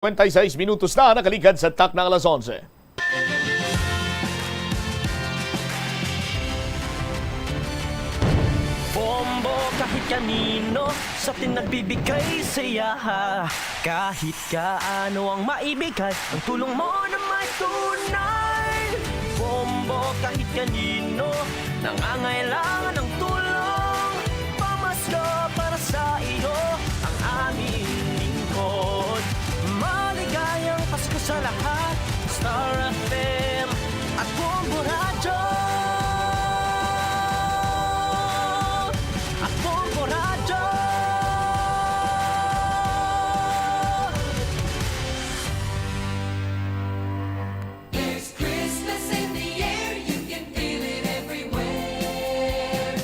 26 minutos na nakaligad sa tak ng alas 11. Bombo kahit kanino sa nagbibigay saya. Kahit kaano ang maibigay, ang tulong mo na may tunay. Bombo kahit kanino nangangailangan ng tulong. Pamasko para sa iyo ang aming lingkod. Maligayang Pasko sa lahat, Star FM at Bombo Radyo. At Bombo Radyo. There's Christmas in the air, you can feel it everywhere.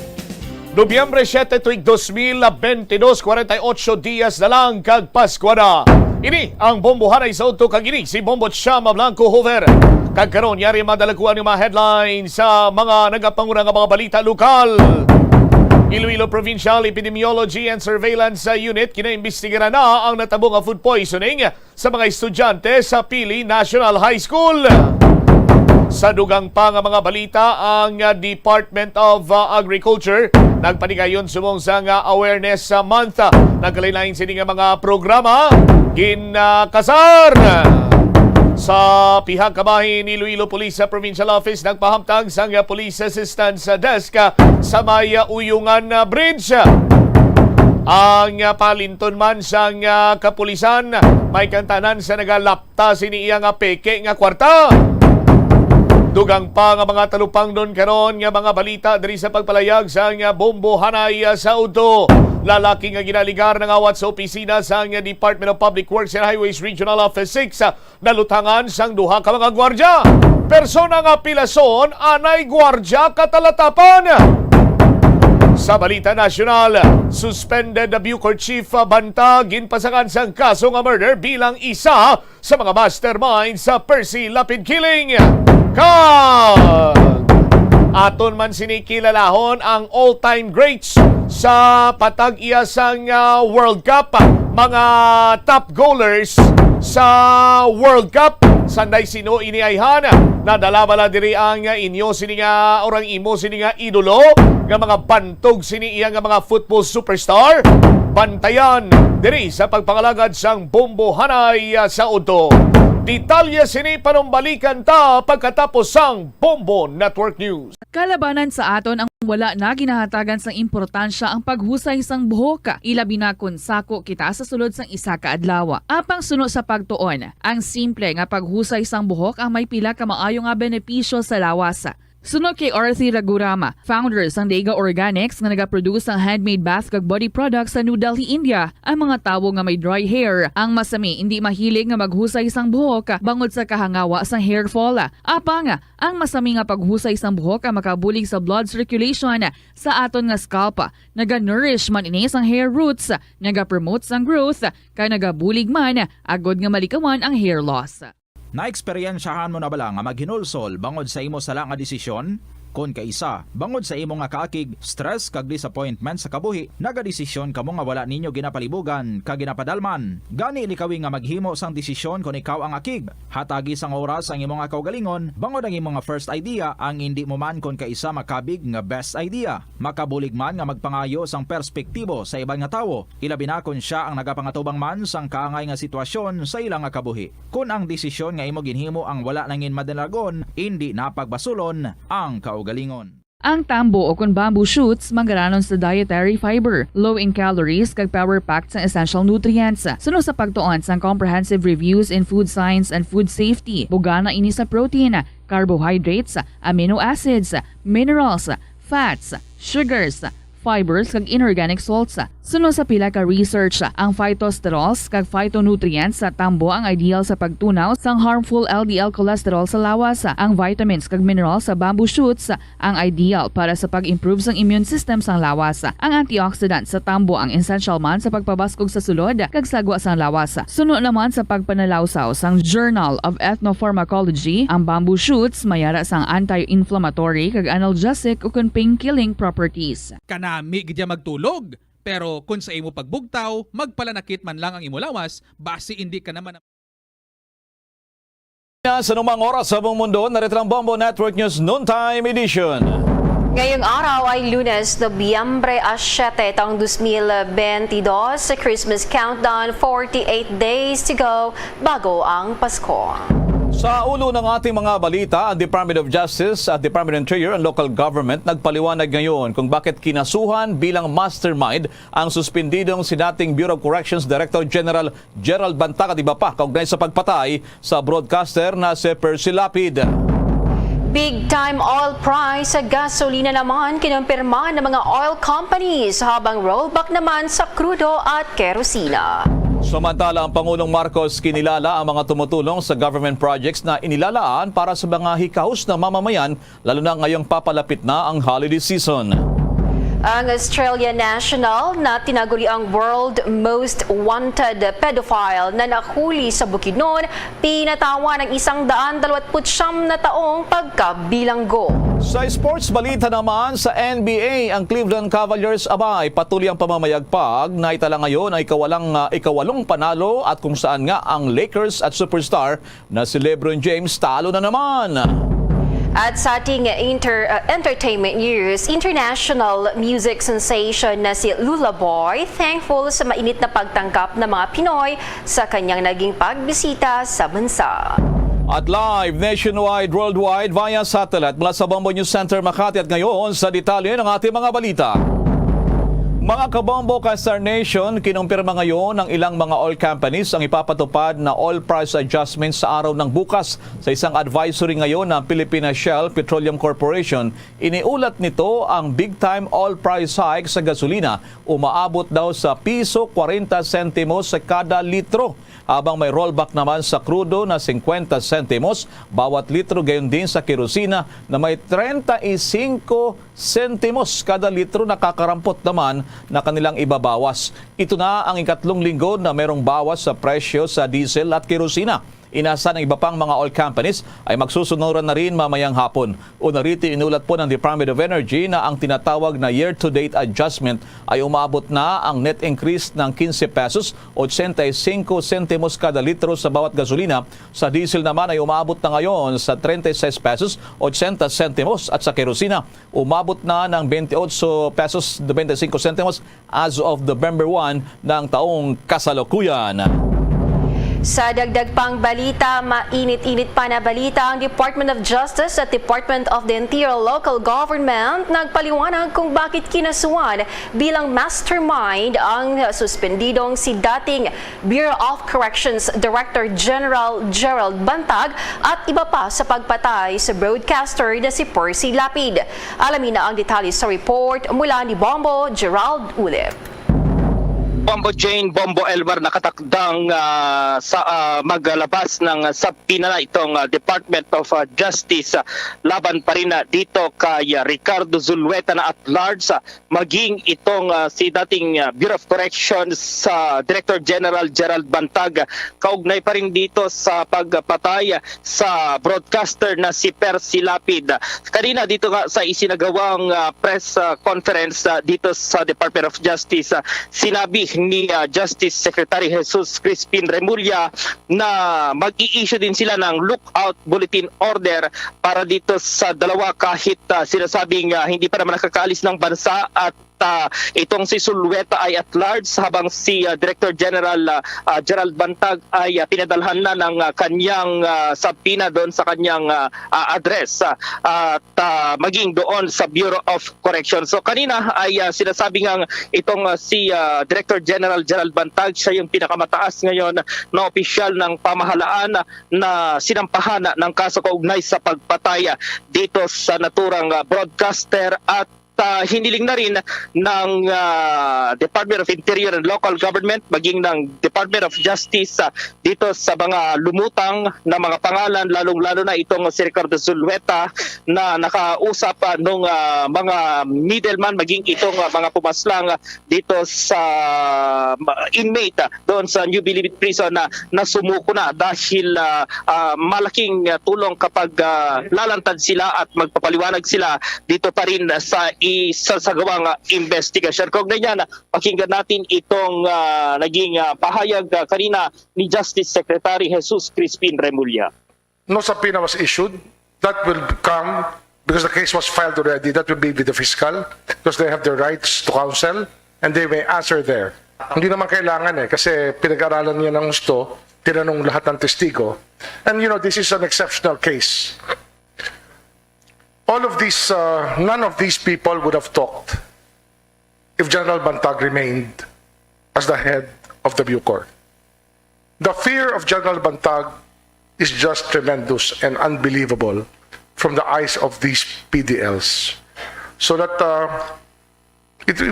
Nobyembre 7 tuig 2022, 48 días na lang kag Pasko na. Ini ang bombohanay sa udto kag ini si Bombo Chama Blanco Hover. Kag karon yari madalaguan ng mga headlines sa mga nagapanguna nga mga balita lokal. Iloilo Provincial Epidemiology and Surveillance Unit kinaimbestigaran na ang natabong nga food poisoning sa mga estudyante sa Pili National High School. Sa dugang pa nga mga balita, ang Department of Agriculture nagpanigayon sumong sa awareness month. Nagkalain sini nga mga programa ginakasar. Sa pihak kabahin ni Iloilo Police Provincial Office nagpahamtang sa Police Assistance Desk sa may Uyungan Bridge. Ang palinton man sa kapulisan may kantanan sa nagalapta sini iya nga peke nga kwarta. Dugang pa nga mga talupang doon karon nga mga balita diri sa pagpalayag sa nga bombohanay sa udto. Lalaki nga ginaligar ng awat sa opisina sa nga Department of Public Works and Highways Regional Office 6 nalutangan sang duha ka mga gwardya. Persona nga pilason anay gwardya katalatapan. Sa balita nasyonal, suspended Bucor Chief Banta ginpasakan sang kaso nga murder bilang isa sa mga mastermind sa Percy Lapid killing. Aton man sinikilalahon ang all-time greats sa patag iya sang World Cup, mga top goalers sa World Cup. Sanday sino iniayhan na dalabala diri ang inyo sini nga orang imo sini nga idolo nga mga bantog sini iya nga mga football superstar. Bantayan diri sa pagpangalagad sang bombohanay sa udto. Detalye sini panumbalikan ta pagkatapos sang Bombo Network News. Kalabanan sa aton ang wala na ginahatagan sang importansya ang paghusay sang buhok, ilabi na kun sako kita sa sulod sang isa ka adlaw. Apang suno sa pagtuon, ang simple nga paghusay sang buhok ang may pila ka maayo nga benepisyo sa lawas. Sunod kay Arthi Ragurama, founder sang Dega Organics nga nagaproduce ng handmade bath kag body products sa New Delhi, India. Ang mga tawo nga may dry hair, ang masami hindi mahilig nga maghusay sang buhok bangod sa kahangawa sang hair fall. Apang ang masami nga paghusay sang buhok ang makabulig sa blood circulation sa aton nga scalp. Naga-nourish man ini sang hair roots, naga-promote sang growth, kay nagabulig man agod nga malikawan ang hair loss. Naeksperyensyahan mo na bala nga maghinulsol bangod sa imo sala nga desisyon? Kon kaisa, bangod sa imo nga kaakig, stress kag disappointment sa kabuhi, nagadesisyon kamo nga wala ninyo ginapalibugan kag ginapadalman. Gani likawi nga maghimo sang desisyon kon ikaw ang akig. Hatagi sang oras ang imo nga kaugalingon, bangod ang imo nga first idea ang hindi mo man kon kaisa makabig nga best idea. Makabulig man nga magpangayo sang perspektibo sa ibang nga tawo, ilabi na kon siya ang nagapangatubang man sang kaangay nga sitwasyon sa ilang nga kabuhi. Kun ang desisyon nga imo ginhimo ang wala nangin madalagon, hindi napagbasulon ang kaugalingon. Ang tambo o kun bamboo shoots mangaranon sa dietary fiber, low in calories kag power-packed sa essential nutrients. Suno sa pagtuon sang comprehensive reviews in food science and food safety, bugana ini sa protein, carbohydrates, amino acids, minerals, fats, sugars, fibers kag inorganic salts. Suno sa pila ka research, ang phytosterols kag phytonutrients sa tambo ang ideal sa pagtunaw sang harmful LDL cholesterol sa lawas. Ang vitamins kag minerals sa bamboo shoots ang ideal para sa pag-improve sang immune system sang lawas. Ang antioxidants sa tambo ang essential man sa pagpabaskog sa sulod kag sagwa sang lawas. Suno naman sa pagpanalawsaw sang Journal of Ethnopharmacology, ang bamboo shoots mayara sang anti-inflammatory kag analgesic o pain-killing properties. Kanami gidya magtulog. Pero kung sa imo pagbugtaw, magpalanakit man lang ang imo lawas, base hindi ka naman Sa numang oras sa buong mundo, narito ang Bombo Network News Noontime Edition. Ngayong araw ay Lunes, Nobyembre 7, taong 2022, sa Christmas countdown, 48 days to go bago ang Pasko. Sa ulo ng ating mga balita, ang Department of Justice at Department of Interior and Local Government nagpaliwanag ngayon kung bakit kinasuhan bilang mastermind ang suspendidong si dating Bureau of Corrections Director General Gerald Bantac at iba pa kaugnay sa pagpatay sa broadcaster na si Percy Lapid. Big time oil price sa gasolina naman kinumpirma ng mga oil companies habang rollback naman sa krudo at kerosina. Samantala, ang Pangulong Marcos kinilala ang mga tumutulong sa government projects na inilalaan para sa mga hikahos na mamamayan, lalo na ngayong papalapit na ang holiday season. Ang Australian national na tinaguri ang World Most Wanted Pedophile na nahuli sa Bukidnon, pinatawan ng 129 na taong pagkabilanggo. Sa sports balita naman, sa NBA, ang Cleveland Cavaliers abay patuloy ang pamamayagpag na itala ngayon ay ikawalong panalo at kung saan nga ang Lakers at superstar na si LeBron James talo na naman. At sa ating entertainment news, international music sensation na si Lula Boy thankful sa mainit na pagtangkap ng mga Pinoy sa kanyang naging pagbisita sa bansa. At live, nationwide, worldwide, via satellite mula sa Bombo News Center Makati at ngayon sa detalye ng ating mga balita. Mga kabombo ka Star Nation, kinumpirma ngayon ng ilang mga oil companies ang ipapatupad na oil price adjustment sa araw ng bukas. Sa isang advisory ngayon ng Philippine Shell Petroleum Corporation, iniulat nito ang big-time oil price hike sa gasolina. Umaabot daw sa piso 40 sentimos sa kada litro. Habang may rollback naman sa krudo na 50 sentimos bawat litro, gayon din sa kerosina na may 35 sentimos kada litro, nakakarampot naman na kanilang ibabawas. Ito na ang ikatlong linggo na merong bawas sa presyo sa diesel at kerosina. Inasa ng iba pang mga oil companies ay magsusunuran na rin mamayang hapon. Una rito, inulat po ng Department of Energy na ang tinatawag na year-to-date adjustment ay umabot na ang net increase ng 15 pesos o 85 sentimos kada litro sa bawat gasolina. Sa diesel naman ay umabot na ngayon sa 36 pesos o 80 sentimos at sa kerosina umabot na ng 28 pesos 25 sentimos as of November 1 ng taong kasalukuyan. Sa dagdag pang balita, mainit-init pa na balita, ang Department of Justice at Department of the Interior Local Government nagpaliwanag kung bakit kinasuhan bilang mastermind ang suspendidong si dating Bureau of Corrections Director General Gerald Bantac at iba pa sa pagpatay sa broadcaster na si Percy Lapid. Alamin na ang detalye sa report mula ni Bombo Gerald Ulip. Bombo Jane, Bombo Elmer nakatakdang maglabas ng subpoena na itong Department of Justice laban pa rin dito kay Ricardo Zulueta na at large, maging itong si dating Bureau of Corrections Director General Gerald Bantac, kaugnay pa rin dito sa pagpatay sa broadcaster na si Percy Lapid. Kanina dito nga sa isinagawang press conference dito sa Department of Justice, sinabi ni Justice Secretary Jesus Crispin Remulla na mag-i-issue din sila ng lookout bulletin order para dito sa dalawa kahit sinasabing hindi pa naman nakakaalis ng bansa at itong si Zulueta ay at large habang si Director General Gerald Bantac ay pinadalhan na ng kanyang subpoena doon sa kanyang address at maging doon sa Bureau of Corrections. So kanina ay sinasabi nga itong si Director General Gerald Bantac, siya yung pinakamataas ngayon na opisyal ng pamahalaan na sinampahan ng kaso kaugnay sa pagpatay dito sa naturang broadcaster at hiniling na rin ng Department of Interior and Local Government maging ng Department of Justice dito sa mga lumutang na mga pangalan, lalong-lalo na itong si Ricardo Zulueta na nakausap ng mga middleman, maging itong mga pumaslang dito sa inmate doon sa New Bilibid Prison na sumuko na dahil malaking tulong kapag lalantad sila at magpapaliwanag sila dito pa rin sa isasagawang investigasyon. Kung ganyan, pakinggan natin itong naging pahayag kanina ni Justice Secretary Jesus Crispin Remulla. no subpoena was issued. That will come because the case was filed already. That will be with the fiscal because they have the rights to counsel and they may answer there. Hindi naman kailangan kasi pinag-aralan niya ng gusto, tinanong lahat ng testigo. And this is an exceptional case. All of these, none of these people would have talked if General Bantag remained as the head of the Bucor. The fear of General Bantag is just tremendous and unbelievable from the eyes of these PDLs. So that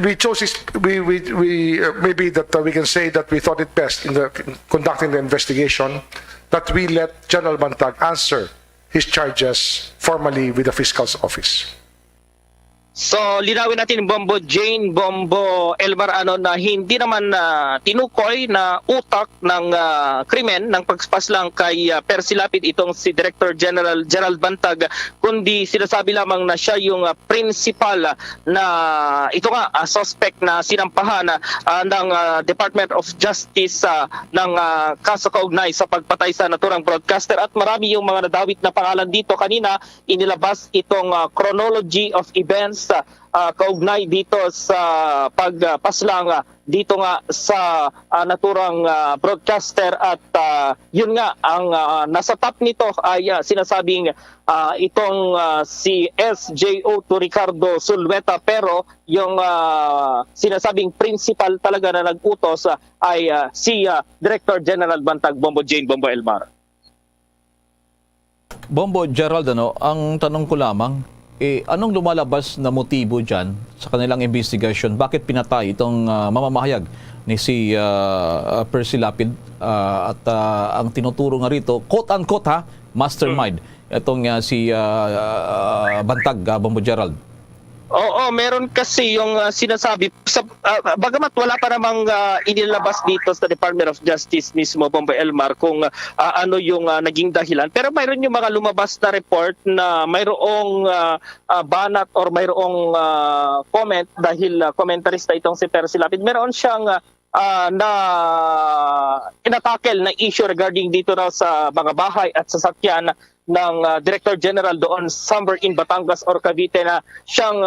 we chose this, maybe that we can say that we thought it best in conducting the investigation that we let General Bantag answer his charges formally with the Fiscal's Office. So, linawin natin Bombo Jane, Bombo Elmar na hindi naman tinukoy na utak ng krimen ng pagpaslang kay Persilapid itong si Director General Gerald Bantag, kundi sinasabi lamang na siya yung principal na ito nga suspect na sinampahan ng Department of Justice ng kaso kaugnay sa pagpatay sa naturang broadcaster, at marami yung mga nadawit na pangalan dito. Kanina inilabas itong chronology of events kaugnay dito sa pagpaslang dito nga sa naturang broadcaster, at yun nga ang nasa top nito ay sinasabing itong si SJO to Ricardo Zulueta, pero yung sinasabing principal talaga na nag-utos ay si Director General Bantag. Bombo Jane, Bombo Elmar. Bombo Gerald, ang tanong ko lamang, anong lumalabas na motibo dyan sa kanilang investigation? Bakit pinatay itong mamamahayag ni si Percy Lapid at ang tinuturo nga rito, quote-unquote mastermind, itong si Bantag, Bombo Gerald? Oo, meron kasi yung sinasabi, bagamat wala pa namang inilabas dito sa Department of Justice mismo, Bombo Elmar, kung ano yung naging dahilan. Pero mayroon yung mga lumabas na report na mayroong banat or mayroong comment dahil komentarista itong si Percy Lapid. Meron siyang na inatakel na issue regarding dito raw sa mga bahay at sasakyan ng Director General doon somewhere in Batangas or Cavite, na siyang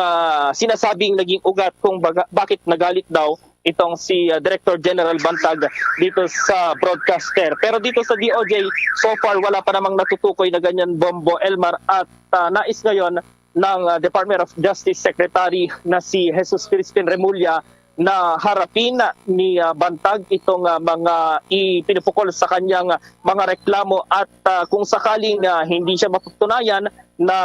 sinasabing naging ugat kung bakit nagalit daw itong si Director General Bantag dito sa broadcaster. Pero dito sa DOJ, so far wala pa namang natutukoy na ganyan, Bombo Elmar, at nais ngayon ng Department of Justice Secretary na si Jesus Crispin Remulla na harapin ni Bantag itong mga ipinupukol sa kanyang mga reklamo, at kung sakaling hindi siya mapatunayan na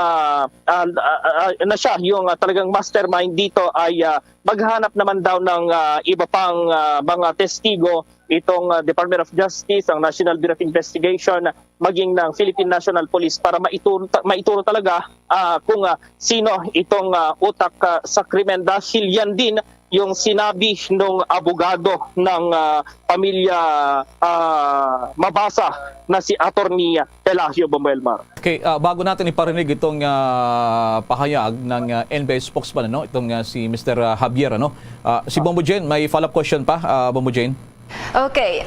siya yung talagang mastermind dito, ay maghanap naman daw ng iba pang mga testigo itong Department of Justice, ang National Bureau of Investigation, maging ng Philippine National Police, para maituro talaga kung sino itong utak sa krimen, dahil yan din yung sinabi ng abogado ng pamilya Mabasa na si Attorney Pelagio, Bombo Elmar. Okay, bago natin iparinig itong pahayag ng NBI spokesman, itong si Mr. Javier, si Bombo Jane, may follow-up question pa, Bombo Jane? Okay,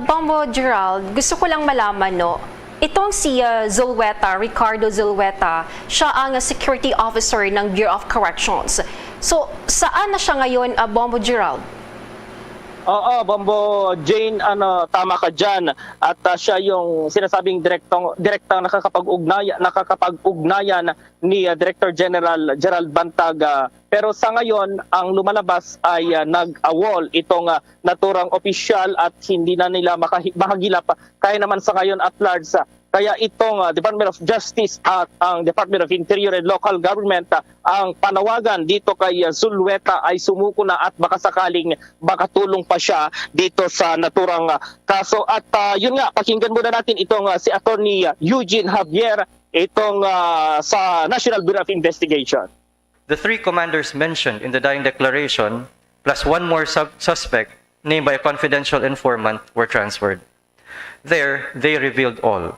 Bombo Gerald, gusto ko lang malaman, itong si Zulueta, Ricardo Zulueta, siya ang security officer ng Bureau of Corrections. So, saan na siya ngayon, Bombo Gerald? Oo, Bombo Jane, tama ka dyan. At siya yung sinasabing direktang nakakapag-ugnayan ni Director General Gerald Bantag. Pero sa ngayon, ang lumalabas ay nag-awol itong naturang opisyal at hindi na nila mahagilap kaya naman sa ngayon at large. Kaya itong Department of Justice at ang Department of Interior and Local Government, ang panawagan dito kay Zulueta ay sumuko na at baka sakaling makatulong pa siya dito sa naturang kaso. At yun nga, pakinggan muna natin itong si Attorney Eugene Javier, itong sa National Bureau of Investigation. The three commanders mentioned in the dying declaration, plus one more suspect named by a confidential informant, were transferred. There, they revealed all.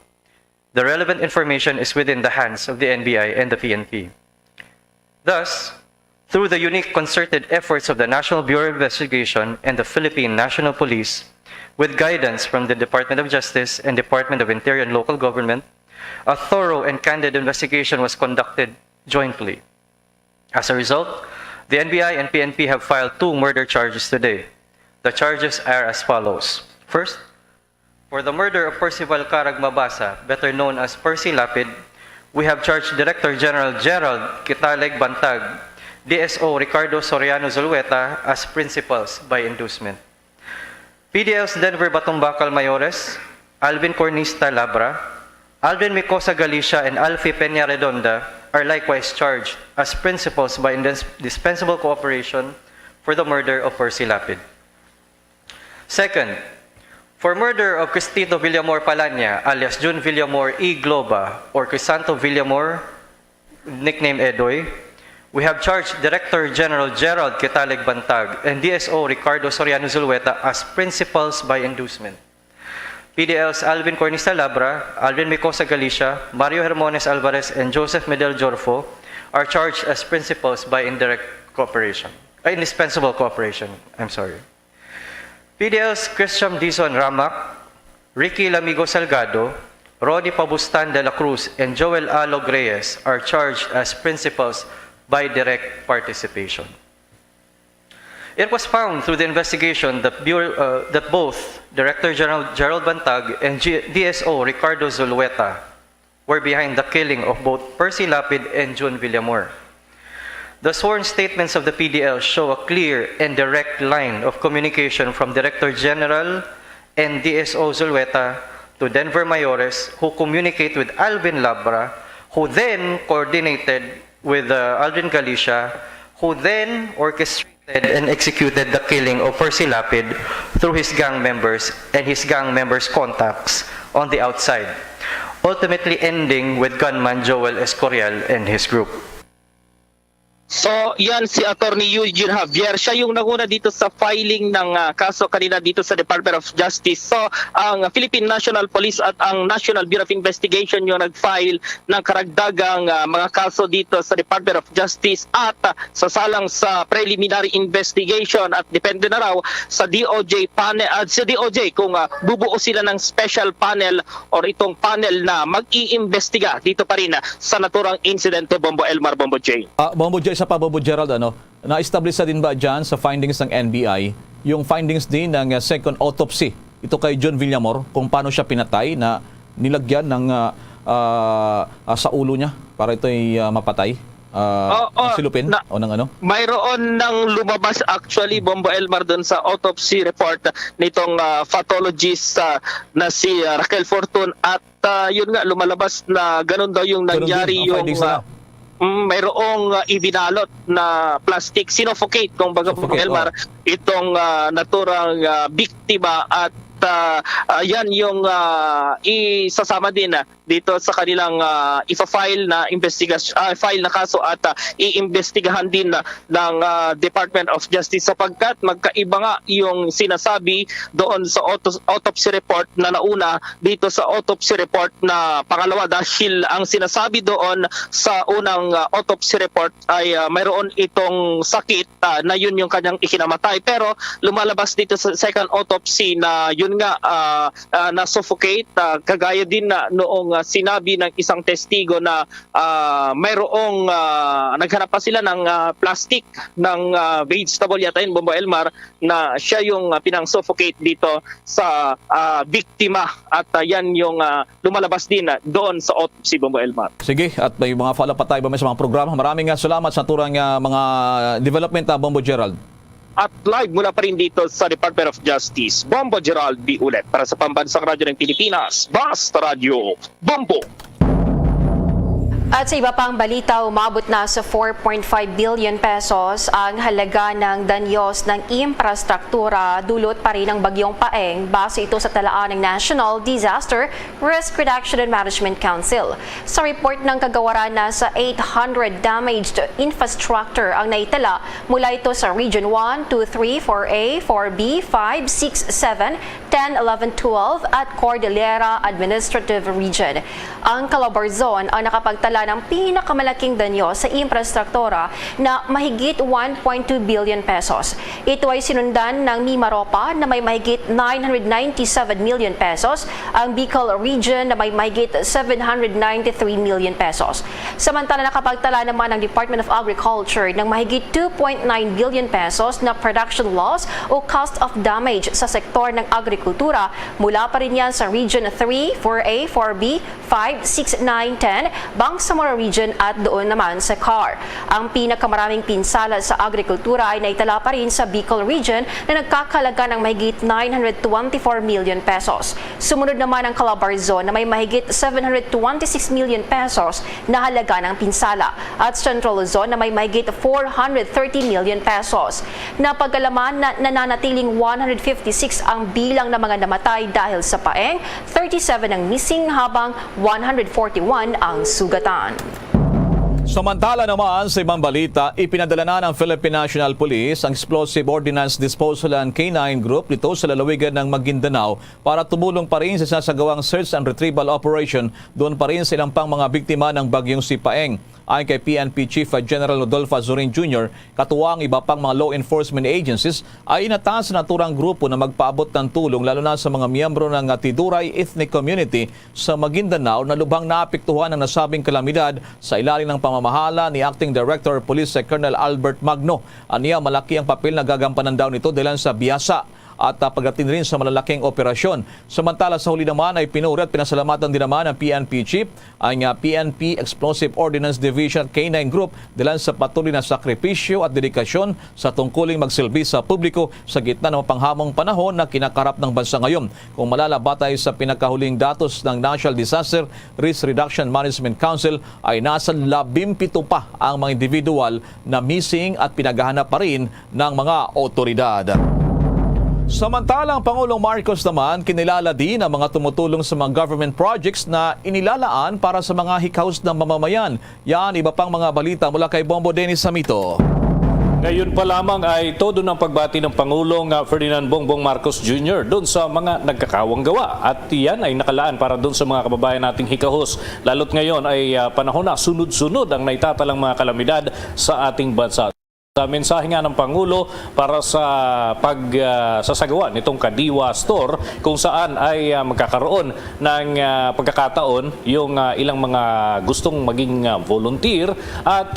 The relevant information is within the hands of the NBI and the PNP. Thus, through the unique concerted efforts of the National Bureau of Investigation and the Philippine National Police, with guidance from the Department of Justice and Department of Interior and Local Government, A thorough and candid investigation was conducted jointly. As a result, the NBI and PNP have filed 2 murder charges today. The charges are as follows. First, for the murder of Percival Carag Mabasa, better known as Percy Lapid, we have charged Director General Gerald Kitaleg Bantag, DSO Ricardo Soriano Zulueta as principals by inducement. PDL's Denver Batumbakal Mayores, Alvin Cornista Labra, Alvin Micosa Galicia, and Alfie Peña Redonda are likewise charged as principals by indispensable cooperation for the murder of Percy Lapid. Second, for murder of Cristito Villamor Palanya, alias June Villamor E. Globa, or Crisanto Villamor, nickname Edoy, we have charged Director General Gerald Kitaleg Bantag and DSO Ricardo Soriano Zulueta as principals by inducement. PDL's Alvin Cornista Labra, Alvin Micosa Galicia, Mario Hermones Alvarez, and Joseph Medel Jorfo are charged as principals by indispensable cooperation. PDL's Christian Dizon Ramak, Ricky Lamigo Salgado, Rodi Pabustan de la Cruz, and Joel Alog Reyes are charged as principals by direct participation. It was found through the investigation that both Director General Gerald Bantag and DSO Ricardo Zulueta were behind the killing of both Percy Lapid and June Villamor. The sworn statements of the PDL show a clear and direct line of communication from Director General and DSO Zulueta to Denver Mayores, who communicate with Alvin Labra, who then coordinated with Alvin Galicia, who then orchestrated and executed the killing of Percy Lapid through his gang members and his gang members' contacts on the outside, ultimately ending with gunman Joel Escorial and his group. So, yan si Attorney Eugene Javier. Siya yung nanguna dito sa filing ng kaso kanina dito sa Department of Justice. So, ang Philippine National Police at ang National Bureau of Investigation yung nag-file ng karagdagang mga kaso dito sa Department of Justice at sasalang sa preliminary investigation at depende na raw sa DOJ panel at sa DOJ kung bubuo sila ng special panel or itong panel na mag-iimbestiga dito pa rin sa naturang insidente. Bombo Elmar, Bombo J. Bombo J, sa pa Bombo Gerald, na-establish na din ba dyan sa findings ng NBI yung findings din ng second autopsy ito kay John Villamor kung paano siya pinatay na nilagyan ng sa ulo niya para ito'y mapatay? Silupin o ng ano? Mayroon nang lumabas actually, Bombo Elmar, doon sa autopsy report nitong pathologist na si Raquel Fortun at yun nga lumalabas na ganun daw yung nangyari yung mayroong ibinalot na plastic, sinuffocate kung baga Bombo Elmar, itong naturang biktima at yan yung isasama din dito sa kanilang ifa-file na file na kaso at iimbestigahan din ng Department of Justice sapagkat magkaiba nga yung sinasabi doon sa autopsy report na nauna dito sa autopsy report na pangalawa dahil ang sinasabi doon sa unang autopsy report ay mayroon itong sakit na yun yung kanyang ikinamatay pero lumalabas dito sa second autopsy na yun nga na-suffocate kagaya din na noong sinabi ng isang testigo na mayroong naghanap pa sila ng plastic ng vegetable yata yun, Bombo Elmar, na siya yung pinang-suffocate dito sa biktima at yan yung lumalabas din doon sa autopsy, Bombo Elmar. Sige, at may mga follow-up pa tayo ba sa mga programa. Maraming salamat sa turang mga development, Bombo Gerald. At live mula pa rin dito sa Department of Justice, Bombo Gerald B. Ulet para sa Pambansang Radyo ng Pilipinas, Basta Radio, Bombo! At sa iba pang balita, umabot na sa 4.5 billion pesos ang halaga ng danyos ng infrastruktura dulot pa rin ng bagyong Paeng base ito sa talaan ng National Disaster Risk Reduction and Management Council. Sa report ng kagawaran na sa 800 damaged infrastructure ang naitala mula ito sa Region 1, 2, 3, 4A, 4B, 5, 6, 7, 10, 11, 12 at Cordillera Administrative Region. Ang Calabarzon ang nakapagtala nagdala ng pinakamalaking danyo sa infrastruktura na mahigit 1.2 billion pesos. Ito ay sinundan ng Mimaropa na may mahigit 997 million pesos, ang Bicol Region na may mahigit 793 million pesos. Samantala nakapagtala naman ang Department of Agriculture ng mahigit 2.9 billion pesos na production loss o cost of damage sa sektor ng agrikultura. Mula pa rin yan sa Region 3, 4A, 4B, 5, 6, 9, 10, Bangsamoro Region at doon naman sa CAR. Ang pinakamaraming pinsala sa agrikultura ay naitala pa rin sa Bicol Region na nagkakalaga ng mahigit 924 million pesos. Sumunod naman ang Calabar Zone na may mahigit 726 million pesos na halaga ng pinsala at Central Luzon na may mahigit 430 million pesos. Napagalaman na nananatiling 156 ang bilang ng mga namatay dahil sa paeng, 37 ang missing habang 141 ang sugatan. Samantala naman sa ibang balita, ipinadala na ng Philippine National Police ang Explosive Ordnance Disposal and K9 Group dito sa lalawigan ng Maguindanao para tumulong pa rin sa sasagawang search and retrieval operation doon pa rin sa ilang pang mga biktima ng bagyong Sipaeng. Ayon kay PNP Chief General Rodolfo Azurin Jr., katuwang iba pang mga law enforcement agencies ay inatasan sa naturang grupo na magpaabot ng tulong lalo na sa mga miyembro ng Tiduray Ethnic Community sa Maguindanao na lubhang naapektuhan ng nasabing kalamidad sa ilalim ng pamamahala ni Acting Director Police Colonel Albert Magno. Aniya, malaki ang papel na gagampanan daw nito dahil sa biyasa at pagdating rin sa malalaking operasyon. Samantala sa huli naman ay pinuri at pinasalamatan din naman ng PNP Chief ang PNP Explosive Ordnance Division K9 Group dahil sa patuloy na sakripisyo at dedikasyon sa tungkuling magsilbi sa publiko sa gitna ng panghamong panahon na kinakarap ng bansa ngayon. Kung malalabatay sa pinakahuling datos ng National Disaster Risk Reduction Management Council ay nasa 17 pa ang mga individual na missing at pinaghahanap pa rin ng mga otoridad. Samantalang Pangulong Marcos naman kinilala din ang mga tumutulong sa mga government projects na inilalaan para sa mga hikaos ng mamamayan. Yan, iba pang mga balita mula kay Bombo Dennis Samito. Ngayon pa lamang ay todo ng pagbati ng Pangulong Ferdinand Bongbong Marcos Jr. doon sa mga nagkakawang gawa. At yan ay nakalaan para doon sa mga kababayan nating hikahos. Lalo't ngayon ay panahon na sunod-sunod ang naitatalang mga kalamidad sa ating bansa. Mensahe nga ng Pangulo para sa pagsasagawa nitong Kadiwa Store kung saan ay magkakaroon ng pagkakataon yung ilang mga gustong maging volunteer at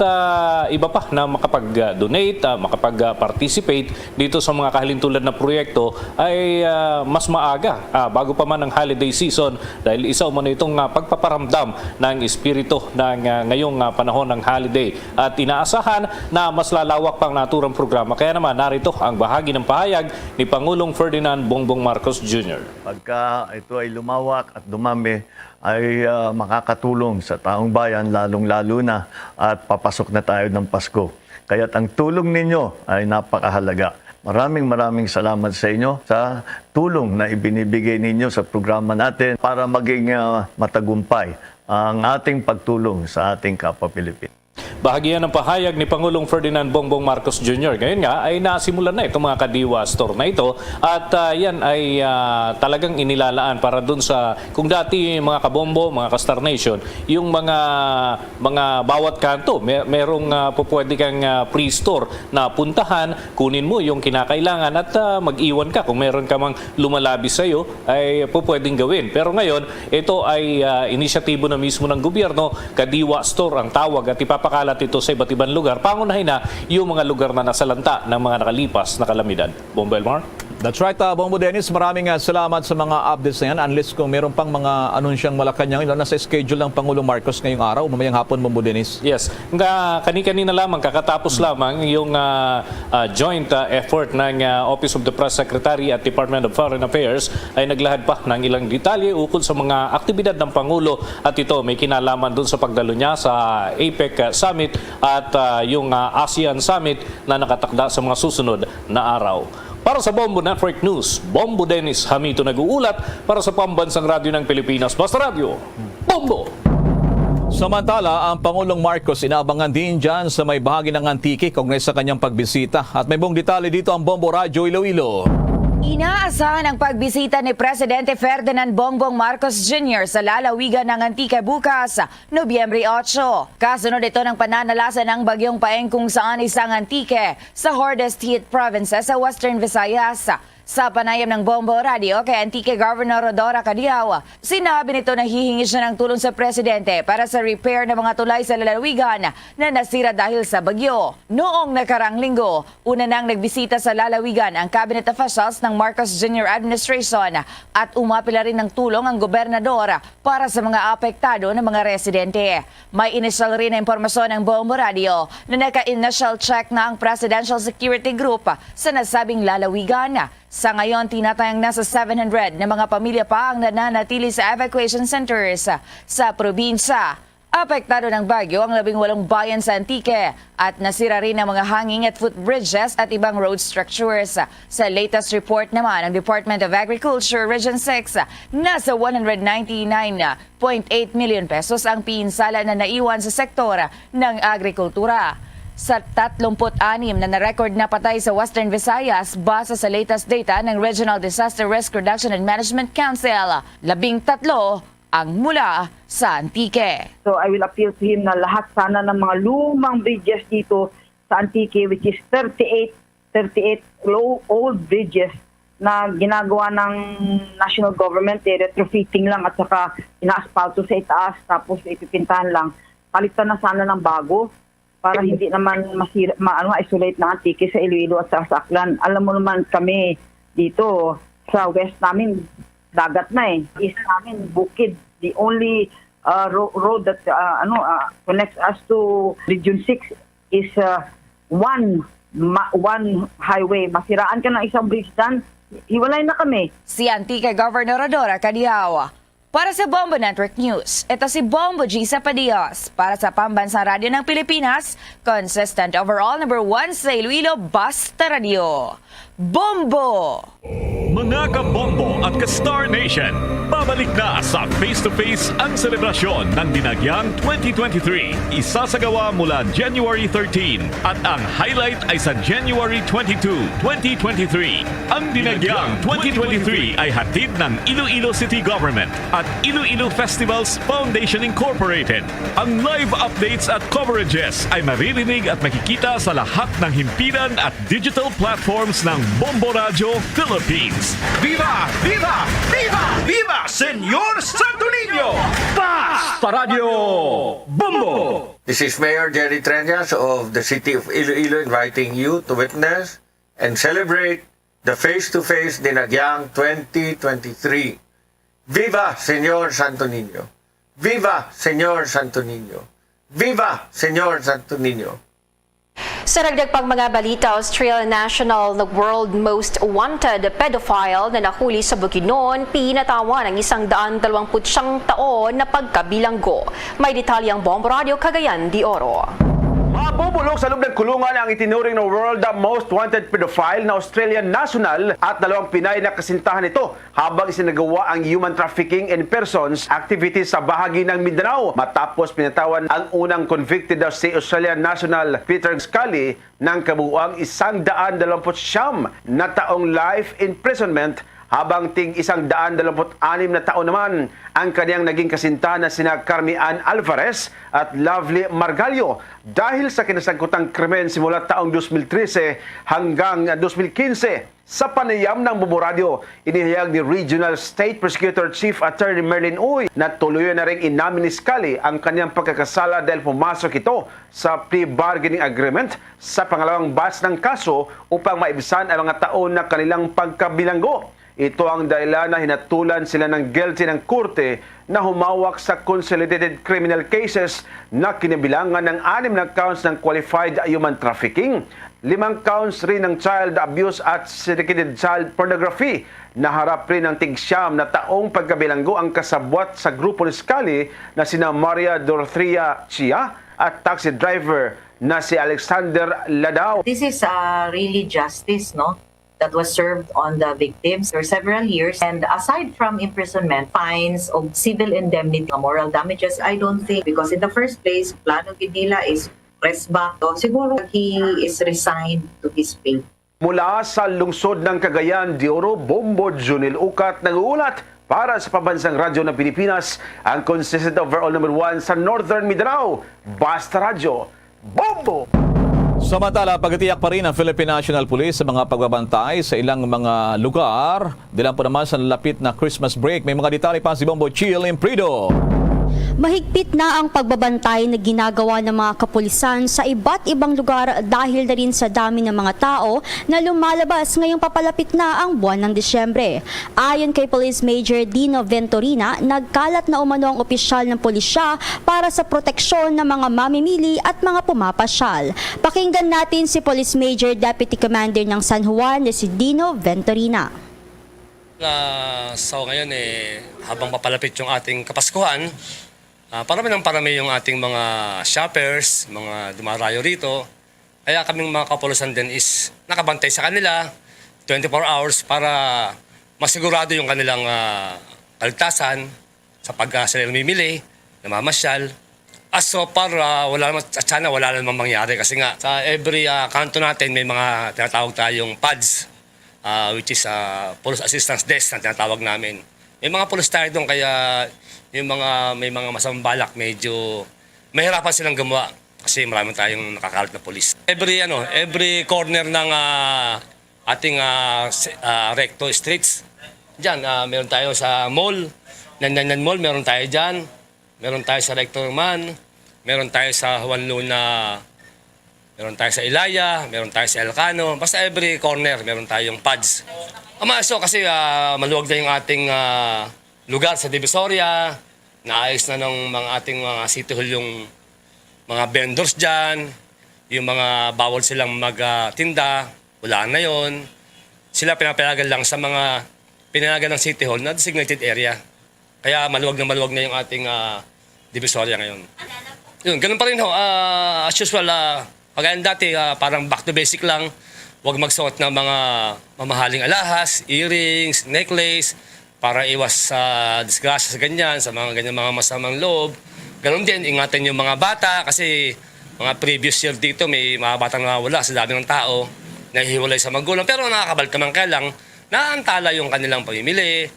iba pa na makapag-donate, makapag-participate dito sa mga kahalintulad na proyekto ay mas maaga bago pa man ang holiday season dahil isa umano itong pagpaparamdam ng espiritu ng ngayong panahon ng holiday at inaasahan na mas lalawak pang naturang programa. Kaya naman narito ang bahagi ng pahayag ni Pangulong Ferdinand Bongbong Marcos Jr. Pagka ito ay lumawak at dumami, ay makakatulong sa taong bayan lalong-lalo na at papasok na tayo ng Pasko. Kaya't ang tulong ninyo ay napakahalaga. Maraming salamat sa inyo sa tulong na ibinibigay ninyo sa programa natin para maging matagumpay ang ating pagtulong sa ating kapwa Pilipino. Bahagi yan ng pahayag ni Pangulong Ferdinand Bongbong Marcos Jr. Ngayon nga ay nasimulan na itong mga Kadiwa Store na ito at yan ay talagang inilalaan para dun sa kung dati mga kabombo, mga ka-Star Nation, yung mga bawat kanto, merong pupwede kang pre-store na puntahan, kunin mo yung kinakailangan at mag-iwan ka. Kung meron ka mang lumalabis sa iyo ay pupwedeng gawin. Pero ngayon, ito ay inisyatibo na mismo ng gobyerno, Kadiwa Store ang tawag at ipapakalat ito sa iba't ibang lugar. Pangunahin na yung mga lugar na nasalanta ng mga nakalipas na kalamidad. Bombo Elmar? That's right, Bombo Dennis. Maraming salamat sa mga updates na yan. Unless kung meron pang mga anunsyang Malacanang, nasa schedule ng Pangulong Marcos ngayong araw, mamayang hapon, Bombo Dennis. Yes. Kani-kanina lamang, kakatapos lamang yung joint effort ng Office of the Press Secretary at Department of Foreign Affairs ay naglahad pa ng ilang detalye ukol sa mga aktibidad ng Pangulo at ito may kinalaman dun sa pagdalo niya sa APEC Summit at yung ASEAN Summit na nakatakda sa mga susunod na araw. Para sa Bombo Network News, Bombo Dennis Hamito nag-uulat para sa Pambansang Radyo ng Pilipinas. Basta Radio, Bombo! Samantala, ang Pangulong Marcos inaabangan din dyan sa may bahagi ng Antique kaugnay sa kanyang pagbisita. At may buong detalye dito ang Bombo Radyo Iloilo. Inaasahan ang pagbisita ni Presidente Ferdinand Bongbong Marcos Jr. sa lalawigan ng Antique bukas, Nobyembre 8. Kasunod ito ng pananalasan ng Bagyong Paeng kung saan isang Antique sa hardest hit provinces sa Western Visayas. Sa panayam ng Bombo Radio kay Antique Governor Rodora Cadiao, sinabi nito na hihingi siya ng tulong sa presidente para sa repair ng mga tulay sa lalawigan na nasira dahil sa bagyo. Noong nakarang linggo, una nang nagbisita sa lalawigan ang cabinet officials ng Marcos Jr. administration at umapila rin ng tulong ang gobernador para sa mga apektado ng mga residente. May initial rin na impormasyon ng Bombo Radio na naka-initial check na ang Presidential Security Group sa nasabing lalawigan. Sa ngayon, tinatayang nasa 700 na mga pamilya pa ang nananatili sa evacuation centers sa probinsya. Apektado ng bagyo ang 18 bayan sa Antique at nasira rin ang mga hanging at footbridges at ibang road structures. Sa latest report naman ng Department of Agriculture Region 6, nasa 199.8 million pesos ang pinsala na naiwan sa sektor ng agrikultura. Sa 36 na na-record na patay sa Western Visayas base sa latest data ng Regional Disaster Risk Reduction and Management Council, 13 ang mula sa Antique. So I will appeal to him na lahat sana ng mga lumang bridges dito sa Antique, which is 38 old bridges na ginagawa ng national government, retrofitting lang at saka ina-asphalto sa itaas tapos ipipintahan lang. Palitan na sana ng bago para hindi naman ma-isolate ng Antique sa Iloilo at sa Aklan. Alam mo naman kami dito sa west namin, dagat na eh. East namin, bukid. The only road that connects us to Region 6 is one highway. Masiraan ka ng isang bridge dyan, hiwalay na kami. Si Antique Governor Rodora Cadiao. Para sa Bombo Network News, ito si Bombo G. Zapadios. Para sa Pambansang Radyo ng Pilipinas, consistent overall #1 sa Iloilo, Basta Radio. Bombo! Mga kabombo at ka-Star Nation, babalik na sa face-to-face ang selebrasyon ng Dinagyang 2023. Isasagawa mula January 13 at ang highlight ay sa January 22, 2023. Ang Dinagyang 2023 ay hatid ng Iloilo City Government at Iloilo Festivals Foundation Incorporated. Ang live updates at coverages ay maririnig at makikita sa lahat ng himpilan at digital platforms ng Bombo Radio Philippines. Viva! Viva! Viva! Viva! Senyor Santo Niño! Basta Radio Bombo! This is Mayor Jerry Treñas of the City of Iloilo inviting you to witness and celebrate the face-to-face Dinagyang 2023. Viva Senyor Santo Niño! Viva Senyor Santo Niño! Viva Senyor Santo Niño! Sa dagdag pang mga balita, Australian national na world most wanted pedophile na nahuli sa Bukidnon, pinatawan ng 129 taon na pagkabilanggo. May detalyang Bombo Radio Cagayan de Oro. Mabubulok sa loob ng kulungan ang itinuring ng world most wanted pedophile na Australian national at 2 Pinay na kasintahan nito habang isinagawa ang human trafficking in persons activities sa bahagi ng Mindanao. Matapos pinatawan ang unang convicted daw si Australian national Peter Scully ng kabuuang 129 na taong life imprisonment habang tig 126 na taon naman ang kaniyang naging kasinta na sina Carmi Ann Alvarez at Lovely Margallo dahil sa kinasangkutang krimen simula taong 2013 hanggang 2015. Sa panayam ng Bombo Radio, inihayag ni Regional State Prosecutor Chief Attorney Merlin Uy na tuluyan na rin inamin ni Scully ang kaniyang pagkakasala dahil pumasok ito sa pre-bargaining agreement sa pangalawang batch ng kaso upang maibsan ang mga taon na kanilang pagkabilanggo. Ito ang dahilan na hinatulan sila ng guilty ng korte na humawak sa consolidated criminal cases na kinabilangan ng 6 na counts ng qualified human trafficking, 5 counts rin ng child abuse at syndicated child pornography. Naharap rin ng tig-siyam na taong pagkabilanggo ang kasabwat sa grupo ni Scully na sina Maria Dorothea Chia at taxi driver na si Alexander Ladao. This is really justice, no? That was served on the victims for several years. And aside from imprisonment, fines of civil indemnity, moral damages, I don't think, because in the first place, plano gid nila is press back. So, siguro he is resigned to his fate. Mula sa lungsod ng Cagayan de Oro, Bombo Junil Ukat nag-uulat para sa Pambansang Radyo ng Pilipinas, ang consistent overall number 1 sa Northern Mindanao, Basta Radyo, Bombo! Samantala, pagtitiyak pa rin ng Philippine National Police sa mga pagbabantay sa ilang mga lugar. Dilan po naman sa lapit na Christmas break. May mga detalye pa si Bombo Chill Imprido. Mahigpit na ang pagbabantay na ginagawa ng mga kapulisan sa iba't ibang lugar dahil na rin sa dami ng mga tao na lumalabas ngayong papalapit na ang buwan ng Disyembre. Ayon kay Police Major Dino Venturina, nagkalat na umano ang opisyal ng pulisya para sa proteksyon ng mga mamimili at mga pumapasyal. Pakinggan natin si Police Major Deputy Commander ng San Juan na si Dino Venturina. So ngayon habang papalapit yung ating Kapaskuhan, parami yung ating mga shoppers, mga dumarayo rito. Kaya kaming mga kapulisan din is nakabantay sa kanila 24 hours para masigurado yung kanilang kaligtasan sa sila namimili, namamasyal. So para wala namang mangyari kasi nga sa every kanto natin may mga tinatawag tayong pads, which is Police Assistance Desk na tinatawag namin. May mga pulis tayo doon kaya may mga masamang balak, medyo mahirapan silang gumawa kasi marami tayong nakakalat na pulis. Every corner ng ating recto streets, diyan meron tayo sa mall, Nanyanan Mall, meron tayo diyan. Meron tayo sa Rector Man, meron tayo sa Juan Luna, meron tayo sa Ilaya, meron tayo sa Elcano. Basta every corner meron tayong pads. Kasi maluwag na yung ating lugar sa Divisoria, naayos na ng mga ating mga City Hall yung mga vendors dyan, yung mga bawal silang magtinda, wala na yon. Sila pinapayagan lang sa mga pinayagan ng City Hall na designated area. Kaya maluwag na yung ating Divisoria ngayon. Yun, ganun pa rin ho. As usual, pagkain dati, parang back to basic lang. Huwag magsuot ng mga mamahaling alahas, earrings, necklace, para iwas sa disgrasya sa ganyan, sa mga ganyan mga masamang loob. Ganun din, ingatan yung mga bata kasi mga previous year dito may mga batang nawawala sa dami ng tao, nahihiwalay sa magulang. Pero nakakabalik naman kaya lang, naantala yung kanilang pamimili.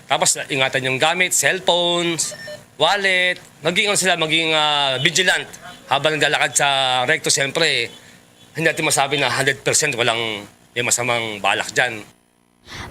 Tapos ingatan yung gamit, cellphones, wallet. Maging vigilant habang naglalakad sa recto. Siyempre, hindi natin masabi na 100% walang may masamang balak dyan.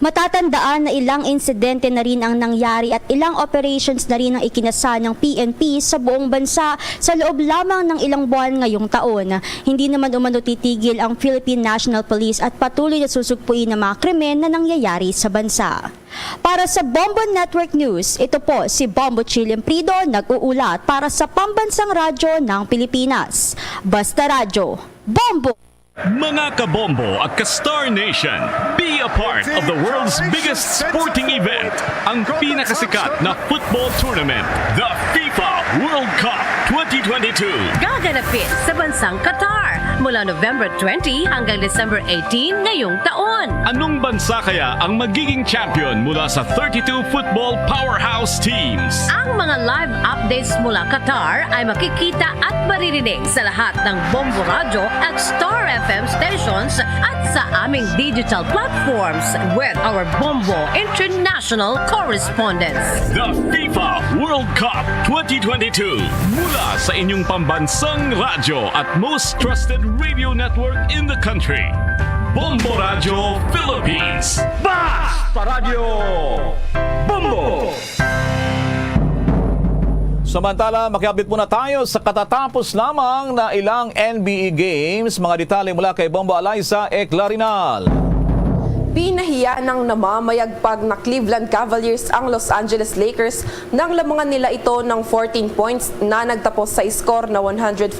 Matatandaan na ilang insidente na rin ang nangyari at ilang operations na rin ang ikinasa ng PNP sa buong bansa sa loob lamang ng ilang buwan ngayong taon. Hindi naman umano titigil ang Philippine National Police at patuloy na susugpuin ng mga krimen na nangyayari sa bansa. Para sa Bombo Network News, ito po si Bombo Chill Imprido nag-uulat para sa Pambansang Radyo ng Pilipinas. Basta Radyo, Bombo! Mga kabombo at ka-Star Nation, be a part of the world's biggest sporting event, ang pinakasikat na football tournament, the FIFA World Cup 2022. Gaganapin sa bansang Qatar mula November 20 hanggang December 18 ngayong taon. Anong bansa kaya ang magiging champion mula sa 32 football powerhouse teams? Ang mga live updates mula Qatar ay makikita at maririnig sa lahat ng Bombo Radio at Star FM stations at sa aming digital platforms with our Bombo International correspondents. The FIFA World Cup 2022 mula sa inyong pambansang radyo at most trusted radio network in the country. Bombo Radio Philippines. Basta Radio Bombo! Samantala, makiabit muna tayo sa katatapos lamang na ilang NBA games. Mga detalye mula kay Bombo Eliza Eclarinal. Pinahiya ng namamayagpag na Cleveland Cavaliers ang Los Angeles Lakers nang lamangan nila ito ng 14 points na nagtapos sa score na 114-110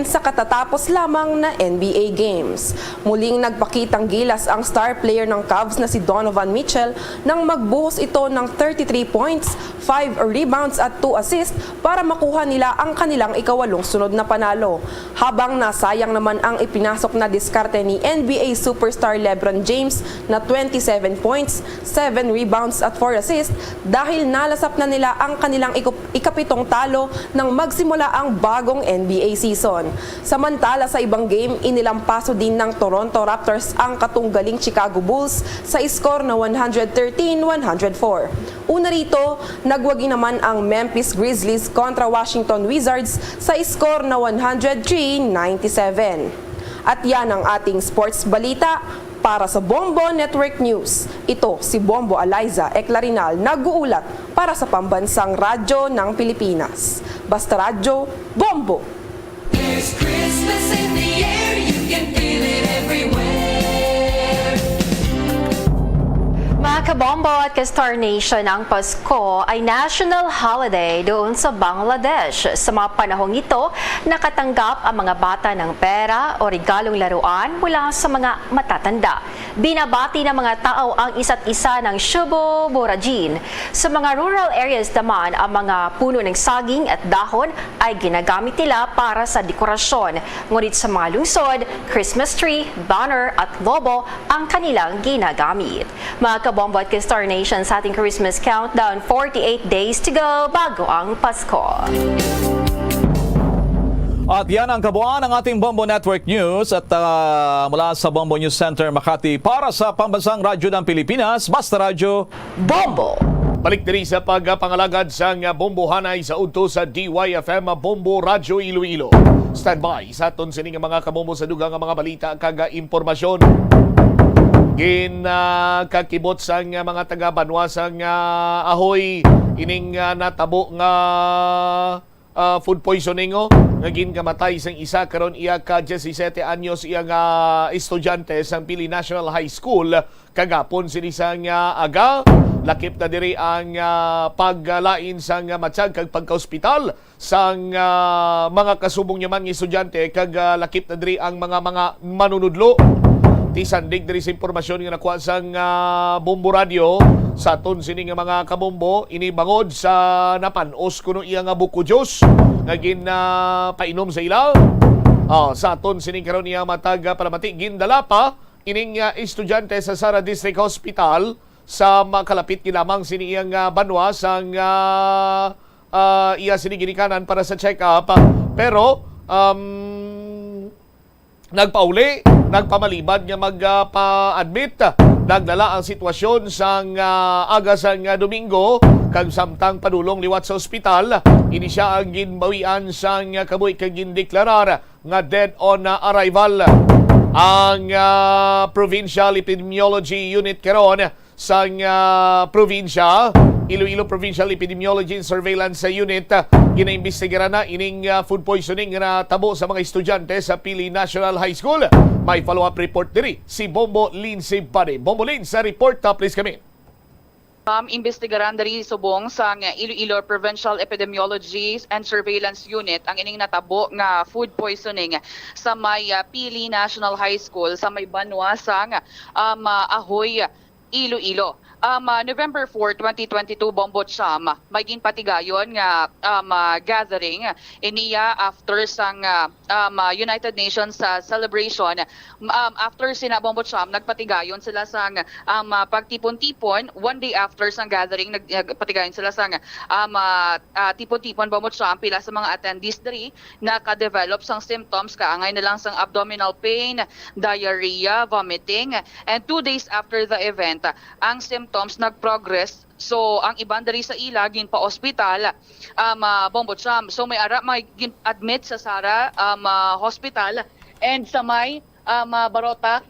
sa katatapos lamang na NBA games. Muling nagpakitang gilas ang star player ng Cavs na si Donovan Mitchell nang magbuhos ito ng 33 points, 5 rebounds at 2 assists para makuha nila ang kanilang ikawalong sunod na panalo. Habang nasayang naman ang ipinasok na diskarte ni NBA superstar Lebron James na 27 points, 7 rebounds at 4 assists dahil nalasap na nila ang kanilang ikapitong talo nang magsimula ang bagong NBA season. Samantala sa ibang game, inilampaso din ng Toronto Raptors ang katunggaling Chicago Bulls sa score na 113-104. Una rito, nagwagi naman ang Memphis Grizzlies kontra Washington Wizards sa score na 103-97. At yan ang ating sports balita para sa Bombo Network News. Ito si Bombo Aliza Eclarinal nag-uulat para sa Pambansang Radyo ng Pilipinas. Basta Radyo, Bombo! There's Christmas in the air, you can feel it everywhere. Mga kabombo at ka-Star Nation, ang Pasko ay national holiday doon sa Bangladesh. Sa mga panahong ito, nakatanggap ang mga bata ng pera o regalong laruan mula sa mga matatanda. Binabati ng mga tao ang isa't isa ng Shubo Borajin. Sa mga rural areas naman, ang mga puno ng saging at dahon ay ginagamit nila para sa dekorasyon. Ngunit sa mga lungsod, Christmas tree, banner at lobo ang kanilang ginagamit. Mga kabombo at ka-Star Nation, sa ating Christmas countdown, 48 days to go bago ang Pasko. At yan ang kabuuan ng ating Bombo Network News at mula sa Bombo News Center Makati para sa Pambansang Radyo ng Pilipinas, Basta Radyo, Bombo! Balik diri sa pagpangalagad sa bombohanay sa udto sa DYFM Bombo Radyo Iloilo. Standby sa aton sining mga kabombo sa dugang mga balita kag impormasyon. Kakibot sang mga taga Banwasang Ahoy ining natabo nga food poisoning nga ginkamatay sang isa karon iya ka 17 anyos iya nga estudyante sang Pili National High School kagapon sini sang aga lakip na diri ang paglain sang matsyag kag pagka-ospital sang mga kasubong yaman nga estudyante kag lakip na diri ang mga manunudlo. Tisandig diri sa impormasyon nga nakuha sang Bombo Radio sa aton sini nga mga kabombo inibangod sa napanos kuno iya nga buko Diyos nga painom sa ilaw. Sa aton sini karon iya matag palamati gindala pa ining estudyante sa Sara District Hospital sa makalapit lamang sini iyang banwa sang iya sini ginikanan para sa check-up pero nagpamalibad nga magpa-admit. Nagdala ang sitwasyon sang aga sang Domingo kag samtang padulong liwat sa ospital. Ini siya ang ginbawian sang kabuy kag gindeklarar nga dead on arrival. Ang Provincial Epidemiology Unit karon sang probinsya, Iloilo Provincial Epidemiology and Surveillance Unit, ginaimbestigaran na ining food poisoning na tabo sa mga estudyante sa Pili National High School. May follow-up report diri si Bombo Lindsay Bade. Bombo Lin sa report, please come in. Imbestigaran dari subong sa Iloilo Provincial Epidemiology and Surveillance Unit ang ining natabo nga food poisoning sa may Pili National High School sa may Banwa sang Ahoy, Iloilo. November 4, 2022, Bombo Cham, may ginpatigayon nga gathering iniya after sang United Nations celebration. After sina Bombo Cham, nagpatigayon sila sang pagtipon-tipon. One day after sang gathering, nagpatigayon sila sang tipon-tipon Bombo Cham. Pila sa mga attendees diri naka-develop sang symptoms kaangay na lang sang abdominal pain, diarrhea, vomiting. And 2 days after the event, ang symptoms nag-progress. So, ang iban dari sa ila, ginpa-ospital, Bombo Cham. So, may admit sa Sara Hospital and sa may Barota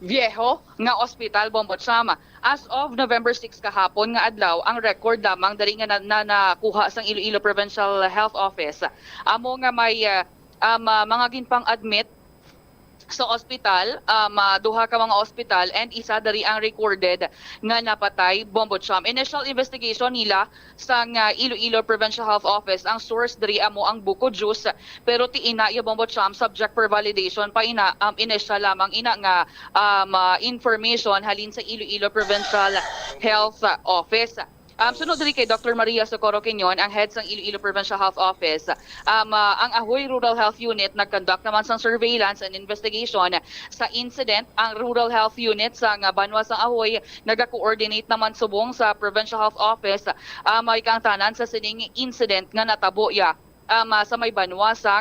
Viejo nga ospital, Bombo Cham. As of November 6 kahapon nga adlaw, ang record lamang dari nga nakuha sang Iloilo Provincial Health Office. Amo nga may mga ginpang admit sa ospital, duha ka mga ospital and isa dari ang recorded nga napatay, Bombo Cham. Initial investigation nila sa Iloilo Provincial Health Office, ang source dari amo ang buko juice, pero ti ina ya Bombo Cham subject for validation pa ina initial lamang ina nga information halin sa Iloilo Provincial Health Office. Sunod diri kay Dr. Maria Socorro Quinyon, ang head ng Iloilo Provincial Health Office. Ang Ahoy Rural Health Unit nag-conduct naman sa surveillance and investigation sa incident. Ang Rural Health Unit sa Banwa sa Ahoy nag-coordinate naman subong sa Provincial Health Office may kang tanan sa sining incident nga natabo sa may Banwa sa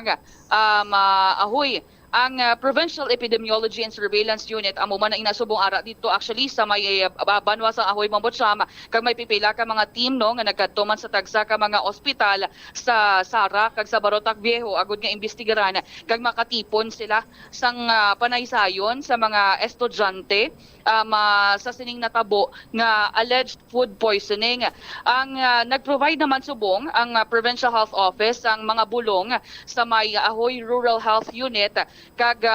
Ahoy. Ang Provincial Epidemiology and Surveillance Unit amo man na inasubong ara dito actually sa may Banwa sa Ahoy Mambotsam kag may pipila ka mga team no nga nagkadto man sa tagsa ka mga ospital sa Sara kag sa Barotac Viejo agud nga imbestigaran kag makatipon sila sang panaysayon sa mga estudyante sa sining natabo nga alleged food poisoning. Ang nag-provide naman subong ang Provincial Health Office ang mga bulong sa may Ahoy Rural Health Unit kag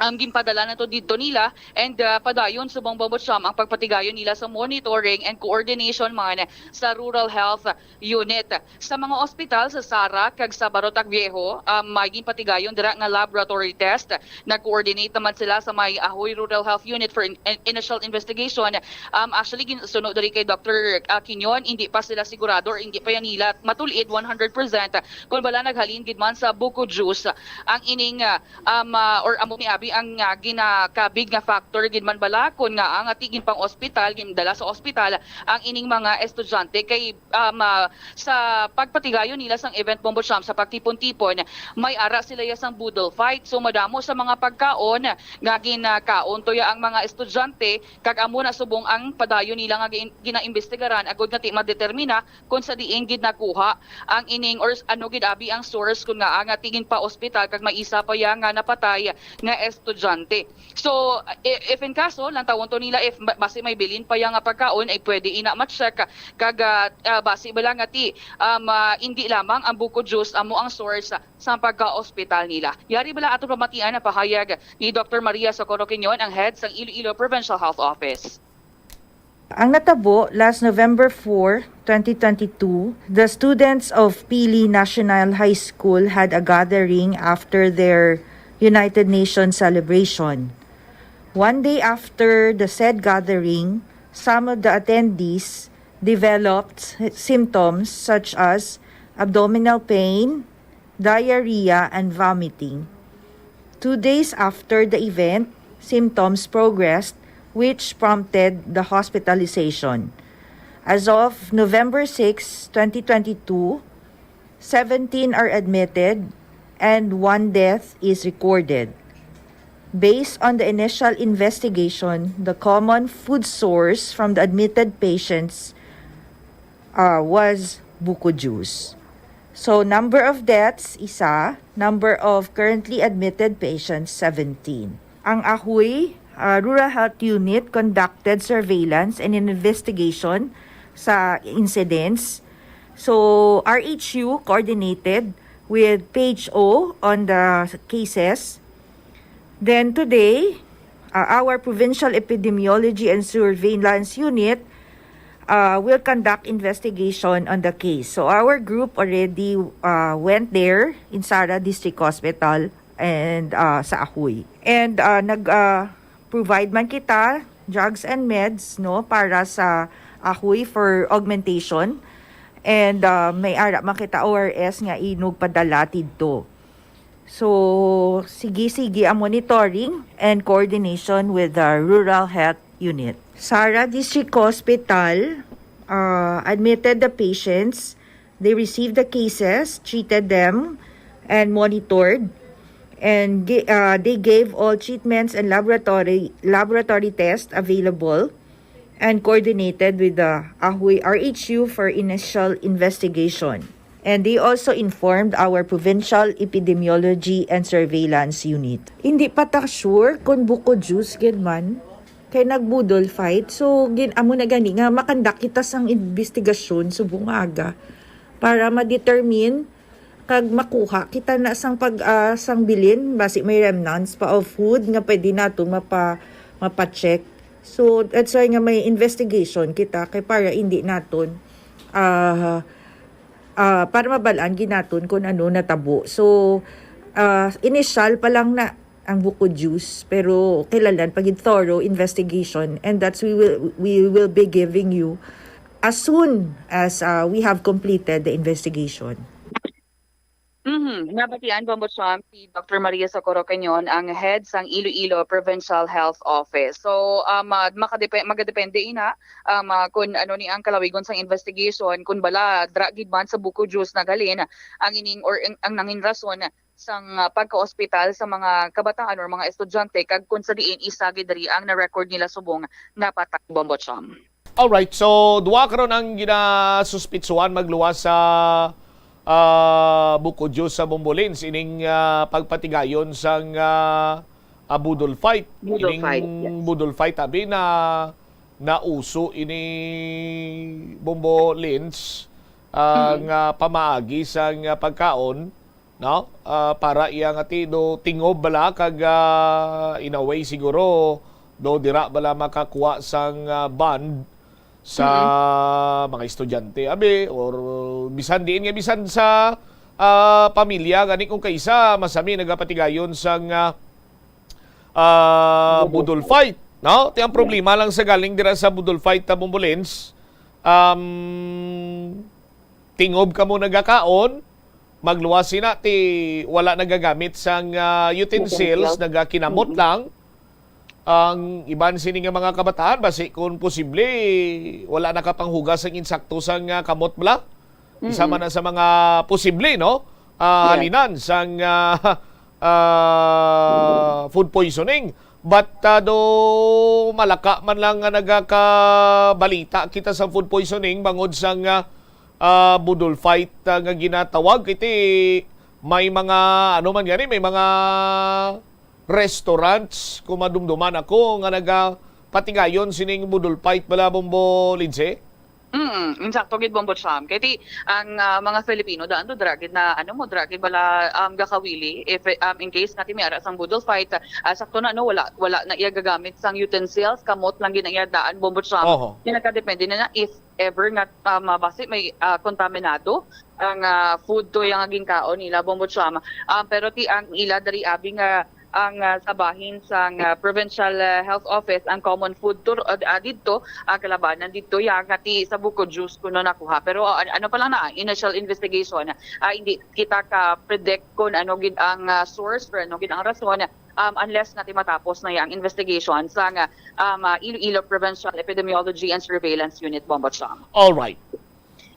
ang ginpadala na to dito nila and padayon subong Mambotsam ang pagpatigayon nila sa monitoring and coordination man sa Rural Health Unit. Sa mga ospital sa Sara kag sa Barotac Viejo, may ginpatigayon dira nga laboratory test. Nag-coordinate naman sila sa may Ahoy Rural Health Unit for initial investigation. Actually, sunod diri kay Dr. Quinyon, hindi pa sila sigurado or hindi pa yan nila matulid 100% kung bala naghalin gid man sa buko juice ang ining or amo ni Abi ang ginakabig nga factor gid man bala kun nga ang atigin pang ospital gindala sa ospital ang ining mga estudyante kay sa pagpatigayon nila sang event Mambotsam sa pagtipon-tipon may ara sila sang boodle fight so madamo sa mga pagkaon nga ginakaon toya ang mga estudyante kag amo na subong ang padayon nila nga ginaimbestigaran agud nga ti madetermina kung sa diin gid nakuha ang ining or ano gid Abi ang source kun nga ang atigin pa ospital kag may isa pa ya nga napatay nga estudyante. So, if in kaso, lang tawon to nila, if base may bilin pa yung pagkaon, ay pwede ina ma-check kag base ba lang ati, hindi lamang ang buko juice amo ang source sa pagka-hospital nila. Yari bala ato pamatian na pahayag ni Dr. Maria Socorro Quinyon, ang head ng Iloilo Provincial Health Office. Ang natabo, last November 4, 2022, the students of Pili National High School had a gathering after their United Nations celebration. One day after the said gathering, some of the attendees developed symptoms such as abdominal pain, diarrhea, and vomiting. 2 days after the event, symptoms progressed, which prompted the hospitalization. As of November 6, 2022, 17 are admitted and 1 death is recorded. Based on the initial investigation, the common food source from the admitted patients was buko juice. So, number of deaths, isa. Number of currently admitted patients, 17. Ang Ahoy Rural Health Unit conducted surveillance and an investigation sa incidents. So, RHU coordinated with Page O on the cases. Then today, our Provincial Epidemiology and Surveillance Unit will conduct investigation on the case. So our group already went there in Sara District Hospital and sa Ahoy. And nag-provide man kita drugs and meds no para sa Ahoy for augmentation. And may ara makita ORS nga inog padala tidto. So sige ang monitoring and coordination with the Rural Health Unit. Sara District Hospital admitted the patients. They received the cases, treated them, and monitored. And they gave all treatments and laboratory tests available and coordinated with the Ahoy RHU for initial investigation. And they also informed our Provincial Epidemiology and Surveillance Unit. Hindi pa ta sure kung buko juice gid man kay nagbudol fight. So amo na gani nga makandak kita sang investigasyon subong aga para ma-determine kag makuha kita na sang sang bilin basi may remnants pa of food nga pwede naton mapa-check. So that's why nga may investigation kita kay para hindi naton para mabalaan ginaton kung ano natabo. So initial pa lang na ang buko juice pero kailangan pag thorough investigation and that's we will be giving you as soon as we have completed the investigation. Nabatian, Bombotswam, si Dr. Maria Socorro Cañon, ang head sang Iloilo Provincial Health Office. So, magadepende ina kung ano ni ang kalawigon sang investigation, kung bala dragid man sa buko juice na galin, ang ining or ang nangin rason sang pagka-ospital sa mga kabataan or mga estudyante, kag kung sa diin isagid diri ang na-record nila subong napatay, Bombotswam. Alright, so duwa karon ang ginasuspitsuhan magluwas sa buko juice sa Bombolins ining pagpatigayon sang budol fight. Budol fight abi na nauso ini Bombolins nga pamaagi sang pagkaon, no? Para iyang atido tingob bala kag in a way siguro do dira bala makakuha sang bond sa mga estudyante abi or bisan diin nga bisan sa pamilya gani kung kaisa masami nagapatigayon sang budol fight, no? Ti ang problema lang sa galing dira sa budol fight ta Bombolins, tingob ka mo nagakaon, magluwas na ti wala nagagamit sang utensils, nagakinamot lang. Ang iban sini nga mga kabataan basi kung posible wala nakapanghugas ang insakto sang kamot bala. Isama na sa mga posible, no? Halinan sang food poisoning. But do malaka man lang nga nagakabalita kita sa food poisoning bangod sang budol fight nga ginatawag iti may mga ano man gani, may mga restaurants, kung madumduman ako, nga nagapatigayon sining budol fight bala, Bombo Lindsay? Insakto gid Bombotswam. Kaya ang mga Filipino daan do dragid na dragid bala gakawili if in case natin may ara sang budol fight, sakto na wala na iya gagamit sang utensils, kamot lang gid iya daan Bombotswam. Nakadepende na if ever nga mabasi may kontaminado ang food to yang aging kaon nila Bombotswam. Pero ti ang ila dari abi nga ang sabahin sa Provincial Health Office ang common food tour dito kalabanan dito yang ti sa buko juice kuno nakuha, pero ano pa lang na initial investigation, hindi kita ka predict kung ano gid ang source or ano gid ang rason unless natin matapos na yang investigation sa Iloilo Provincial Epidemiology and Surveillance Unit Bombotswam. All right.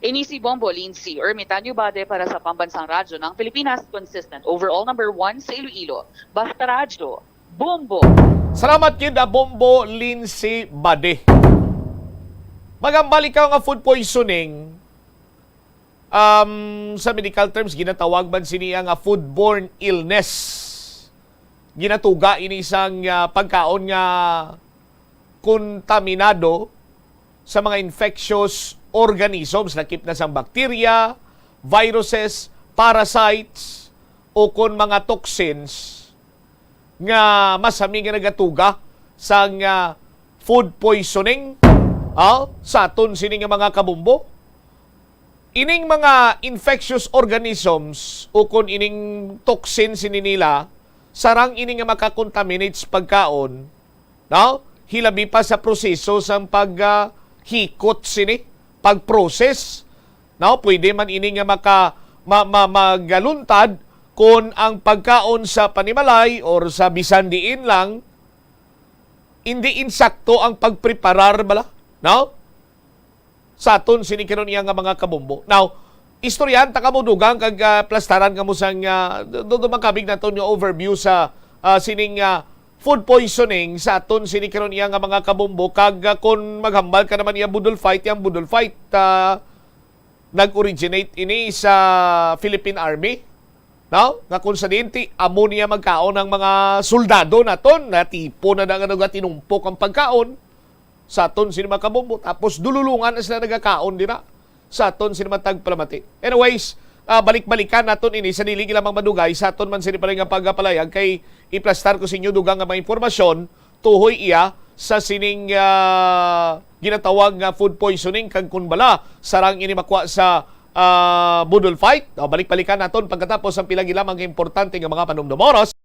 Inisi Bombo Lindsay Ermitanio Bade para sa Pambansang Radyo ng Pilipinas, consistent overall number 1 sa Iloilo. Basta Radyo, Bombo. Salamat kid Bombo Lindsay Bade. Magambalik ka nga food poisoning, sa medical terms ginatawag man siniya nga foodborne illness. Ginatuga ini isang pagkaon nga kontaminado sa mga infectious organisms, lakip na sa bacteria, viruses, parasites, o kon mga toxins nga masami nga nagatuga sa food poisoning sa aton sini nga mga kabumbo. Ining mga infectious organisms o kon ining toxins sini nila sarang ini nga makakontaminate sa pagkaon, no? Hilabi pa sa proseso sa paghikot sini pag-process, no? Pwede man ini nga magaluntad kung ang pagkaon sa panimalay or sa bisan diin lang hindi insakto ang pagpreparar bala, no? Sa aton sinikiron iya nga mga kabumbo. Now, istoryan ta kamo dugang kag plastaran kamo sang do makabig naton yung overview sa sining food poisoning sa aton sinikaron iya nga mga kabumbo kag kung maghambal ka naman iya budol fight, yang budol fight nag-originate ini sa Philippine Army, no? Nga kung sa dinti amo niya magkaon ng mga soldado naton na tipo na tinumpok ang pagkaon sa aton sini mga kabumbo, tapos dululungan na sila nagakaon dira sa aton sini tagpalamati. Anyways, balik-balikan naton ini sa dili lamang madugay sa aton man sini pala nga pagpalayag kay iplastar ko sa inyo dugang nga mga impormasyon tuhoy iya sa sining ginatawag nga food poisoning kag kun bala sarang ini makuha sa budol fight. Balik-balikan naton pagkatapos ang pila lamang importante nga mga panumdumoros.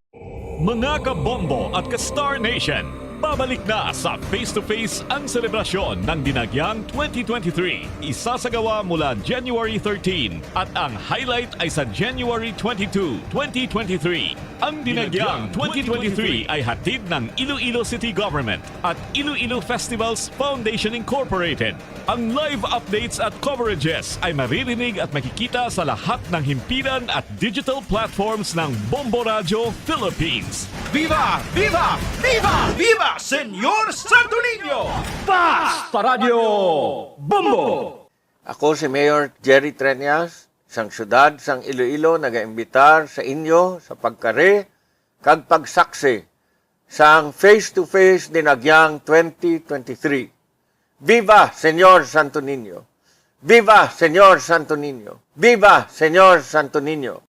Mga kabombo at ka-Star Nation, Babalik na sa face-to-face ang selebrasyon ng Dinagyang 2023. Isasagawa mula January 13 at ang highlight ay sa January 22, 2023. Ang Dinagyang 2023 ay hatid ng Iloilo City Government at Iloilo Festivals Foundation Incorporated. Ang live updates at coverages ay maririnig at makikita sa lahat ng himpilan at digital platforms ng Bombo Radio Philippines. Viva! Viva! Viva! Viva! Senyor Santo Niño! Basta Radio Bombo! Ako si Mayor Jerry Treñas, sang syudad sang Iloilo nagaimbitar sa inyo sa pagkare kag pagsaksi sang face-to-face Dinagyang 2023. Viva Senyor Santo Niño! Viva Senyor Santo Niño! Viva Senyor Santo Niño!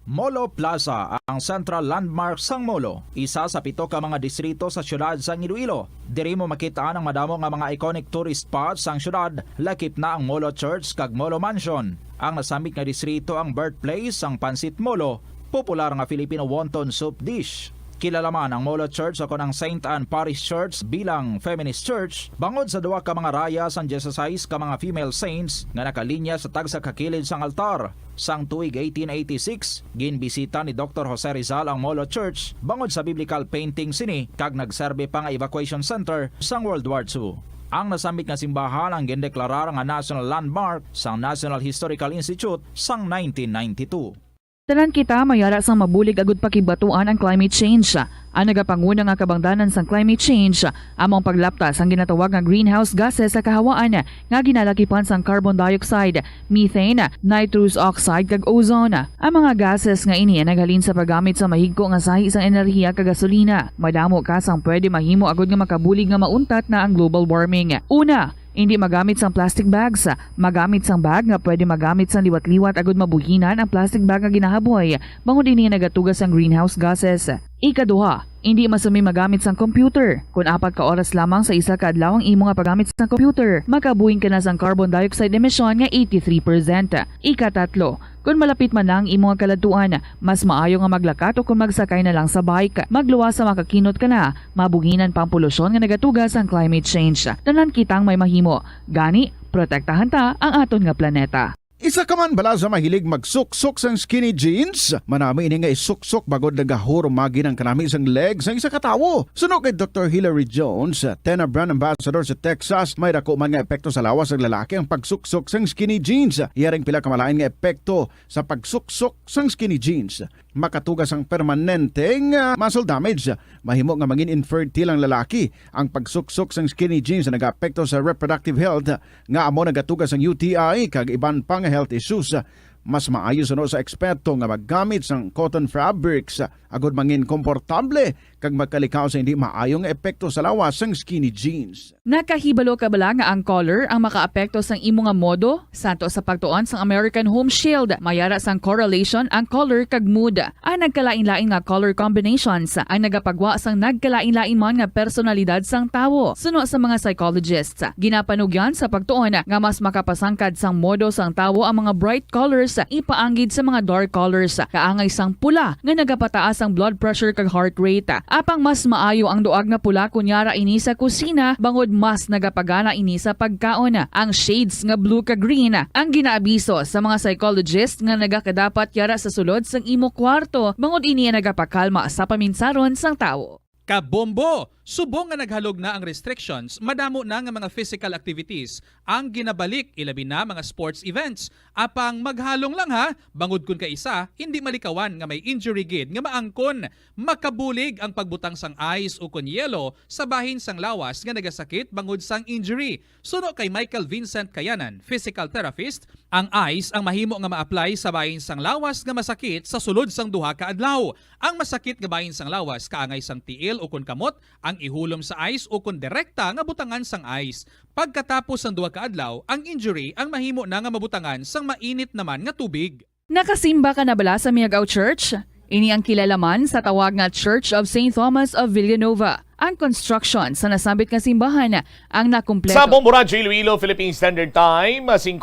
Molo Plaza ang central landmark sang Molo, isa sa 7 ka mga distrito sa syudad sang Iloilo. Diri mo makita ang madamo nga mga iconic tourist spots sang syudad, lakip na ang Molo Church kag Molo Mansion. Ang nasamit nga distrito ang birthplace sang Pansit Molo, popular nga Filipino wonton soup dish. Kilala man ang Molo Church ako ng St. Anne Parish Church bilang feminist church, bangod sa 2 ka mga raya sang 16 ka mga female saints nga nakalinya sa tagsa kakilid sang altar. Sang tuig 1886, ginbisita ni Dr. Jose Rizal ang Molo Church bangod sa biblical painting sini kag nagserbe pa nga evacuation center sang World War II. Ang nasamit nga simbahan ang gindeklarar nga national landmark sang National Historical Institute sang 1992. Tanan kita mayara sang mabulig agud pakibatuan ang climate change. Ang nagapanguna nga kabangdanan sang climate change among paglaptas ang ginatawag nga greenhouse gases sa kahawaan nga ginalakipan sang carbon dioxide, methane, nitrous oxide kag ozone. Ang mga gases nga ini naghalin sa paggamit sa mahigko nga sahi sang enerhiya kag gasolina. Madamo ka sang pwede mahimo agud nga makabulig nga mauntat na ang global warming. Una, hindi magamit sang plastic bags. Magamit sang bag nga pwede magamit sang liwat-liwat agud mabuhinan ang plastic bag nga ginahaboy bangod ini nagatugas sang greenhouse gases. Ikaduha, hindi masumi magamit sang computer. Kung 4 ka oras lamang sa isa ka adlaw ang imo nga paggamit sang computer, makabuhing ka na sang carbon dioxide emission nga 83%. Ikatatlo, kung malapit man lang imo nga kaladuan, mas maayo nga maglakat o kung magsakay na lang sa bike. Magluwas sa makakinot ka na, mabuhinan pa ang polusyon nga nagatugas ang climate change. Tanan kitang may mahimo. Gani, protektahan ta ang aton nga planeta. Isa ka man bala sa mahilig magsuksok sang skinny jeans? Manami ini nga isuksok bagod nagahurumagi ng kanami isang legs ang isa katawo. Sunog kay Dr. Hilary Jones, Tena Brand Ambassador sa Texas, may dako man nga epekto sa lawas ng lalaki ang pagsuksok sang skinny jeans. Iyaring pila kamalain nga epekto sa pagsuksok sang skinny jeans. Makatugas ang permanenteng muscle damage. Mahimo nga mangin infertile ang lalaki. Ang pagsuksok sang skinny jeans na nag-apekto sa reproductive health nga amo nagatugas ang UTI kag iban pang health issues. Mas maayo sa eksperto nga maggamit sang cotton fabrics agud mangin komportable kag magkalikaw sa hindi maayong epekto sa lawas sang skinny jeans. Nakahibalo ka bala nga ang color ang makaapekto sang imo nga modo? Santo sa pagtuon sang American Home Shield, mayara sang correlation ang color kag mood. Ang nagkalain-lain nga color combinations ang nagapagwa sang nagkalain-lain man nga personalidad sang tawo. Suno sa mga psychologists, ginapanugyan sa pagtuon nga mas makapasangkad sang modo sang tawo ang mga bright colors ipaanggid sa mga dark colors. Kaangay sang pula nga nagapataas ang blood pressure kag heart rate. Apang mas maayo ang duag na pula kunyara ini sa kusina bangod mas nagapagana ini sa pagkaon. Ang shades nga blue kag green ang ginaabiso sa mga psychologist nga nagakadapat yara sa sulod sang imo kwarto bangod ini nagapakalma sa paminsaron sang tawo. Kabombo! Subong nga naghalog na ang restrictions, madamo na nga mga physical activities ang ginabalik, ilabi na mga sports events. Apang maghalong lang ha, bangod kun ka isa, hindi malikawan nga may injury gid nga maangkon. Makabulig ang pagbutang sang ice o kun yelo sa bahin sang lawas nga nagasakit bangod sang injury. Suno kay Michael Vincent Kayanan, physical therapist, ang ice ang mahimo nga ma-apply sa bahin sang lawas nga masakit sa sulod sang 2 ka adlaw. Ang masakit nga bahin sang lawas kaangay sang tiil o kun kamot, ang ihulom sa ice o kung direkta nga butangan sang ice. Pagkatapos ng 2 ka adlaw, ang injury ang mahimo na nga mabutangan sang mainit naman nga tubig. Nakasimba ka na bala sa Miagao Church? Ini ang kilalaman sa tawag nga Church of St. Thomas of Villanova. ang construction sa nasabit nga simbahan ang nakumpleto. Sa Bombo Radyo Iloilo, Philippine Standard Time, 50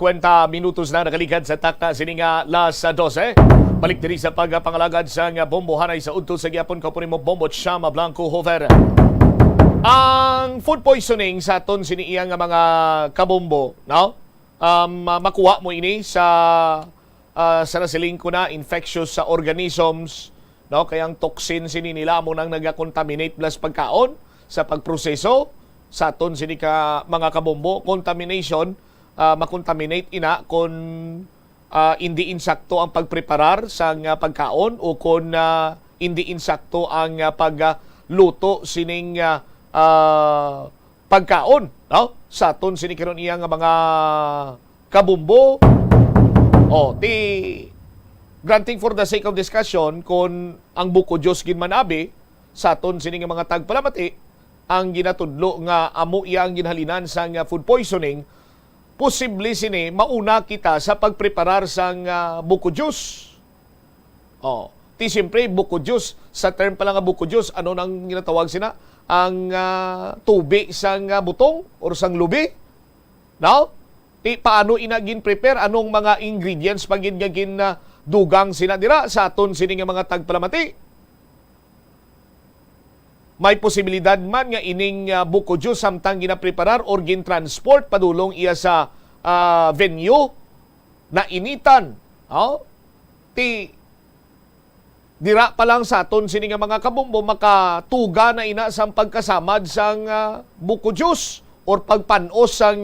minutos na nakaligad sa takta sininga las 12. Balik diri sa pagpangalagad sa bombo hanay sa udto sa gyapon kapunin mo Bombo Chama Blanco Hover. Ang food poisoning sa aton siniiyang nga mga kabombo, no? Makuha mo ini sa nasiling ko na infectious sa organisms, no, kayang toxin sini nila mo nang nagakontaminate plus pagkaon sa pagproseso sa aton sini ka mga kabombo. Contamination, makontaminate ina kung hindi insakto ang pagpreparar sa pagkaon o kung hindi insakto ang pagluto sining pagkaon, no, sa aton sini karon iya nga mga kabombo. Granting for the sake of discussion, kung ang buko Diyos ginmanabi sa aton sining mga tagpalamati, ang ginatudlo nga amo iya ang ginhalinan sa food poisoning, posible sini mauna kita sa pagpreparar sa buko Diyos. Siyempre, buko Diyos, sa term pa lang nga buko Diyos, ano nang ginatawag sina? Ang tubig sa butong or sang lubi? No? Paano inagin prepare? Anong mga ingredients pagin dugang sinadira sa aton sining mga tagpalamati? May posibilidad man nga ining buko juice samtang ginapreparar or gin-transport padulong iya sa venue na initan. Dira pa lang sa aton sining mga kabombo makatuga na ina sa pagkasamad sang buko juice or pagpanos sang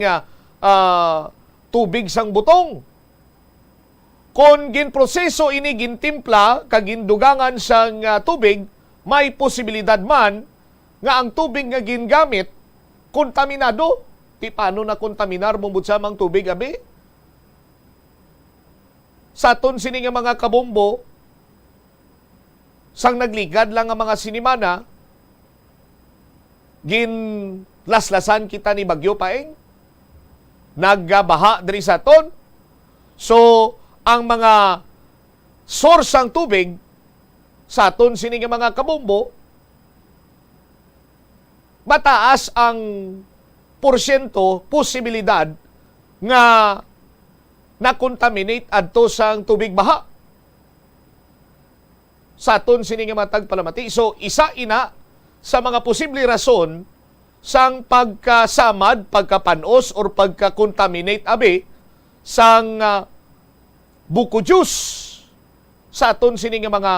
tubig sang butong. Kung ginproseso ini gintimpla kagindugangan sang tubig, may posibilidad man nga ang tubig nga gingamit kontaminado. Paano na kontaminar mo samang tubig abi? Sa aton sini nga mga kabombo, sang nagligad lang ang mga sinimana, ginlaslasan kita ni Bagyo Paeng, nagbaha diri sa aton. So, ang mga source ng tubig sa aton sini nga mga kabombo, mataas ang porsyento, posibilidad nga na-contaminate adto sang tubig baha sa aton sini nga mga tagpalamati. So, isa ina sa mga posible rason sang pagkasamad, pagkapanos, or pagka-contaminate abi sang buko juice sa aton sini nga mga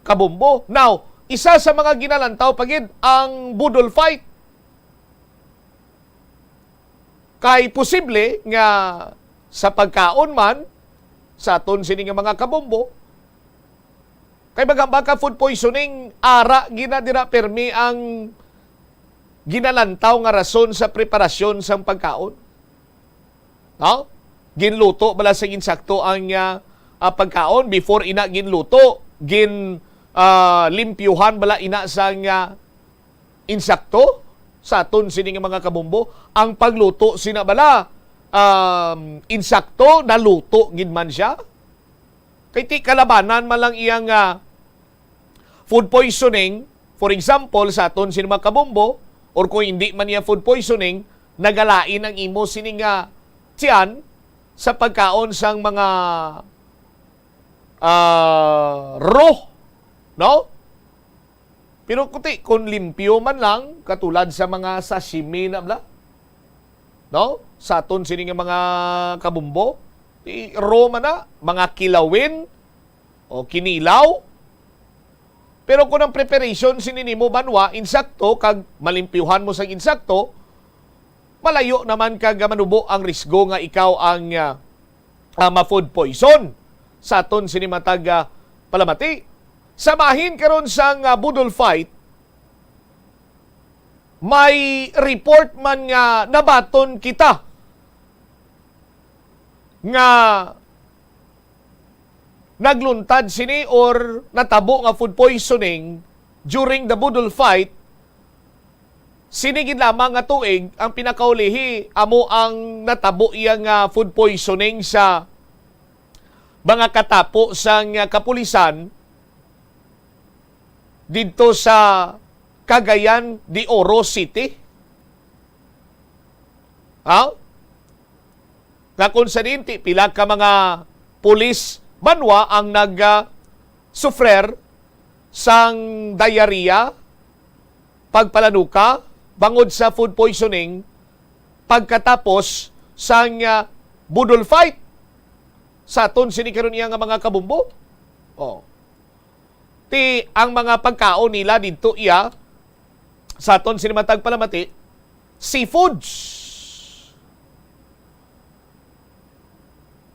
kabombo. Now, isa sa mga ginalantaw pagid ang budol fight. Kay posible nga sa pagkaon man sa aton sini nga mga kabombo, kay baka food poisoning, ara ginadira permi ang ginalantaw nga rason sa preparasyon sang pagkaon. No? Ginluto bala sa insakto ang pagkaon before ina ginluto, limpyuhan bala ina sa insakto sa aton sini nga mga kabombo. Ang pagluto sina bala insakto naluto gid man siya. Kay ti kalabanan man lang iyang food poisoning, for example sa aton sini mga kabombo, or kung hindi man iya food poisoning, nagalain ang imo sini nga tiyan sa pagkaon sang mga raw, no? Pero kung limpyo man lang, katulad sa mga sashimi na bla, no? Sa aton sini nga mga kabombo, raw man na, mga kilawin o kinilaw. Pero kung ang preparation sinini mo banwa, insakto, kag malimpyuhan mo sa insakto, malayo naman kag manubo ang risgo nga ikaw ang ma-food poison sa aton sinimatag palamati. Samahin karon sang budol fight, may report man nga nabaton kita nga nagluntad sini or natabo nga food poisoning during the budol fight. Sinigid lamang nga tuig ang pinakaulihi amo ang natabo iyang food poisoning sa mga katapo sang kapulisan didto sa Cagayan de Oro City. Nga kung sa dinti, pila ka mga pulis banwa ang nag-sufrer sang diarrhea, pagpalanuka, bangod sa food poisoning, pagkatapos sang budol fight sa aton sini karon iya nga mga kabumbo. Ti ang mga pagkaon nila dito iya sa aton sini matag palamati, seafoods.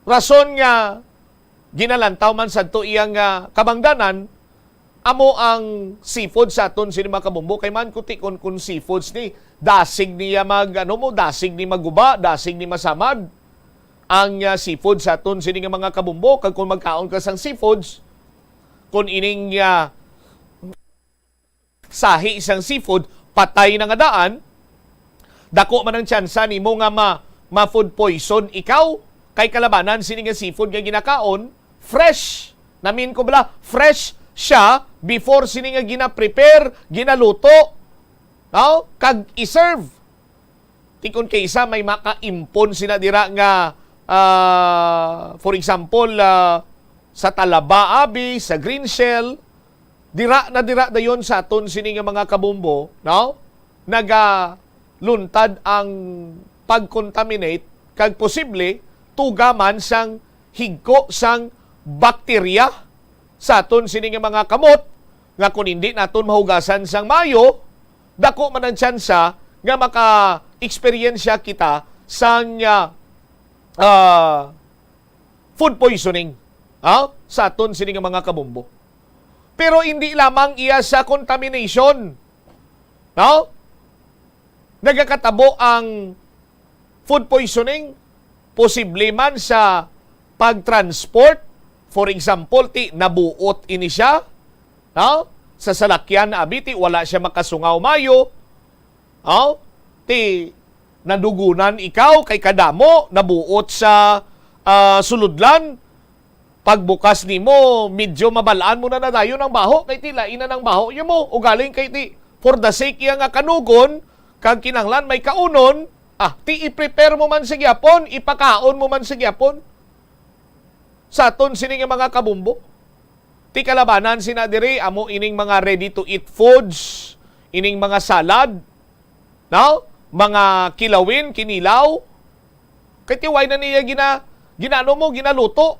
Rason nga ginalantaw man sadto iyang kabangdanan amo ang seafood sa aton sini mga kabumbo kay man kuti kun seafoods ni dasig niya dasig ni maguba, dasig ni masamad ang seafood sa aton sini nga mga kabumbo. Kag kung magkaon ka sang seafoods, kung ining sahi isang seafood patay na nga daan, dako man ang tsansa nimo nga ma-food poison ikaw. Kay kalabanan sini nga seafood nga ginakaon fresh. Namin ko bala, fresh siya before sini nga gina-prepare, ginaluto. Kag i-serve. Tikon kay isa may maka-impon sila dira nga for example sa Talaba Abi, sa Green Shell, dira dayon sa aton sini nga mga kabumbo, luntad ang pag-contaminate kag posible tugaman sang higko sang bakterya sa aton sini nga mga kamot nga kung hindi naton mahugasan sang mayo, dako man ang tsansa nga maka-eksperyensya kita sang food poisoning sa aton sini nga mga kabumbo. Pero hindi lamang iya sa contamination. Nagakatabo ang food poisoning posible man sa pagtransport. For example, nabuot ini siya sa salakyan na abiti, wala siya makasungaw mayo. Nadugunan ikaw kay kadamo, nabuot sa suludlan. Pagbukas nimo, medyo mabalaan mo na dayon ng baho, kay lain na ng baho yun mo. O galing kay for the sake iya nga kanugon, kag kinanglan may kaunon, i-prepare mo man sa gyapon, ipakaon mo man sa gyapon. Sa aton sini nga mga kabumbo. Ti kalabanan sina diri amo ining mga ready to eat foods, ining mga salad, mga kilawin, kinilaw. Kay tiway na niya ginaluto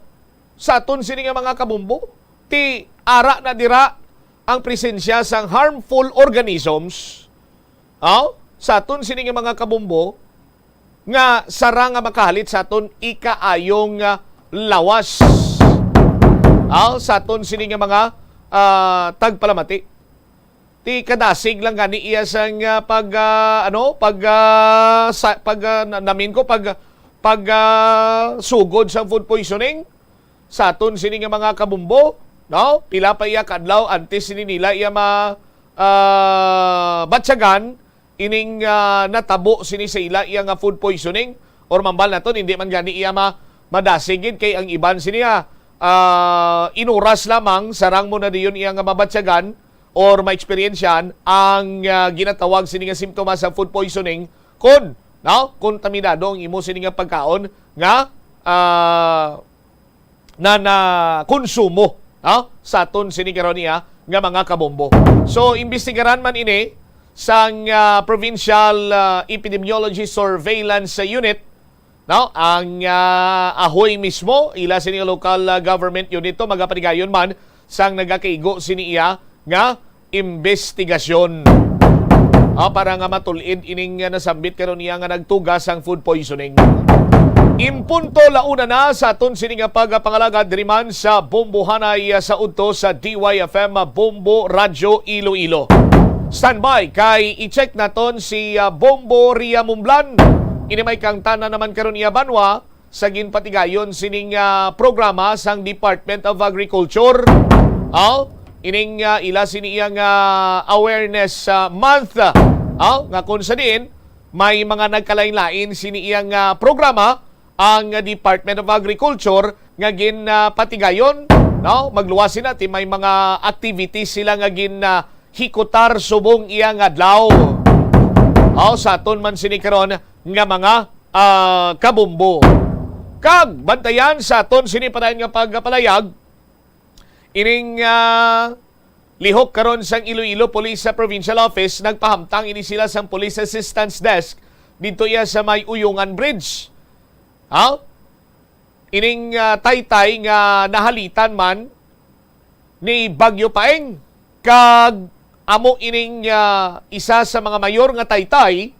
sa aton sini nga mga kabumbo. Ti ara na dira ang presensya sang harmful organisms. Sa aton sini nga mga kabumbo nga sara nga makahalit sa aton ikaayong lawas. Sa aton sini nga mga tagpalamati. Ti kadasig lang gani iya sang sugod sa food poisoning sa aton sini nga mga kabumbo, pila pa iya kadlaw antes sini nila iya batsagan ining natabo sini sa ila iya nga food poisoning or mambal naton hindi man gani iya madasigid kay ang iban sini inuras lamang sarang mo na diyon iya nga mabatsagan or ma-experiensyan ang ginatawag sini nga simptomas sa food poisoning kun kontaminado ang imo sini nga pagkaon nga na konsumo sa aton sini karon niya nga mga kabombo. So imbestigaran man ini sang Provincial Epidemiology Surveillance Unit ang Ahoy mismo ila sini local government unit to magapanigayon man sang nagakaigo sini iya nga investigasyon para nga matulid ining nasambit karon niya nga nagtugas ang food poisoning. Impunto launa na sa aton sini nga pagpangalagad diri man sa Bombohanay sa udto sa DYFM Bombo Radyo Iloilo. Standby kay i-check naton si Bombo Ria Mumblan. Ini may kang tanan naman karon iya banwa sa ginpatigayon sining programa sang Department of Agriculture. Ining ila sini iyang awareness month. Nga kung sa din may mga nagkalain-lain sini iyang programa ang Department of Agriculture nga ginpatigayon. Magluwas sila may mga activities sila nga hikutar subong iyang adlaw. Sa aton man sini karon nga mga kabumbo. Kag bantayan sa aton sini padayon nga pagpalayag ining lihok karon sang Iloilo Police sa Provincial Office, nagpahamtang ini sila sang Police Assistance Desk dito iya sa may Uyungan Bridge. Ining taytay nga nahalitan man ni Bagyo Paeng, kag amo ining isa sa mga mayor nga taytay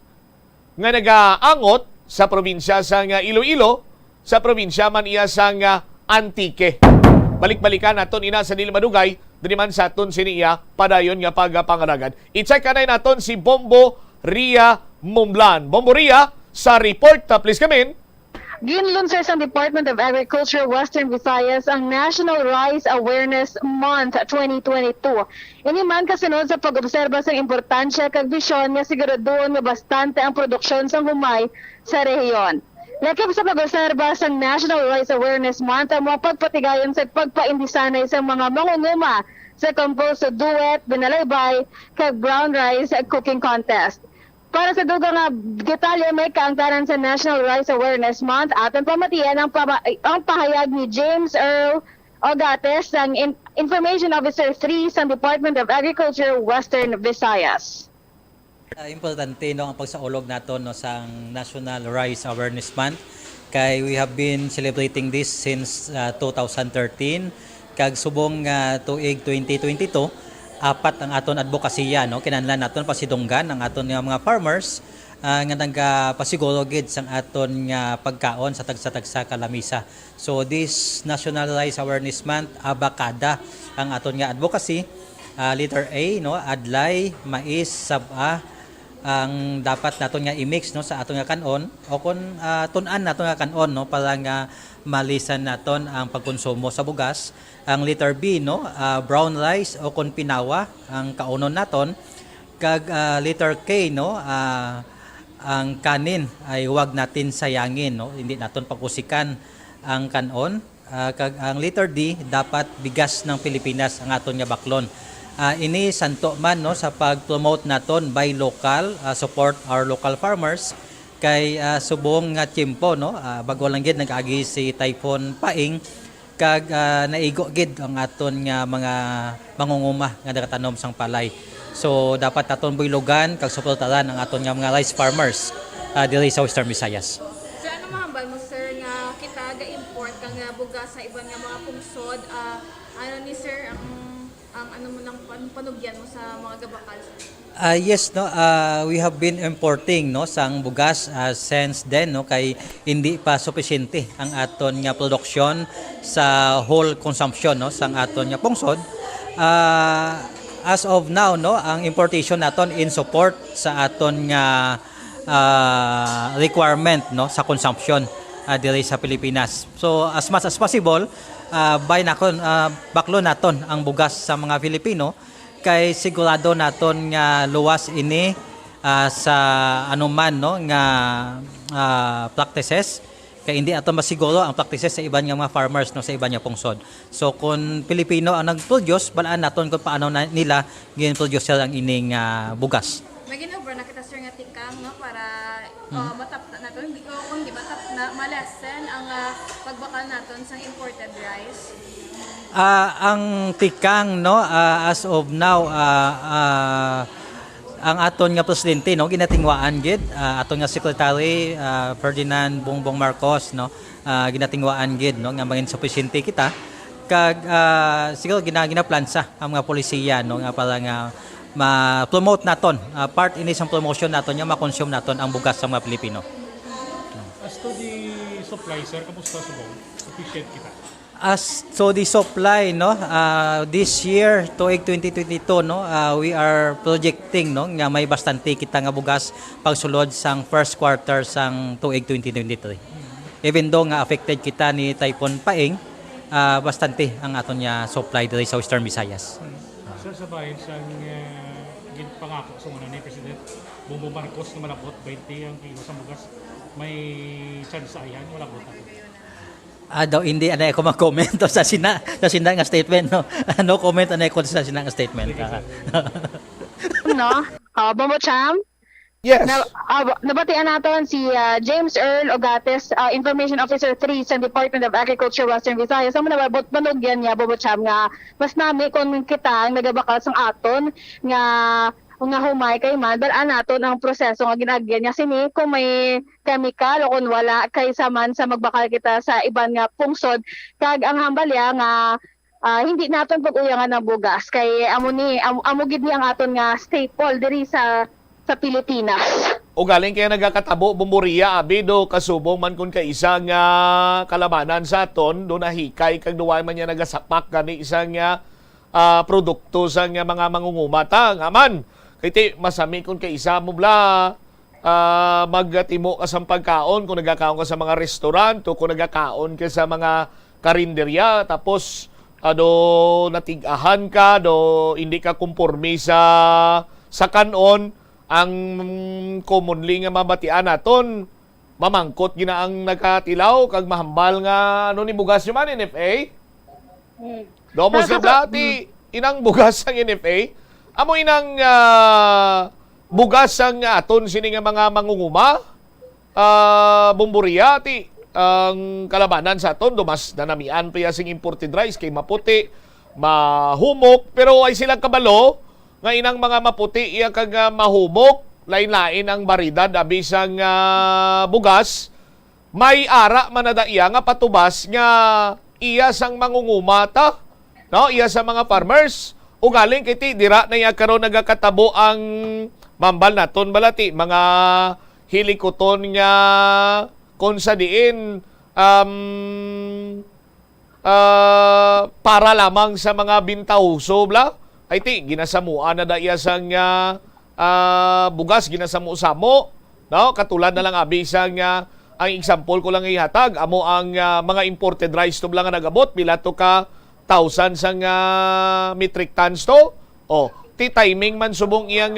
nga nagaangot sa probinsya sang Iloilo, sa probinsya man iya sang Antique. Balik-balikan naton ina sa dili madugay, dili man sa aton siniya padayon nga pagpangaragan. I-check kanay naton si Bombo Ria Mumblan. Bombo Ria, sa report, please come in. Ginlunsay sa Department of Agriculture Western Visayas ang National Rice Awareness Month 2022. Ini man kasunod sa pag-obserba sa importansya kag bisyon nga siguraduhon nga bastante ang produksyon sa humay sa rehiyon. Lakip sa pag-obserba sa National Rice Awareness Month ang mga pagpatigayon sa pagpaindisanay sa mga mangunguma sa Composto Duet, Binalaybay, kag Brown Rice Cooking Contest. Para sa dugang nga detalye may kaangtaran sa National Rice Awareness Month, aton pamatiyan ang pahayag ni James Earl Ogates, ang Information Officer 3 sa Department of Agriculture Western Visayas. Importante ang pagsaulog naton sa National Rice Awareness Month, kay we have been celebrating this since 2013, kag subong tuig 2022 apat ang aton advokasya, kinahanglan naton pasidunggan ang aton nga mga farmers nga nagapasiguro gid sang aton nga pagkaon sa tagsa-tagsa kalamisa. So this National Rice Awareness Month, abakada ang aton nga advocacy. Letter A, adlay, mais, saba ang dapat naton nga i-mix sa aton nga kanon, o kun tun-an naton nga kanon para nga malisan naton ang pagkonsumo sa bugas. Ang letter B, brown rice o kun pinawa ang kaunon naton. Kag letter K, ang kanin ay huwag natin sayangin, hindi naton pakusikan ang kanon. Kag ang letter D, dapat bigas ng Pilipinas ang aton nga baklon. Ini santo man sa pag-promote naton by local, support our local farmers. Kay subong nga tiempo, bago lang gid nag-agi si Typhoon Paeng, kag naigo gid ang aton nga mga mangunguma nga nagatanom sang palay. So dapat aton buylogan kag suportahan ang aton nga mga rice farmers diri sa Western Visayas. So ano mahambal mo sir nga kita ga-import kang bugas sa ibang nga mga pungsod, ano ni sir ang ano mo nang panugyan mo sa mga gabakal? Yes, we have been importing sang bugas since then, kay hindi pa sufisyente ang aton nga production sa whole consumption sang aton nga pungsod. As of now, ang importation naton in support sa aton nga requirement sa consumption diri sa Pilipinas. So as much as possible, baklo naton ang bugas sa mga Filipino, kay sigurado naton nga luwas ini sa anuman nga practices, kay hindi ato masiguro ang practices sa iban nga mga farmers sa iban nga pungsod. So kung Pilipino ang nag-produce, balaan naton kung paano nila gin-produce ang ining bugas. May ginobra na kita sir nga tikang para matap naton kung di matap na malesen ang pagbakal naton sa imported rice. Ang tikang as of now ang aton nga presidente ginatingwaan gid, aton nga secretary Ferdinand Bongbong Marcos ginatingwaan gid nga mangin sufisyente kita, kag siguro ginaplansa ang mga polisiya nga para nga ma-promote naton, part ini sa promotion naton nga ma-consume naton ang bugas sa mga Pilipino. As to the supply sir, kamusta subong? Sufficient kita? As to the supply, this year, tuig 2022, we are projecting nga may bastante kita nga bugas pagsulod sang first quarter sang tuig 2023. Even though nga affected kita ni Typhoon Paeng, bastante ang aton nga supply diri sa Western Visayas. Sir, sa bayan sang pangako sa una ni President Bongbong Marcos na malabot 20 ang kilo sa bugas, may chance ayan, malabot ako. Daw hindi anay ko mag-comment sa sina nga statement, no comment anay ko sa sina nga statement. no? Bombo Cham? Yes. Nabatian naton si James Earl Ogates, Information Officer 3 sa Department of Agriculture Western Visayas. Amo nababot panugyan niya Bombo Cham nga mas nami kung kita ang nagabakal sang aton nga humay kay man dalaan naton ang proseso nga ginagyan niya sini kung may chemical o kung wala kaysa man sa magbakal kita sa iban nga pungsod kag ang hambalya nga hindi naton pag-uyangan ng bugas kay amo gid ni ang aton nga staple diri sa Pilipinas. O galing kaya nagakatabo Bumburiya abido kasubong man kun kay isang kalabanan sa aton do nahikay kag duway man niya nagasapak kani isang produkto sa mga mangungumata nga man kay ti masami kun kay isa mo bla magtimo ka sa pagkaon kung nagakaon ka sa mga restaurant o kung nagakaon ka sa mga karinderya tapos natigahan ka do hindi ka kumporme sa kanon ang commonly nga mabatian naton mamangkot gina ang nagatilaw kag mahambal nga ni bugas yung man NFA domo sa dati inang bugas ang NFA amo inang bugas ang aton sini nga mga mangunguma Bumburiya ti ang kalabanan sa aton dumas nanamian pa sing imported rice kay maputi mahumok pero ay silang kabalo nga inang mga maputi iya kag mahumok lain-lain ang baridad abisang bugas may ara manada iya nga patubas nga iya sang mangungumata no iya sa mga farmers o galing kiti dira na iya karon nagakatabo ang mambal naton balati mga hilikoton nga kon sa diin para lamang sa mga bintahuso bla ay ti ginasamuan na daya sang bugas ginasamu-samo no katulad na lang abisang ang example ko lang ihatag amo ang mga imported rice to lang nga nagabot pila to ka 1,000 sang metric tons to ti timing man subong iyang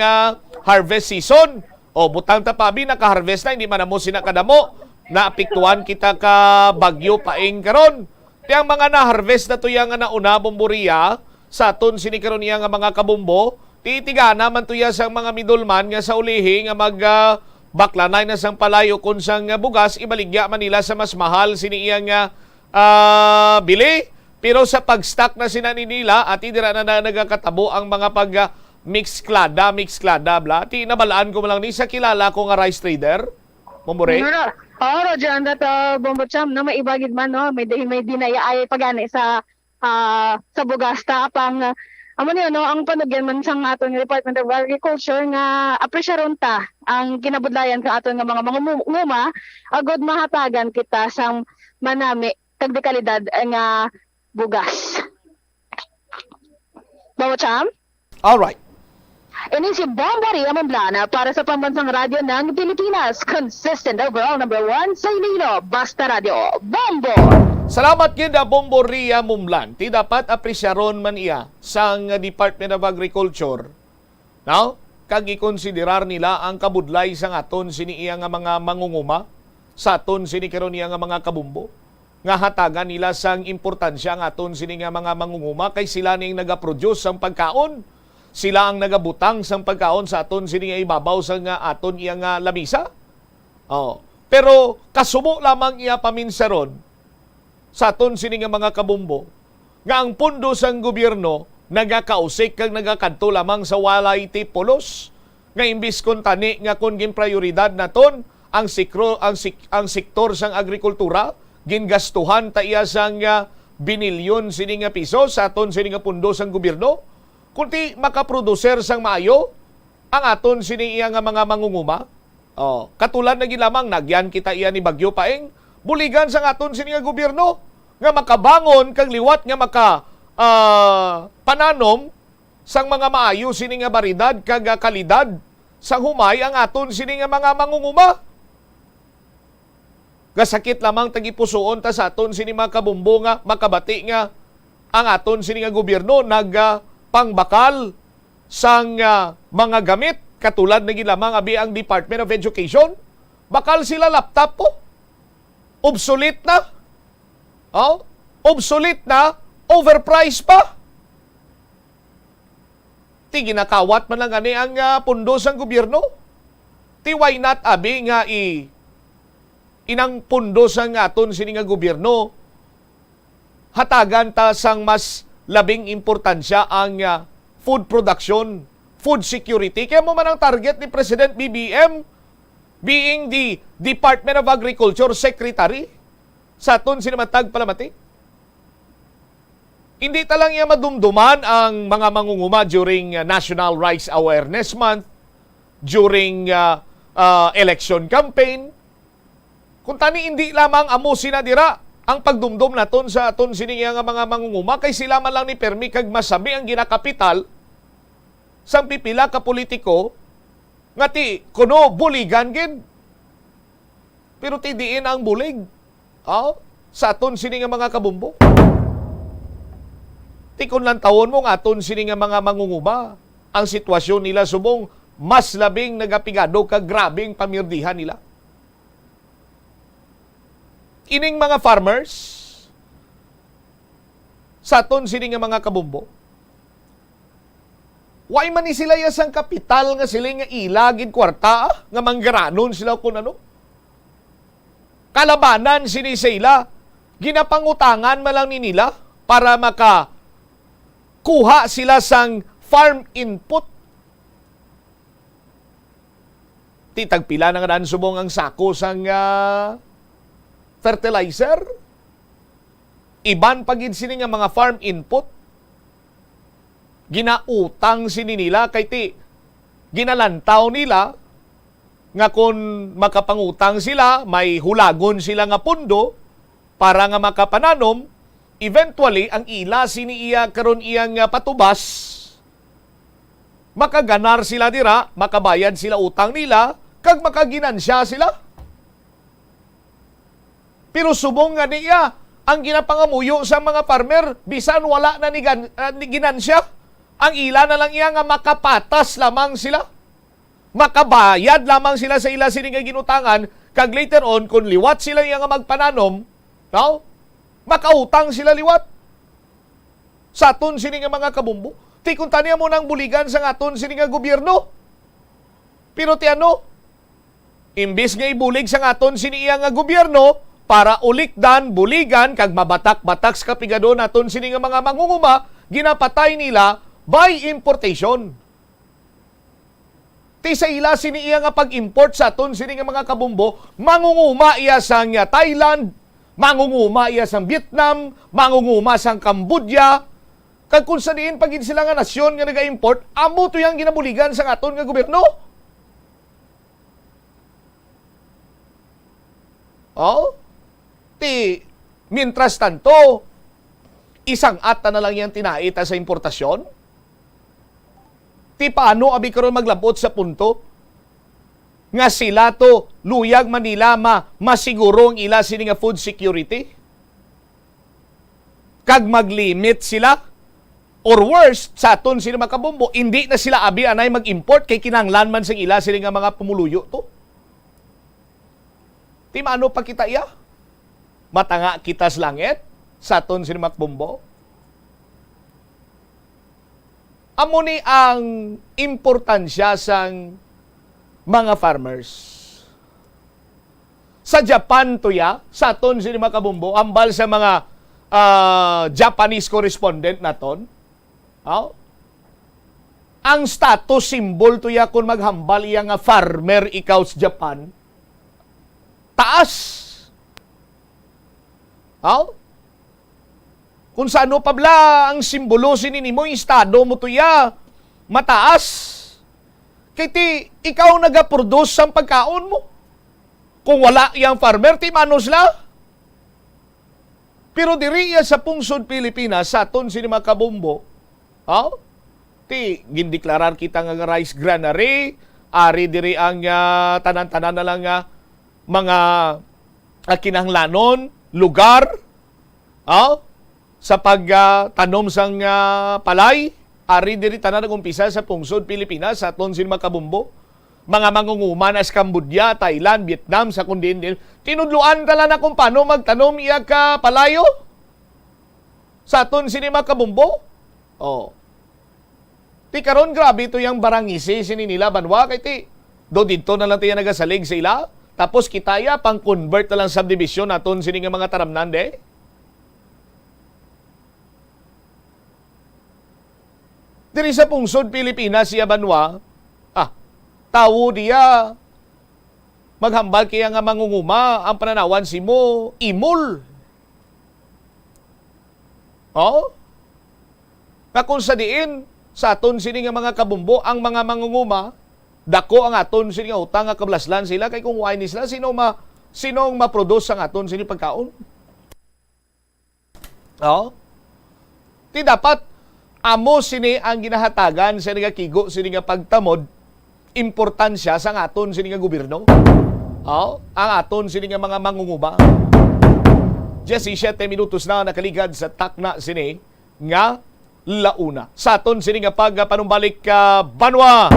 harvest season butang tapabi naka-harvest na hindi man mo sinakadamo naapektuhan kita ka bagyo paing karon ti ang mga na-harvest na to yang nauna Bumburiya sa aton sinikaron niya nga mga kabumbo, titigana man tuya sang mga midulman nga sa ulihi nga baklanay na sang palayo kun sang bugas, ibaligya man nila sa mas mahal sini iya nga bili. Pero sa pag-stock na sinani nila, at idira na nagakatabo ang mga mix klada bla. Ti nabalaan ko lang ni sa kilala ko nga rice trader. Bumburi? Oo, dyan Bombo Cham, na maibagid man, no? May dinaya ay pagani sa bugasta pang amo niyo no ang panugyan man sang aton Department of Agriculture nga apresyaron ta ang kinabudlayan ka aton nga mga nguma agod mahatagan kita sang manami kag de kalidad nga bugas. Bombo Cham? All right. Ini si Bombaria Mamblana para sa pambansang radyo ng Pilipinas. Consistent overall number 1 sa Iloilo. Basta Radio Bombo! Salamat kida Bomboria Mumlan. Ti dapat apresyaron man iya sang Department of Agriculture. Now, kag ikonsiderar nila ang kabudlay sang aton sini iya nga mga mangunguma sa aton sini karon iya nga mga kabumbo. Nga hatagan nila sang importansya ang aton sini nga mga mangunguma kay sila ning nagaproduce sang pagkaon. Sila ang nagabutang sang pagkaon sa aton sini nga ibabaw sa nga aton iya nga lamisa. Pero kasumo lamang iya paminsaron sa aton sini nga mga kabumbo nga ang pundo sang gobyerno nagakausik kag nagakadto lamang sa walay ti pulos nga imbis kon tani nga kun gin prioridad naton ang sektor sang agrikultura gingastuhan ta iya sang binilyon sini nga piso sa aton sini nga pundo sang gobyerno kunti makaproducer sang maayo ang aton sini iya nga mga mangunguma. Katulad na gilamang nagyan kita iya ni Bagyo Paeng, buligan sang aton sini nga gobyerno nga makabangon kag liwat nga pananom sang mga maayo sini nga baridad kag kalidad sang humay ang aton sini nga mga mangunguma. Gasakit lamang tagipusoon ta sa aton sini mga kabumbo nga makabati nga ang aton sini nga gobyerno pangbakal sang mga gamit katulad na gilamang abi ang Department of Education bakal sila laptop po obsolete na overpriced pa Ti ginakawat man lang ani ang pundo sang gobyerno. Ti why not abi nga inang pundo sang aton sini nga gobyerno hatagan ta sang mas labing importansya ang food production, food security. Kaya mo man ang target ni President BBM being the Department of Agriculture Secretary sa aton sinamatag palamati. Hindi talang iya madumduman ang mga mangunguma during National Rice Awareness Month, during election campaign. Kung tani hindi lamang amo sinadira ang pagdumdum naton sa aton sininga nga mga mangunguma, kay sila man lang ni permi kag masabi ang ginakapital sang pipila ka politiko nga ti kuno buligan gid. Pero ti diin ang bulig. Sa aton sininga mga kabumbo. Tikon lang tawon mo nga aton sini nga mga mangunguma, ang sitwasyon nila subong mas labing nagapigado ka grabing pamirdihan nila. Ining mga farmers sa aton sini nga mga kabumbo, why man ni sila yasang kapital nga sila nga ilagid kwarta nga manggaranon sila kung ano? Kalabanan sini sila, ginapangutangan man lang ni nila para kuha sila sang farm input. Titagpila na nga daan subong ang sako sang fertilizer. Iban pagid sini nga mga farm input. Ginautang sini nila kay ti ginalantaw nila nga kung makapangutang sila, may hulagon sila nga pundo para nga makapananom. Eventually, ang ila siniiya karon iyang patubas, makaganar sila dira, makabayad sila utang nila, kag makaginansya sila. Pero subong nga niya, ang ginapangamuyo sa mga farmer, bisan wala na ni ginansya, ang ila na lang iya nga makapatas lamang sila. Makabayad lamang sila sa ila sining nga ginutangan, kag later on, kung liwat sila iya nga magpananom, makautang sila liwat. Sa aton sini nga mga kabumbo. Ti kung taniya mo nang buligan sa aton sini nga gobyerno. Pero ti ano? Imbis nga ibulig sa aton sini iya nga gobyerno para ulikdan, buligan, kag mabatak-batak sa kapigado naton sini nga mga mangunguma, ginapatay nila by importation. Ti sa ila sini iya nga pag-import sa aton sini nga mga kabumbo, mangunguma iya sang Thailand, mangunguma iya sang Vietnam, mangunguma sang Cambodia. Kag kung sa diin pagin sila nga nasyon nga naga-import, amo to yang ginabuligan sa aton nga gobyerno. Mientras tanto, isang ata na lang yang tinaita sa importasyon. Paano abi karon maglabot sa punto nga sila to luyag Manila masiguro ang ila sini nga food security? Kag maglimit sila? Or worse, sa aton sila makabumbo, hindi na sila abi anay mag-import kay kinanglan man sang ila sila nga mga pumuluyo to. Maano pa kita iya? Matanga kita sa langit sa aton sila makabumbo? Amo ni ang importansya sang mga farmers. Sa Japan to ya, sa aton sila makabumbo, ambal sa mga Japanese correspondent naton, ang status symbol to ya kung maghambal iya nga farmer ikaw sa Japan, taas. Kung saan pabla ang simbolo sinini mo, estado mo to ya, mataas. Kaya ikaw nag-produce ang pagkaon mo. Kung wala yang farmer, manos la. Pero diri ya sa pungsod Pilipinas, sa aton sinima kabumbo, gindeklarar kita nga rice granary, ari diri ang tanan-tanan na lang mga kinahanglanon, lugar, sa pagtanom sang palay, ari diri tanan nagumpisa sa pungsod Pilipinas, sa aton sinima kabumbo. Mga mangunguma na sa Cambodia, Thailand, Vietnam, sa kundin din. Tinudluan tala na kung paano magtanom iya ka palayo sa aton sinima kabumbo. Ti karon grabe ito yung barangisi sini nila banwa kay ti do dito na lang tayo nagasalig sa ila. Tapos kitaya pang convert na lang subdivision naton sini nga mga taramnan de. Diri sa pungsod Pilipinas siya banwa, tawo diya maghambal kaya nga mangunguma ang pananawan si mo imol. Na kung sa diin sa aton sini nga mga kabumbo ang mga mangunguma dako ang aton sini nga utang nga kablaslan sila kay kung why sila sinong ma-produce ang aton sini pagkaon. Ti dapat amo sini ang ginahatagan sa nga kigo sini nga pagtamod importansya sa aton sini nga gobyerno. Ang aton sini nga mga mangunguma. 17 minutos na nakaligad sa takna sini nga launa. Sa aton sini nga pagpanumbalik ka banwa.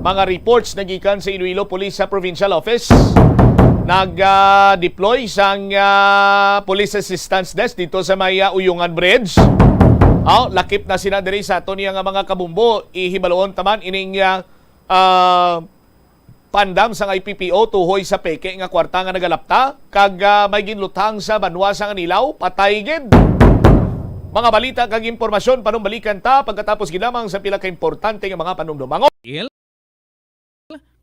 Mga reports nagikan sa Iloilo Police sa Provincial Office. Nag-deploy sang Police Assistance Desk dito sa may Uyungan Bridge. Lakip na sila diri sa aton nga mga kabumbo. Ihibaloon taman ining pandam sa IPPO tuhoy sa peke nga kwarta nga nagalapta kag may ginlutang sa banwa sa Anilaw patay gid. Mga balita kag impormasyon panumbalikan ta pagkatapos ginamang sa pila ka importante nga mga panumdumangon.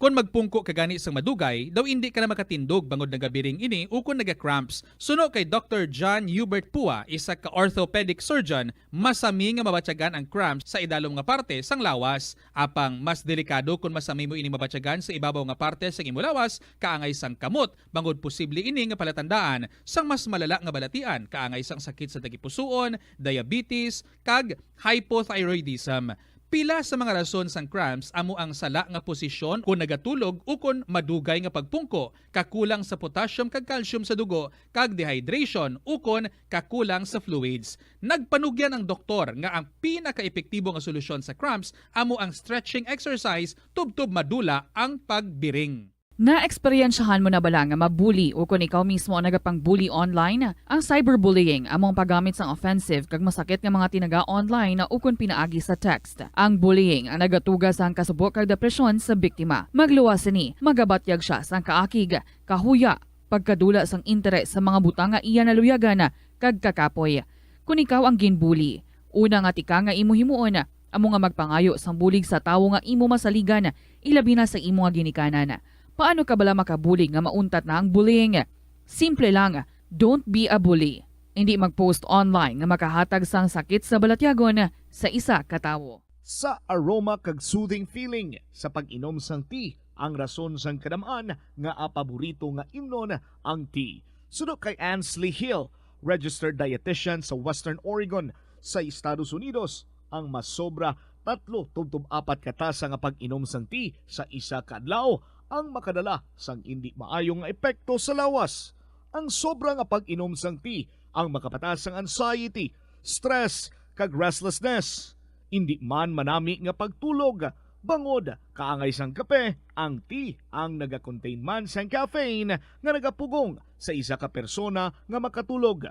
Kung magpungko ka gani sang madugay, daw hindi ka na makatindog bangod nagabiring ini o kung naga-cramps. Suno kay Dr. John Hubert Pua, isa ka orthopedic surgeon, masami nga mabatyagan ang cramps sa idalom nga parte sang lawas. Apang mas delikado kung masami mo ini mabatyagan sa ibabaw nga parte sang imo lawas, kaangay sang kamot. Bangod posible ini nga palatandaan sang mas malala nga balatian, kaangay sang sakit sa dagipusoon, diabetes, kag hypothyroidism. Pila sa mga rason sang cramps amo ang sala nga posisyon kung nagatulog o kung madugay nga pagpungko, kakulang sa potassium kag calcium sa dugo, kag dehydration o kung kakulang sa fluids. Nagpanugyan ang doktor nga ang pinaka-epektibo nga solusyon sa cramps amo ang stretching exercise tubtob madula ang pagbiring. Na-eksperyensyahan mo na bala nga mabuli o kung ikaw mismo ang nagapang-bully online? Ang cyberbullying among paggamit sang offensive kag masakit nga mga tinaga online na ukon pinaagi sa text. Ang bullying ang nagatuga sang kasubok kag depresyon sa biktima. Magluwas ni, magabatyag siya sang kaakig, kahuya, pagkadula sang interes sa mga butang nga iya naluyagan kag kakapoy. Kung ikaw ang ginbully, una nga tika nga imo himuon, amo nga magpangayo sang bulig sa tawo nga imo masaligan, ilabi na sa imo nga ginikanan. Paano ka bala makabuli nga mauntat na ang bullying? Simple lang, don't be a bully. Hindi mag-post online nga makahatag sang sakit sa balatyagon sa isa ka tawo. Sa aroma kag soothing feeling sa pag-inom sang tea, ang rason sang kadamaan nga paborito nga imnon ang tea. Suno kay Ansley Hill, registered dietitian sa Western Oregon sa Estados Unidos, ang mas sobra 3-4 katasa nga pag-inom sang tea sa isa ka adlaw ang makadala sang hindi maayong epekto sa lawas. Ang sobra nga pag-inom sang tea ang makapatas sang anxiety, stress, kag restlessness. Hindi man manami nga pagtulog, bangod kaangay sang kape, ang tea ang naga-contain man sang caffeine nga nagapugong sa isa ka persona nga makatulog.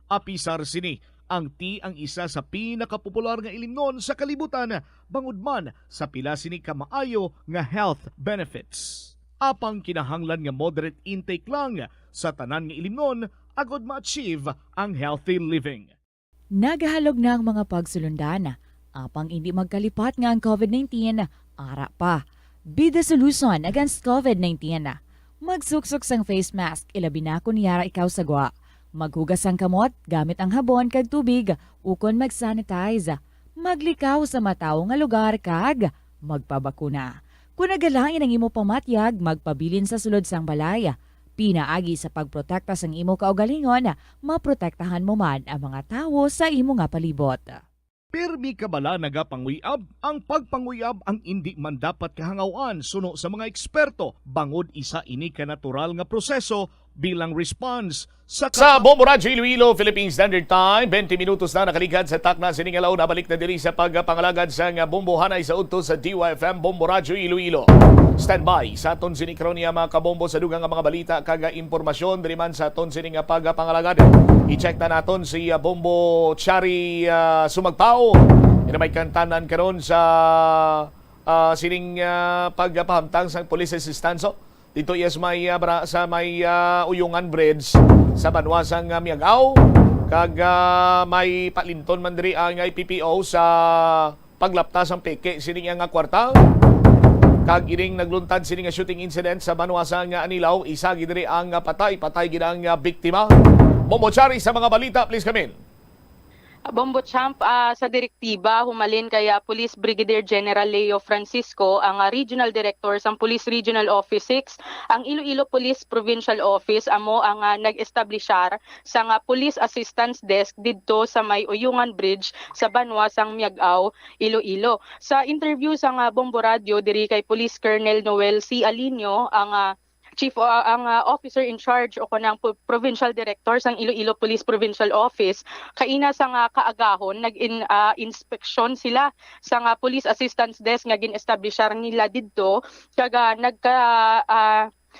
Apisar sini, ang tea ang isa sa pinakapopular nga ilimnon sa kalibutan, bangod man sa pila sini ka maayo nga health benefits. Apang kinahanglan nga moderate intake lang sa tanan nga ilimnon agod ma-achieve ang healthy living. Nagahalog na ang mga pagsulundan. Apang hindi magkalipat nga ang COVID-19, ara pa. Be the solution against COVID-19. Magsuksok sang face mask, ilabi na kung yara ikaw sagwa. Maghugas ang kamot gamit ang habon kag tubig ukon mag-sanitize. Maglikaw sa mataw nga lugar kag magpabakuna. Kung nagalangin ang imo pamatyag, magpabilin sa sulod sang balay. Pinaagi sa pagprotekta sang imo kaugalingon, maprotektahan mo man ang mga tawo sa imo nga palibot. Pirmi ka bala nagapanguyab? Ang pagpanguyab ang hindi man dapat kahangawan suno sa mga eksperto. Bangod isa ini ka natural nga proseso bilang response sa Bombo Radyo Iloilo, Philippine Standard Time. 20 minutos na nakaligad sa takna siningalaw na balik na diri sa pagpangalagad sa Bombo Hanay sa udto sa DYFM Bombo Radyo Iloilo. Standby sa aton sinikronia mga kabombo sa dugang mga balita kaga impormasyon diri man sa aton sining pagpangalagad. I-check na naton si Bombo Chari Sumagpao. may kantanan karon sa sining pagpahamtang sa police assistance dito sa may Uyungan Bridge sa Banwasang Miagaw kag may palinton man diri ang IPPO sa paglaptas ang peke sining nga kwarta kag ining nagluntad sining nga shooting incident sa Banwasang Anilaw isa gid diri ang patay gid ang biktima. Momochari sa mga balita, please come in. Bombo Champ, sa direktiba, humalin kay Police Brigadier General Leo Francisco, ang Regional Director sa Police Regional Office 6, ang Iloilo Police Provincial Office, amo ang nag-establishar sa Police Assistance Desk didto sa may Uyungan Bridge sa Banwasang Miagaw, Iloilo. Sa interview sa Bombo Radio, diri kay Police Colonel Noel C. Alinio, ang officer in charge o kanang provincial director sang Iloilo Police Provincial Office kaina sa kaagahon nag-inspeksyon sila sa Police Assistance Desk nga gin-establishar nila didto kaga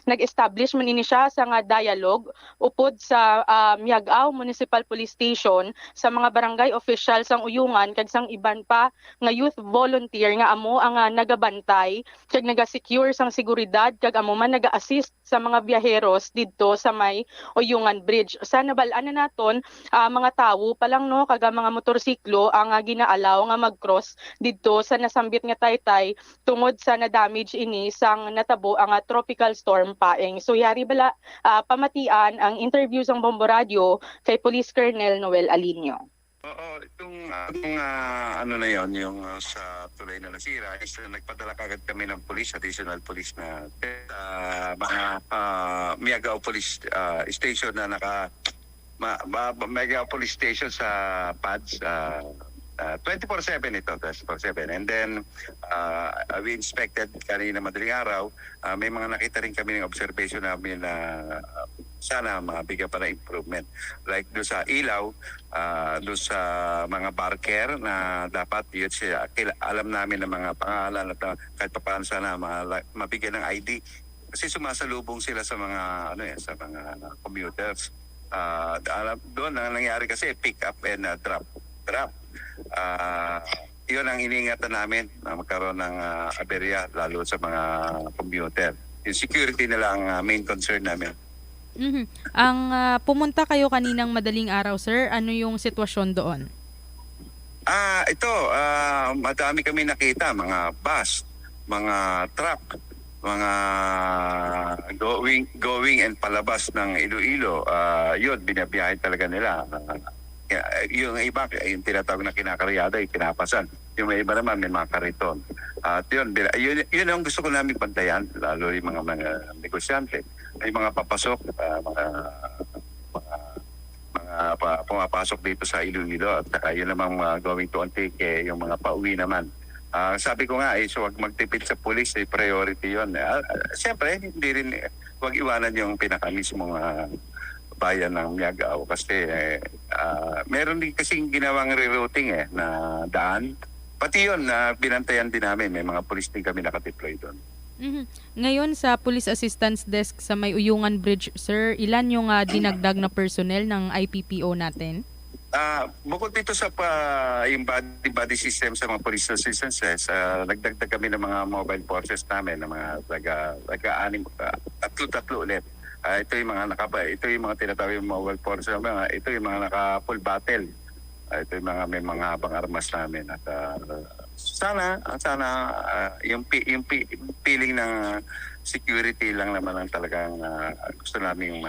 nag-establish man ini siya sa dialogue upod sa Miagaw Municipal Police Station sa mga barangay officials sang Uyungan kag sang iban pa nga youth volunteer nga amo ang nagabantay kag naga-secure sang seguridad kag amo man naga-assist sa mga biyaheros didto sa may Uyungan Bridge. Sa nabal-an na naton mga tawo pa lang no kag mga motorsiklo ang ginaalaw nga mag-cross didto sa nasambit nga taytay tungod sa na-damage ini sang natabo ang tropical storm Paeng. So yari bala pamatian ang interview sang Bombo Radio kay Police Colonel Noel Alinio. Oo, itong ano na yon yung sa tulay na nasira is nagpadala kagad kami ng police, additional police na mga Miagaw Police Station na Miagaw Police Station sa PADS 24/7 ito, 24/7. And then we inspected kanina madaling araw, may mga nakita rin kami ng observation namin na sana mabigyan pa ng improvement. Like doon sa ilaw, doon sa mga barker na dapat yun siya, alam namin ng mga pangalan at kahit pa paano sana mabigyan ng ID. Kasi sumasalubong sila sa mga sa mga commuters. Doon ang nangyari kasi pick up and drop. Yun ang iniingatan namin na magkaroon ng aberya lalo sa mga commuter. Yung security nila ang main concern namin. Ang pumunta kayo kaninang madaling araw, sir, ano yung sitwasyon doon? Madami kami nakita, mga bus, mga truck, mga going and palabas ng Iloilo. Yun, binabiyahin talaga nila. Yung iba, yung tinatawag na kinakaryada, yung kinapasan. Yung iba naman, may mga kariton. At yun ang gusto ko namin pantayan, lalo yung mga negosyante. May mga papasok, mga pumapasok dito sa Iloilo. At yun namang going to Antique, yung mga pauwi naman. Sabi ko nga, so wag magtipid sa pulis, priority yun. Siyempre, hindi rin, wag iwanan yung pinakamismong bayan ng Miagaw kasi meron din kasing ginawang rerouting na daan. Pati yun, binantayan din namin. May mga pulis din kami nakadeploy doon. Ngayon sa Police Assistance Desk sa may Uyungan Bridge, sir, ilan yung dinagdag na personnel ng IPPO natin? Bukod dito sa yung body system sa mga police assistance, nagdagdag kami ng mga mobile forces namin, ng mga taga-anim, tatlo ulit. Ito yung mga tinatawag yung mobile forces, ito yung mga naka-full battle. Ito yung mga may mga habang armas namin. At sana yung feeling ng security lang naman ang talagang gusto namin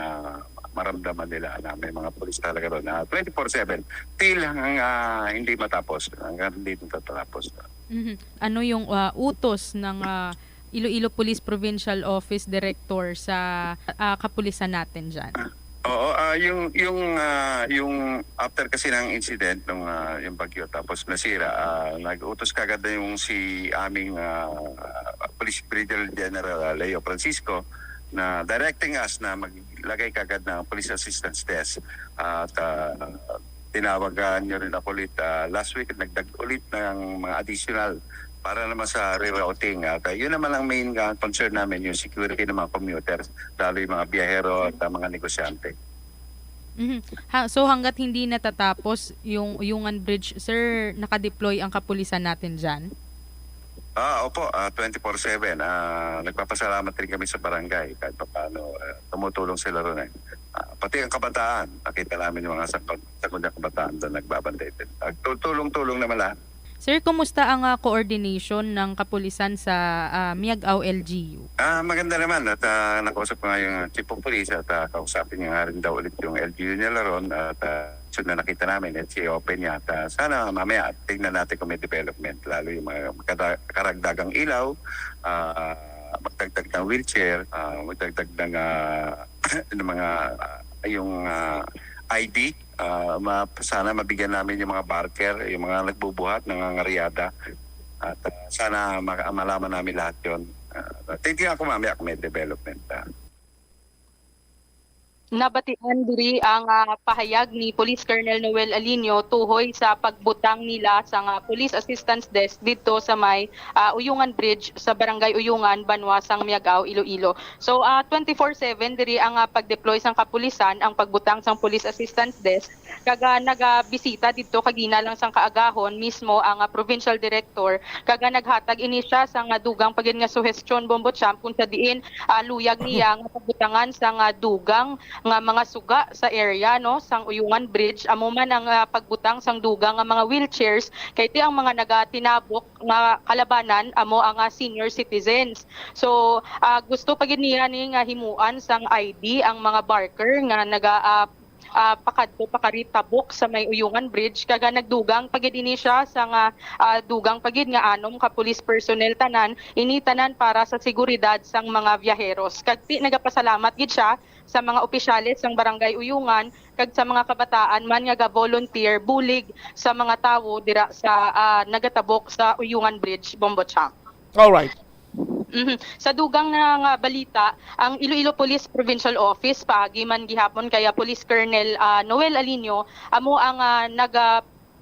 maramdaman nila na may mga pulis talaga doon. 24/7 till hanggang hindi matapos, hanggang hindi tatapos. Ano yung utos ng Iloilo Police Provincial Office Director sa kapulisan natin dyan? Oo, yung after kasi ng incident ng yung bagyo tapos nasira, nag-utos kagad na yung si aming Police Brigadier General Leo Francisco na directing us na maglagay kagad ng Police Assistance Desk. At tinawagan nyo rin ako ulit last week, nagdag ulit ng mga additional para naman sa rerouting. Yun naman ang main concern namin, yung security ng mga commuters, lalo yung mga biyahero at mga negosyante. So hanggat hindi natatapos yung Uyungan Bridge, sir, nakadeploy ang kapulisan natin dyan? Opo, 24/7. Nagpapasalamat rin kami sa barangay kahit paano tumutulong sila ron. Pati ang kabataan, nakita namin yung mga sakundang kabataan doon nagbabantay din. Tulong-tulong naman lahat. Sir, kumusta ang coordination ng kapulisan sa Miagao LGU? Maganda naman at nakausap ko nga yung Chief of Police at kausapin niya nga rin daw ulit yung LGU nila ron at so na nakita namin at i-open niya at sana mamaya tingnan natin kung may development lalo yung mga karagdagang ilaw, magdagdag ng wheelchair, magdagdag ng yung ID. Sana mabigyan namin yung mga barker, yung mga nagbubuhat, nangangaryada. At sana malaman namin lahat yun. Tingnan ko mamaya kung may development. Nabatian diri ang pahayag ni Police Colonel Noel Alinio tuhoy sa pagbutang nila sa Police Assistance Desk dito sa may Uyungan Bridge sa Barangay Uyungan, Banwasang, Miagao, Iloilo. So 24/7 diri ang pagdeploy sang kapulisan ang pagbutang sang Police Assistance Desk kaga nagabisita dito kagina lang sang kaagahon mismo ang Provincial Director kaga naghatag ini siya sang dugang pagin nga suhestyon Bombo Champ kung sa diin luyag niya nga pagbutangan sang dugang nga mga suga sa area no sang Uyungan Bridge amo man ang pagbutang sang dugang nga mga wheelchairs kay ti ang mga nagatinabok nga kalabanan amo ang senior citizens. So gusto pagid niya ni nga himuan sang ID ang mga barker nga naga pakaritabok sa may Uyungan Bridge kaga nagdugang pagid ini siya sa nga dugang pagid nga anom ka police personnel tanan ini tanan para sa seguridad sang mga biyaheros kag nagapasalamat gid siya sa mga opisyales ng Barangay Uyungan kag sa mga kabataan man nga volunteer bulig sa mga tawo dira sa nagatabok sa Uyungan Bridge, Bombo Champ. All right. Sa dugang nga balita, ang Iloilo Police Provincial Office paagi man gihapon kaya Police Colonel Noel Alinio amo ang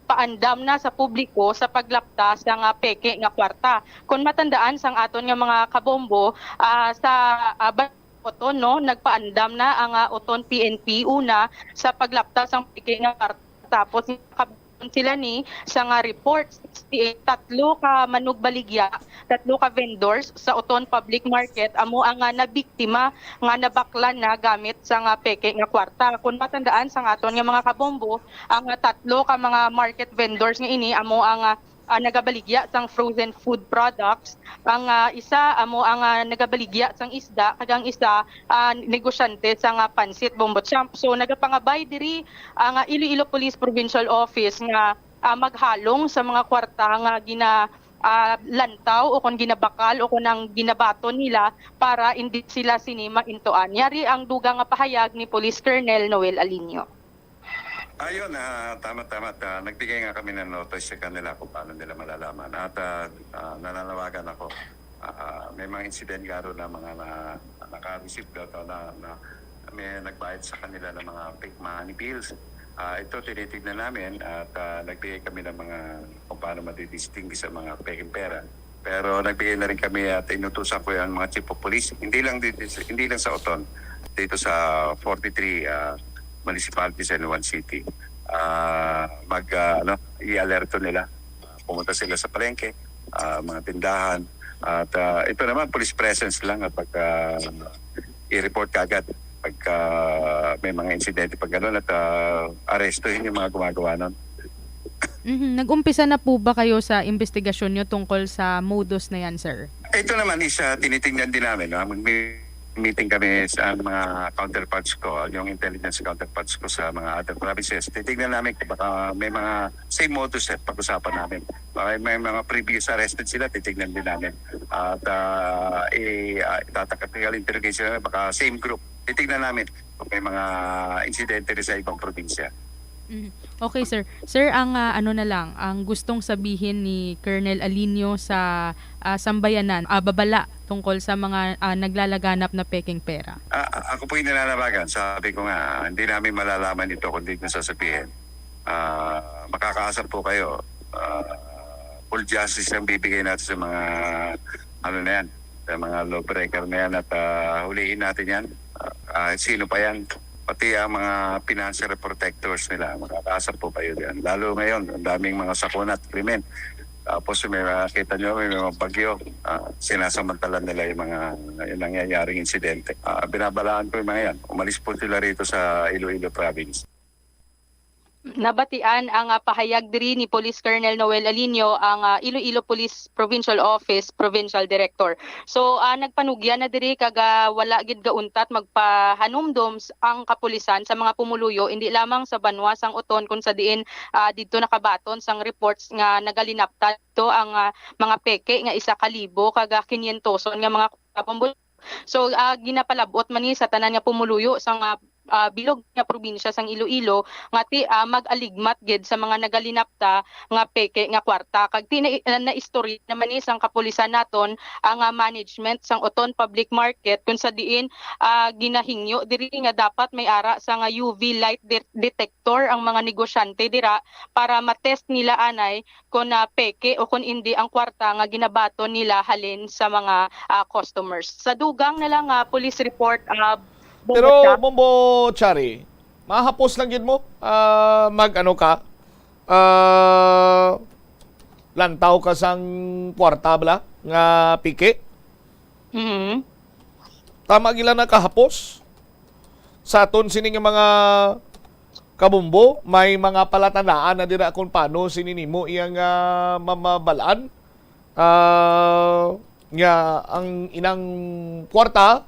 paandam na sa publiko sa paglapta sa nga peke nga kwarta. Kung matandaan sang aton nga mga kabombo sa Oton no nagpaandam na ang Oton PNP una sa paglapta sang peke nga kwarta tapos sila ni sa nga report 68 tatlo ka manugbaligya, tatlo ka vendors sa Oton Public Market amo ang nabiktima nga nabaklan na gamit sa nga peke nga kwarta. Kung matandaan sa aton nga mga kabombo, ang tatlo ka mga market vendors nga ini amo ang nagabaligya sang frozen food products, ang isa amo ang nagabaligya sang isda kag ang isa negosyante sang pansit, Bombo Champ. So nagapangabay diri ang Iloilo Police Provincial Office nga maghalong sa mga kwarta nga lantaw o kung ginabakal o kung ang ginabaton nila para hindi sila sinima intoan. Yari ang dugang nga pahayag ni Police Colonel Noel Alinio. Ayun, tama-tama. Nagbigay nga kami ng notice sa kanila kung paano nila malalaman. At nananawagan ako. May mga incident garo na mga naka-receive daw na may nagbayad sa kanila ng mga fake money bills. Ito tinitignan namin at nagbigay kami ng mga kung paano matidistinguish sa mga peking pera. Pero nagbigay na rin kami at inutusan ko yung mga chief of police. Hindi lang sa Oton, dito sa 43 municipalities in one city. I-alerto nila. Pumunta sila sa palengke, mga tindahan. At ito naman, police presence lang at i-report kagad pagka may mga insidente pag gano'n at arestuhin yung mga gumagawa nun. Nag-umpisa na po ba kayo sa investigasyon nyo tungkol sa modus na yan, sir? Ito naman tinitingnan din namin. Meeting kami sa mga counterparts ko, yung intelligence counterparts ko sa mga other provinces. Titignan namin kung baka may mga same modus pag-usapan namin. Baka may mga previous arrested sila, titignan din namin. At itatakatical interrogation namin, baka same group. Titignan namin kung may mga insidente rin sa ibang probinsya. Okay, sir. Sir, ang ang gustong sabihin ni Colonel Alinio sa sambayanan, babala tungkol sa mga naglalaganap na peking pera. Ako po yung nananawagan. Sabi ko nga, hindi namin malalaman ito kung hindi ko sasabihin. Makakaasar po kayo. Full justice ang bibigay natin sa mga sa mga lawbreaker na yan at huliin natin yan. Sino pa yan? pati ang mga financial protectors nila. Makakaasa po kayo diyan. Lalo ngayon, ang daming mga sakuna at krimen. Tapos may makita nyo, may mga bagyo, sinasamantalan nila yung mga yung nangyayaring insidente. Binabalaan ko yung mga yan. Umalis po sila rito sa Iloilo Province. Nabatian ang pahayag diri ni Police Colonel Noel Alinio, ang Iloilo Police Provincial Office Provincial Director. So nagpanugyan na diri kag wala gid gauntat magpahanumdom ang kapulisan sa mga pumuluyo, hindi lamang sa Banwa sang Uton kun sa diin didto nakabaton sang reports nga nagalinaptan dito ang mga peke nga 1,000 kag 500 nga mga pambulo. So ginapalabot man ni sa tanan nga pumuluyo sang bilog nga probinsya sang Iloilo nga mag-aligmat gid sa mga nagalinapta nga peke nga kwarta. Kag na istorya naman ni sang kapulisan naton ang management sang Uton Public Market kun sa diin ginahingyo diri nga dapat may ara sa nga UV light detector ang mga negosyante dira para matest nila anay kung peke o kung hindi ang kwarta nga ginabaton nila halin sa mga customers. Sa dugang na lang police report Pero Bombo Chari, mahapos lang yun mo mag-ano ka, lantaw ka sang kwarta bala nga pike. Tama gila na kahapos. Sa aton sini nga mga kabumbo, may mga palatandaan na dira kung paano sininimo iyang mamabalaan. Nga ang inang kwarta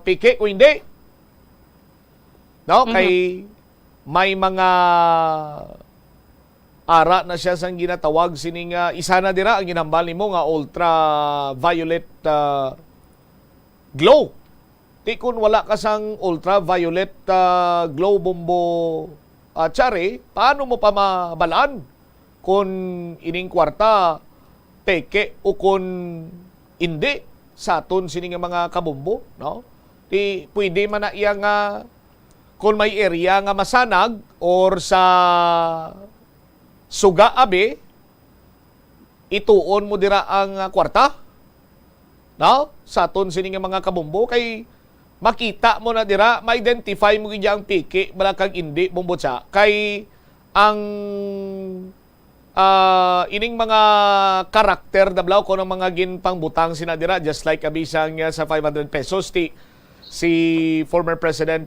pike o hindi. No? Kay may mga ara na siya sang ginatawag sining isa na dira ang ginambal nimo nga ultraviolet glow. Di kun wala ka sang ultraviolet glow Bombo Chari, paano mo pa mabalaan kung ining kwarta peke o kung hindi sa aton sini nga mga kabumbo, no? Di pwede man na iya nga kung may area nga masanag or sa suga abe ituon mo dira ang kwarta, no? Sa aton sini nga mga kabumbo kay makita mo na dira, ma-identify mo gid ang piki balakag hindi bumbotsa kay ang ining mga karakter dablaw ko ng mga ginpangbutang sinadira just like abisang sa 500 pesos si former President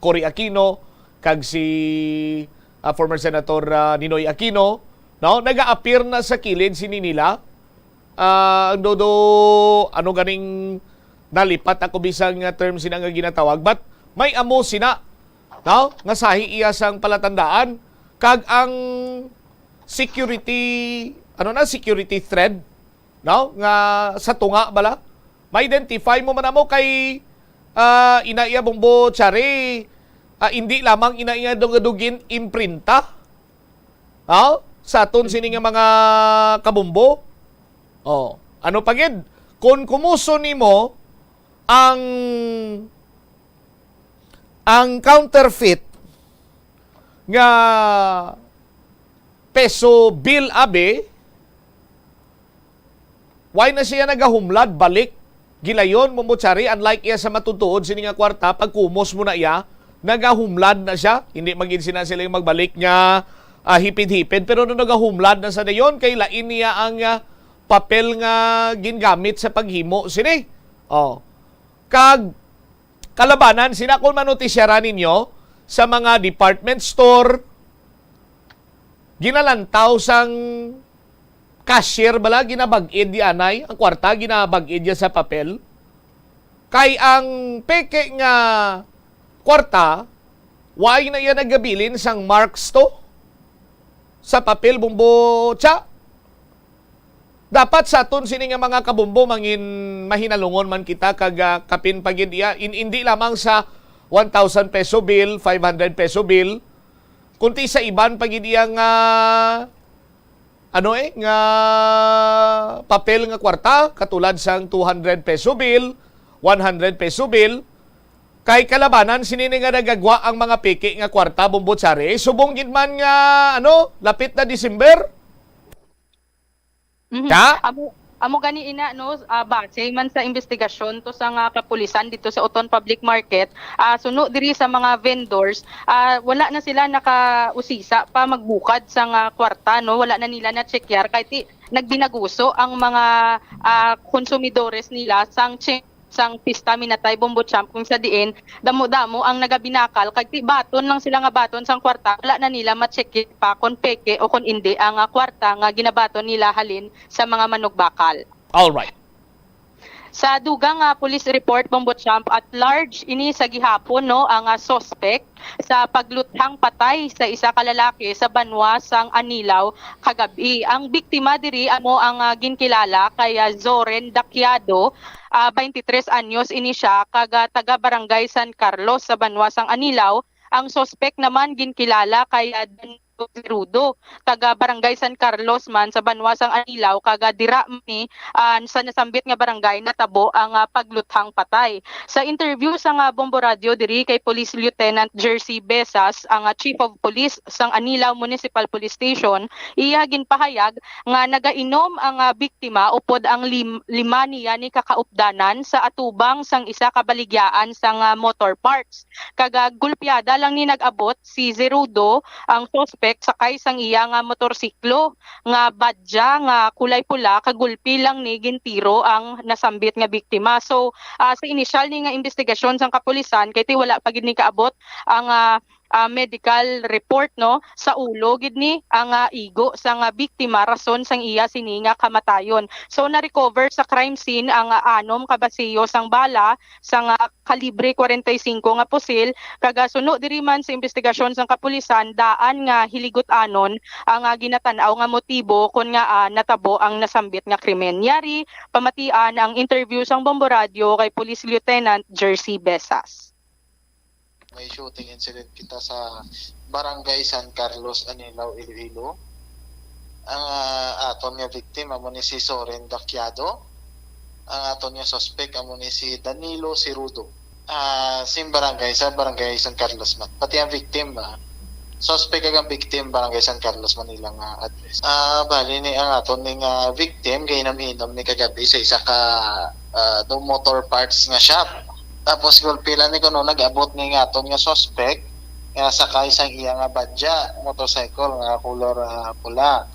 Cory Aquino kag si former Senator Ninoy Aquino, no, naga-appear na sa kilid sini nila ano ganing nalipat ako bisang term sina nga ginatawag but may amo sina, no, nga sahi iya sang palatandaan kag ang security security thread, no, nga sa tunga bala ma-identify mo man mo kay inaiya Bombo Chari, hindi lamang inaiya dugin imprinta, no, sa aton sini nga mga kabumbo. Ano pagid kung kumuso nimo ang counterfeit nga peso bill abe, why na siya nagahumlad balik gilayon Bombo Chari, unlike iya sa matutuod sini nga kwarta pag kumos mo na iya nagahumlad na siya, hindi magin sila yung magbalik nga hipid-hipid, pero nung nagahumlad na sa dayon kay lain niya ang papel nga gingamit sa paghimo sini. Kag kalabanan sina kung manotisyara ninyo sa mga department store, ginalantaw sang cashier bala, ginabag-id di anay, ang kwarta ginabag-id sa papel. Kay ang peke nga kwarta, why na yan nagabilin sang marks to sa papel Bombo Cha. Dapat sa aton sini nga mga kabumbo mangin mahinalungon man kita kag kapin pagid iya hindi lamang sa 1,000 peso bill, 500 peso bill, kunti sa iban pagid iya nga nga papel nga kwarta katulad sang 200 peso bill, 100 peso bill. Kay kalabanan sinini nga nagagwa ang mga piki nga kwarta Bombo Chari, subong gid man nga lapit na December. amo gani ina no base man sa investigasyon to sa nga kapulisan dito sa Oton Public Market, suno diri sa mga vendors, wala na sila nakausisa pa magbukad sa nga kwarta no, wala na nila na checkar kay nagbinaguso ang mga konsumidores nila sang pista minatay Bombo Champ kung sa diin damo-damo ang nagabinakal kay baton lang sila nga baton sang kwarta, wala na nila ma-check pa kon peke o kon hindi ang kwarta nga ginabaton nila halin sa mga manugbakal. All right. Sa dugang police report Bombo Champ, at large ini sa gihapon no ang suspect sa pagluthang patay sa isa ka lalaki sa Banwa sang Anilaw kagabi. Ang biktima diri amo ang ginkilala kay Zoren Daquiado, 23 anyos ini siya, taga barangay San Carlos sa Banwa sang Anilaw. Ang suspect naman ginkilala kay Danilo Zerudo, taga barangay San Carlos man sa Banwa sang Anilaw, dira ni sa nasambit nga barangay natabo ang pagluthang patay. Sa interview sa Bombo Radio diri kay Police Lieutenant Jersey Besas, ang Chief of Police sang Anilaw Municipal Police Station, iya ginpahayag nga nagainom ang biktima upod ang lima niya ni kakaupdanan sa atubang sang isa ka baligyaan sang motor parts. Gulpyada lang ni nag-abot si Zerudo, ang suspect, sakay sang iya nga motorsiklo nga badya nga kulay pula, kagulpi lang ni gintiro ang nasambit nga biktima. So sa initial ni nga investigasyon sang kapulisan kay wala pa gid ni kaabot ang medical report no sa ulo gid ni ang igo sa nga biktima, rason sang iya sini nga kamatayon. So na-recover sa crime scene ang 6 ka basiyo sang bala sang kalibre 45 nga pusil. Suno diri man sa investigasyon sang kapulisan, daan nga hiligot anon ang ginatan-aw nga motibo kon nga natabo ang nasambit nga krimen. Yari pamatian ang interview sang Bombo Radio kay Police Lieutenant Jersey Besas. May shooting incident kita sa Barangay San Carlos, Anilaw, Iloilo. Ang aton nga victim amo ni si Zoren Daquiado. Ang aton nga suspect amo ni si Danilo Zerudo. Sim barangay sa Barangay San Carlos man. Pati ang victim suspect ang victim Barangay San Carlos Manila nga address. Bali ni ang aton ning victim kay inom ni kagabi sa isa ka motor parts nga shop. Tapos gulpila ni kuno nag-abot ni nga aton nga suspect sakay sang iya nga badya motorcycle nga color pula.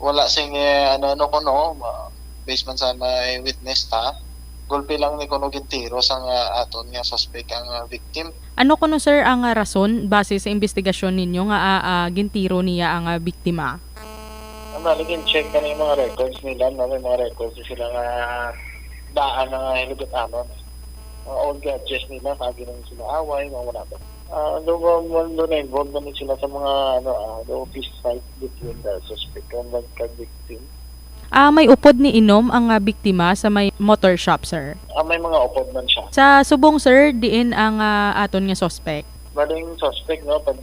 Wala sing kuno based man sa may witness ta, gulpi lang ni kuno gintiro sang aton nga suspect ang victim. Ano kuno sir ang rason base sa investigasyon ninyo nga gintiro niya ang biktima? Maligin check kanang mga records nila, may mga records sila nga daan nga hilugot anon. Old gadgets nila, kagi nang sila away, mga wala ba. Doon na involved na sila sa mga office fight between the suspect and the victim. May upod ni inom ang biktima sa may motor shop, sir? May mga upod man siya. Sa subong, sir, diin ang aton nga suspect? Baling suspect, no, pag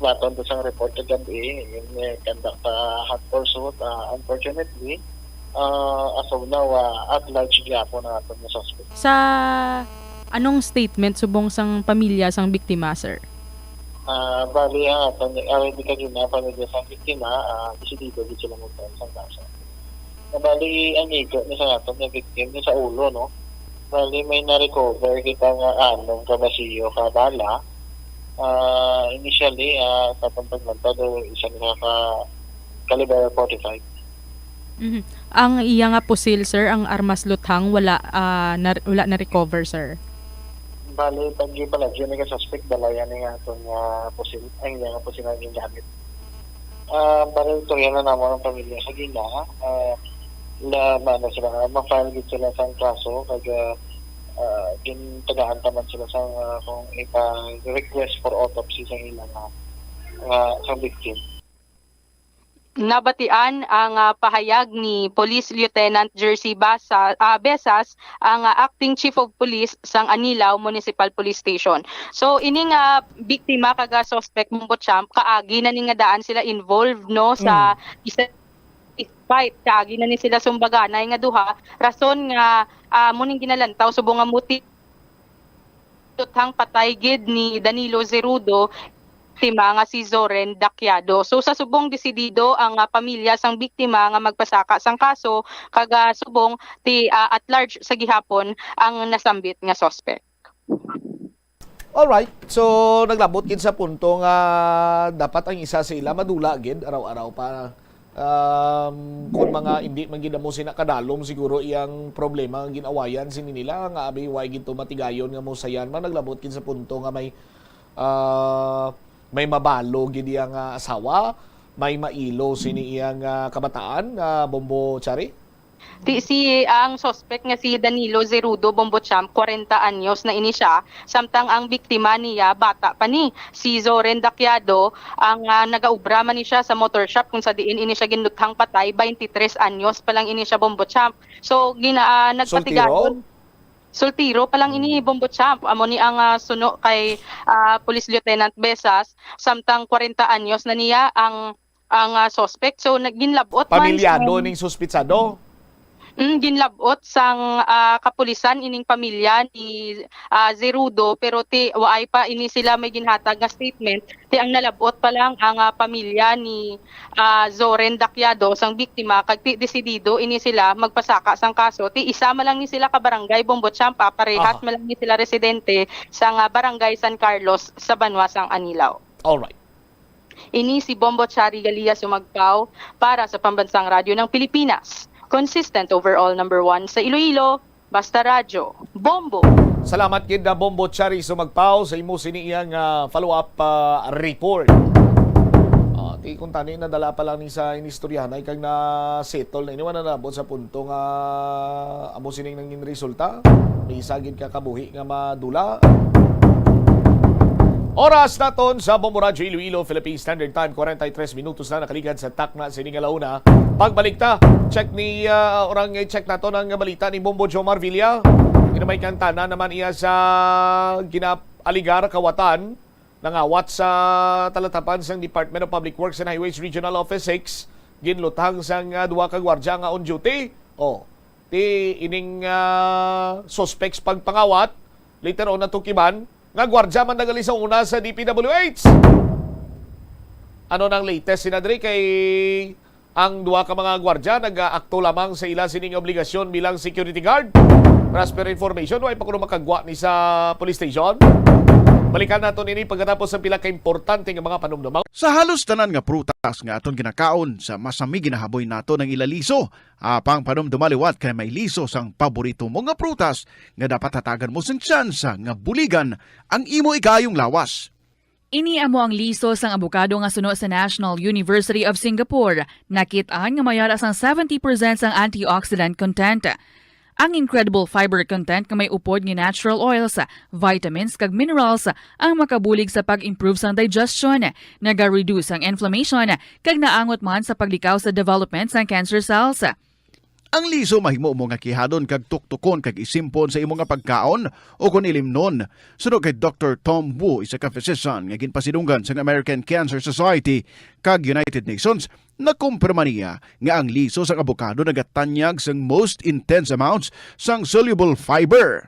baton to sang report kagabi, yung conduct hot pursuit, unfortunately, as of now, at large gyapon ang aton nga suspect. Sa anong statement subong sang pamilya sang biktima, sir? Bali ang aton already kagina pamilya sang biktima, disidido gid sila magtan sang kaso. Bali ang igo ni sa aton nga victim ni sa ulo, no. Bali may na-recover kita nga anong kabasiyo ka bala. Initially sa pagmanta do isa nga ka caliber 45. Mm-hmm. Ang iya nga pusil, sir, ang armas luthang wala na recover, sir. Bali pag gibalagyo ni ka suspect dalayan ni nga atong pusil, ang iya nga pusil ang ginamit. Bali ito yan na naman ang pamilya sa gina. Na sila ma-file gid sila sa kaso kag gintagaan taman sila sa kung ipa-request for autopsy sa ilang sa victim. Nabatian ang pahayag ni Police Lieutenant Jersey Besas, ang Acting Chief of Police sang Anilaw Municipal Police Station. So ining biktima kaga suspect Bombo Champ, kaagi na ni nga daan sila involved no sa isa fight, kaagi na ni sila sumbaganay nga duha, rason nga muning ginalantaw subong nga muti tuthang patay gid ni Danilo Zerudo biktima nga si Zoren Daquiado. So sa subong desidido ang pamilya sang biktima nga magpasaka sang kaso kaga subong ti at large sa gihapon ang nasambit nga suspect. Alright, so naglabot gid sa punto nga dapat ang isa sa ila madula gid araw-araw pa. Kung mga hindi man gid mo sina kadalom siguro iyang problema ang ginawayan sini nila nga abi way gid to matigayon nga mo sayan man naglabot gid sa punto nga may mabalo gid iyang asawa, may mailo sini iyang kabataan Bombo Chari. Ang suspect nga si Danilo Zerudo Bombochamp, 40 anyos na ini siya, samtang ang biktima niya bata pa ni si Zoren Daquiado, ang nagaubra man ni siya sa motor shop kung sa diin ini siya ginuthang patay, 23 anyos pa lang ini siya Bombochamp. So nagpatigayon. Soltiro pa lang ini Bombochamp. Amo ni ang suno kay Police Lieutenant Besas, samtang 40 anyos na niya ang suspect. So ginlabot pamilyado ning suspitsado. Ginlabot sang kapulisan ining pamilya ni Zerudo, pero waay pa ini sila may ginhatag nga statement. Ang nalabot pa lang ang pamilya ni Zoren Daquiado sang biktima kag desidido ini sila magpasaka sang kaso. Isama lang ni sila ka barangay Bombochamp, parehas man lang ni sila residente sang barangay San Carlos sa Banwasang Anilao. Alright. Ini si Bombo Chari Galia Sumagpao para sa Pambansang Radyo ng Pilipinas. Consistent overall number 1 sa Iloilo, Basta Radyo, Bombo. Salamat gid na Bombo Chari Sumagpao sa imo sini iyang follow-up report. Ti kung tani nadala pa lang ni sa inistoryahan ay kag na settle na iniwan na nabot sa punto nga amo sining nangin resulta. May isa gid ka kabuhi nga madula. Oras naton sa Bombo Radyo Iloilo, Philippine Standard Time, 43 minutos na nakaligan sa takna sa Ningalauna. Pagbalik ta, check ni check nato ng balita ni Bombo Jomar Villa. Inamay kantana naman iya sa ginapaligar kawatan nangawat sa talatapan sang Department of Public Works and Highways Regional Office 6. Ginlutang sang duwa ka gwardiya nga on duty. Ti ining suspects pagpangawat later on natukiban nga gwardiya man nagali sa una sa DPWH. Ano nang latest sinadri kay ang duwa ka mga gwardiya nag-aakto lamang sa ila sining obligasyon bilang security guard. As per information, way pa kuno makagwa ni sa police station. Balikan nato ini pagkatapos ng pila ka importante nga mga panumdum. Sa halos tanan nga prutas nga aton ginakaon sa masami ginahaboy nato ng ilaliso. Apang panumdumaliwat kay may liso sang paborito mo nga prutas nga dapat hatagan mo sang tsansa nga buligan ang imo ikayong lawas. Ini amo ang liso sang abukado nga suno sa National University of Singapore. Nakitaan nga mayara sang 70% sang antioxidant content. Ang incredible fiber content nga may upod nga natural oils, vitamins kag minerals ang makabulig sa pag-improve sang digestion, naga-reduce ang inflammation kag naangot man sa paglikaw sa development sang cancer cells. Ang liso mahimo mo nga kihadon kag tuktukon kag isimpon sa imo nga pagkaon o kun ilimnon. Suno kay Dr. Tom Wu, isa ka physician nga ginpasidunggan sa American Cancer Society kag United Nations, nakumpirma niya nga ang liso sa abokado nagatanyag sang most intense amounts sang soluble fiber.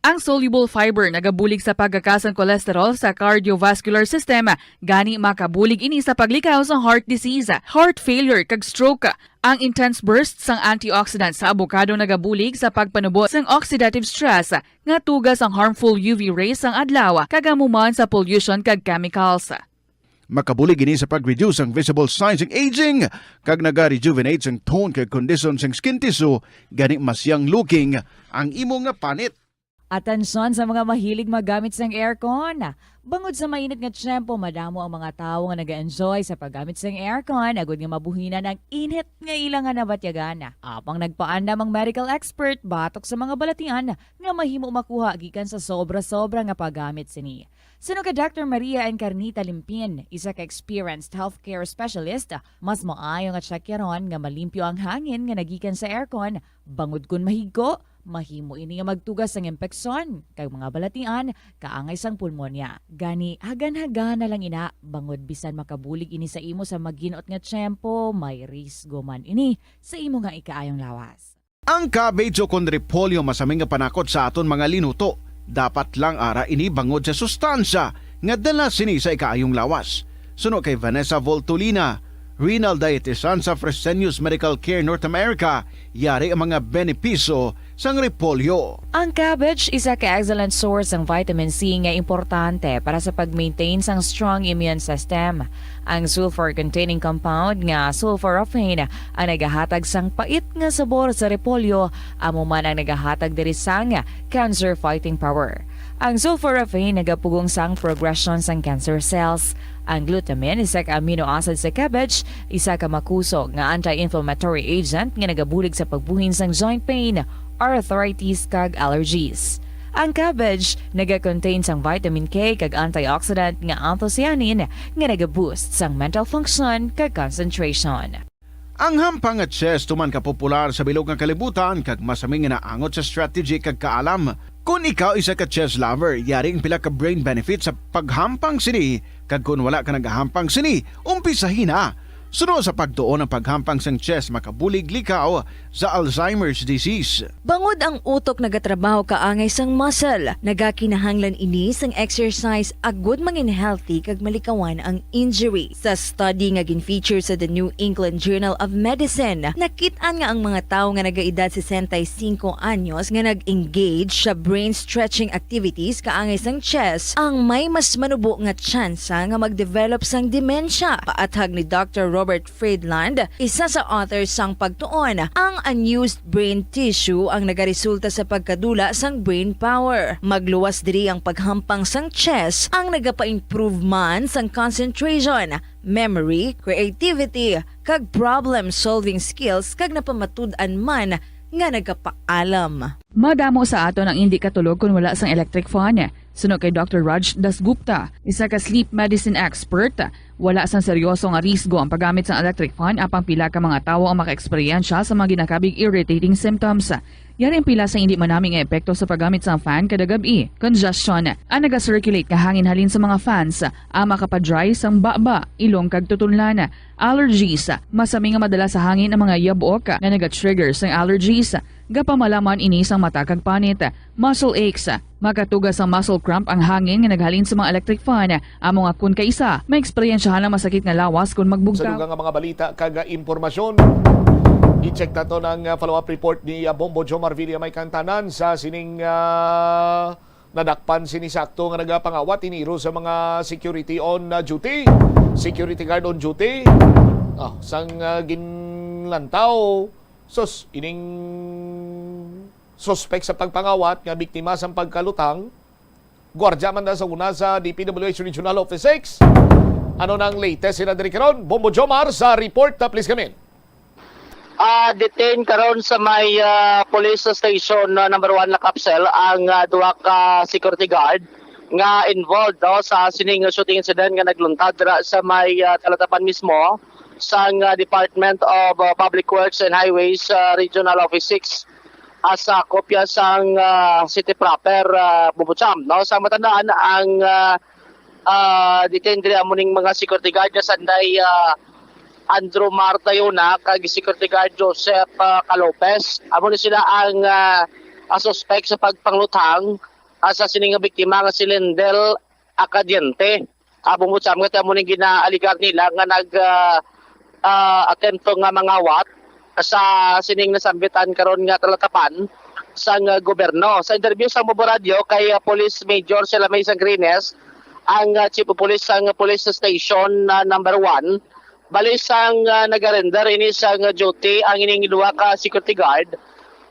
Ang soluble fiber nagabulig sa pagkakasang kolesterol sa cardiovascular system, gani makabulig ini sa paglikaw sa heart disease, heart failure kag stroke. Ang intense bursts sang antioxidant sa abokado nagabulig sa pagpanubo sang oxidative stress nga tugas ang harmful UV rays sang adlaw kagamuman sa pollution kag chemicals. Makabulig ini sa pag-reduce ang visible signs ng aging kag naga-rejuvenate ang tone kag condition sang skin tissue, gani mas young looking ang imo nga panit. Atensyon sa mga mahilig magamit sang aircon. Bangod sa mainit nga tiyempo, madamo ang mga tao nga nag-enjoy sa paggamit sang aircon, agud nga mabuhinan ang init nga ilang nga nabatyagan. Apang nagpaanda mang medical expert batok sa mga balatian nga mahimo makuha gikan sa sobra-sobra nga paggamit sini. Suno ka Dr. Maria Encarnita Limpin, isa ka experienced healthcare specialist, mas maayo nga tsakyaron nga malimpyo ang hangin nga nagikan sa aircon, bangod kun mahigko, mahimo ini nga magtugas sang impeksyon kag mga balatian kaangay sang pulmonya. Gani hagan-hagan na lang ina bangod bisan makabulig ini sa imo sa maginot nga tiyempo, may risgo man ini sa imo nga ikaayong lawas. Ang cabbage o konrepolyo masaming nga panakot sa aton mga linuto. Dapat lang ara ini bangod sa sustansya nga dala sini sa ikaayong lawas. Suno kay Vanessa Voltolina, renal dietitian sa Fresenius Medical Care North America, yari ang mga benepisyo sang repolyo. Ang cabbage isa ka excellent source ng vitamin C nga importante para sa pag-maintain sang strong immune system. Ang sulfur-containing compound nga sulforaphane ang nagahatag sang pait nga sabor sa repolyo, amo man ang nagahatag diri sang cancer-fighting power. Ang sulforaphane nagapugong sang progression sang cancer cells. Ang glutamine, isa ka amino acid sa cabbage, isa ka makusog nga anti-inflammatory agent nga nagabulig sa pagbuhin sang joint pain, arthritis kag allergies. Ang cabbage naga-contain sang vitamin K kag antioxidant nga anthocyanin nga naga-boost sang mental function kag concentration. Ang hampang at chess tuman ka popular sa bilog nga kalibutan kag masaming nga naangot sa strategy kag kaalam. Kung ikaw isa ka chess lover, yaring pila ka brain benefit sa paghampang sini, kag kung wala ka nagahampang sini, umpisahin na. Suno sa pagtuon ng paghampang sang chess makabulig likaw sa Alzheimer's disease. Bangod ang utok nagatrabaho kaangay sang muscle, nagakinahanglan ini sang exercise agud mangin healthy kag malikawan ang injury. Sa study nga gin-feature sa The New England Journal of Medicine, nakit-an nga ang mga tawo nga nagaedad 65 anyos nga nag-engage sa brain stretching activities kaangay sang chess ang may mas manubo nga tsansa nga mag-develop sang dementia. Paatag ni Dr. Robert Friedland, isa sa authors sang pagtuon, ang unused brain tissue ang nagaresulta sa pagkadula sang brain power. Magluwas diri ang paghampang sang chess ang nagapa-improve man sang concentration, memory, creativity, kag problem-solving skills kag napamatud-an man nga nagapaalam. Madamo sa aton ang hindi katulog kung wala sang electric fan. Suno kay Dr. Raj Dasgupta, isa ka sleep medicine expert, wala sang seryoso nga risgo ang paggamit sa electric fan apang pila ka mga tawo ang maka-eksperyensya sa mga ginakabig irritating symptoms. Yari ang pila sa hindi manaming epekto sa paggamit sa fan kada gabi. Congestion, ang naga-circulate ka hangin halin sa mga fans, ang makapadry sang baba, ilong kag tutunlan. Allergies, masami nga madala sa hangin ang mga yabok na naga-trigger sang allergies. Gapamalaman ini sang mata kag panit. Muscle aches, makatugas ang muscle cramp ang hangin nga naghalin sa mga electric fan. Amo nga kun kaisa, may eksperyensyahan ang masakit nga lawas kung magbugtaw. Sa dugang nga mga balita kag impormasyon, i-check na to ng follow-up report ni Bombo Jomar Villa may kantanan sa sining nadakpan sinisakto nga nagapangawat iniro sa mga security on duty, security guard on duty. Sang ginlantaw ining suspect sa pagpangawat nga biktima sa pagkalutang, gwardiya man na sa una sa DPWH Regional Office 6. Ano nang latest sila diri karon? Bombo Jomar sa report na please come in. Detain karon sa may police station number 1 na Kapsel ang duha ka security guard nga involved sa sining shooting incident nga nagluntad sa may talatapan mismo sa Department of Public Works and Highways Regional Office 6 as kopya sang city proper Bubucham. Sa matandaan ang detain diri amuning mga security guard nga sanday Andrew Martayona kag security guard Joseph Calopez. Amo ni sila ang suspect sa pagpanglutang sa sining biktima nga si Lindel Acadiente. Bubucham nga amo ning ginaaligar nila nga atempto nga mangawat sa sining nasambitan karon nga talatapan sa gobyerno. Sa interview sa Mobo Radio kay Police Major Selamay Sangrines, ang Chief of Police sang Police Station number 1, balis sang nagarender ini sang duty ang ining duha ka security guard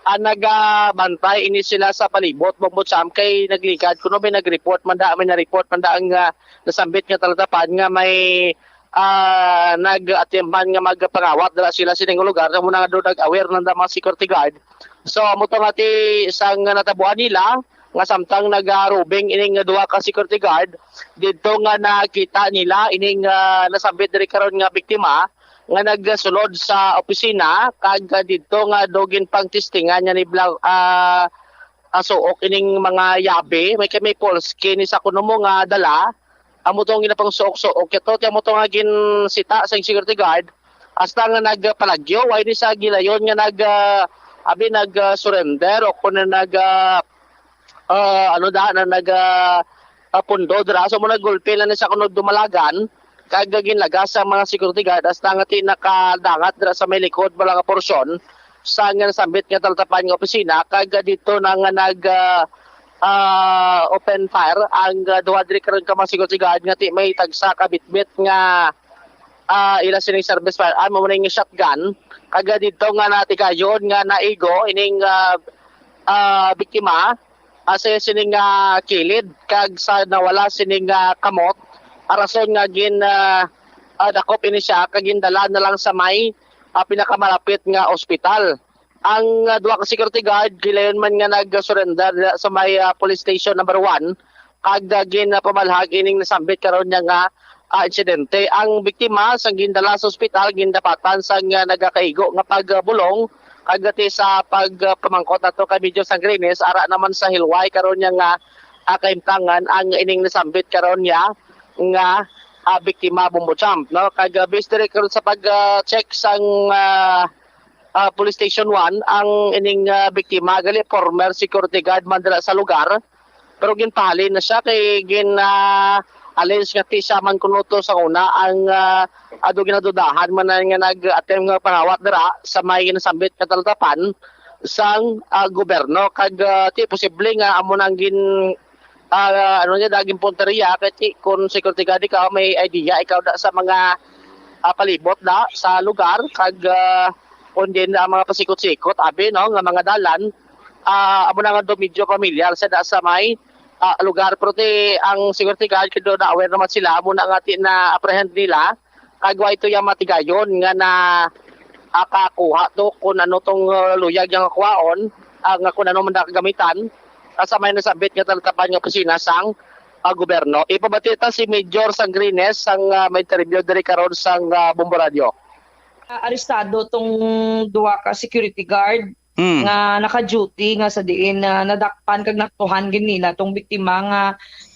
ang nagabantay ini sila sa palibot Bombotsam kay naglikad kuno may nag-report man da na report man da ang nasambit nga talatapan nga may nag-attempt nga magpangawat dala sila sining lugar na muna nga doon nag-aware ng mga security guard. So muto nga ti isang natabuan nila nga samtang nag-rubing ining duha ka security guard dito nga nakita nila ining nasambit diri karon nga biktima nga nagsulod sa opisina kag dito nga dogin pang testingan nya ni suok ining mga yabe may polski ni sa kuno mo nga dala amo tong ginapang suok-suok ito amo tong gin sita sa security guard hasta nga nagpalagyo way ni sa gilayon nga nag surrender o kun nag pundo dira. So muna gulpe lang sa kuno dumalagan kag ginlagas sa mga security guard as nangati nakadangat dira sa may likod wala nga porsyon sa nga nasambit nga talatapan nga opisina kag dito na nga nag open fire ang duha diri karon ka mga security guard nga ti may tagsa ka bitbit nga ila sining service fire mo na yung shotgun kag dito nga natigayon nga naigo ining biktima sa sining kilid kag sa nawala sining kamot arason nga dakop ini siya kag gindala na lang sa may pinakamalapit nga ospital. Ang duha ka security guard gilayon man nga nag-surrender sa may police station number 1 kag pamalhag ining nasambit karon nga insidente. Ang biktima sang gindala sa ospital gindapatan sang nagakaigo nga pagbulong kag sa pagpamangkot ato kay Medyo Sangrines ara naman sa Hilway karon nga kaimtangan ang ining nasambit karon nga biktima Bombo Champ no kag based direct karon sa pag-check sang police station 1 ang ining biktima gali former security guard man dira sa lugar pero ginpahalin na siya kay alins nga ti siya man kuno sa una ang ado ginadudahan man nga nag-attempt nga panawat dira sa may nasambit nga talatapan sang gobyerno kag ti posible nga amo nang daging punteriya kay kung security guard ka may idea ikaw da sa mga palibot da sa lugar kag kung din ang mga pasikot-sikot abi no nga mga dalan amo na nga do medyo familiar sa da sa may lugar pero ang security guard kido na aware naman sila amo na nga na apprehend nila kag wa ito yung matigayon nga na akakuha to kung ano tong luyag yung kuwaon nga kung ano man gamitan kasama na sabit nga talatapan nga opisina sang gobyerno. Ipabatita si Major Sangrines sang may interview diri karon sang Bombo Radio. Arestado tong duha ka security guard nga naka-duty nga sa diin nadakpan kag natuhan gid nila tong biktima nga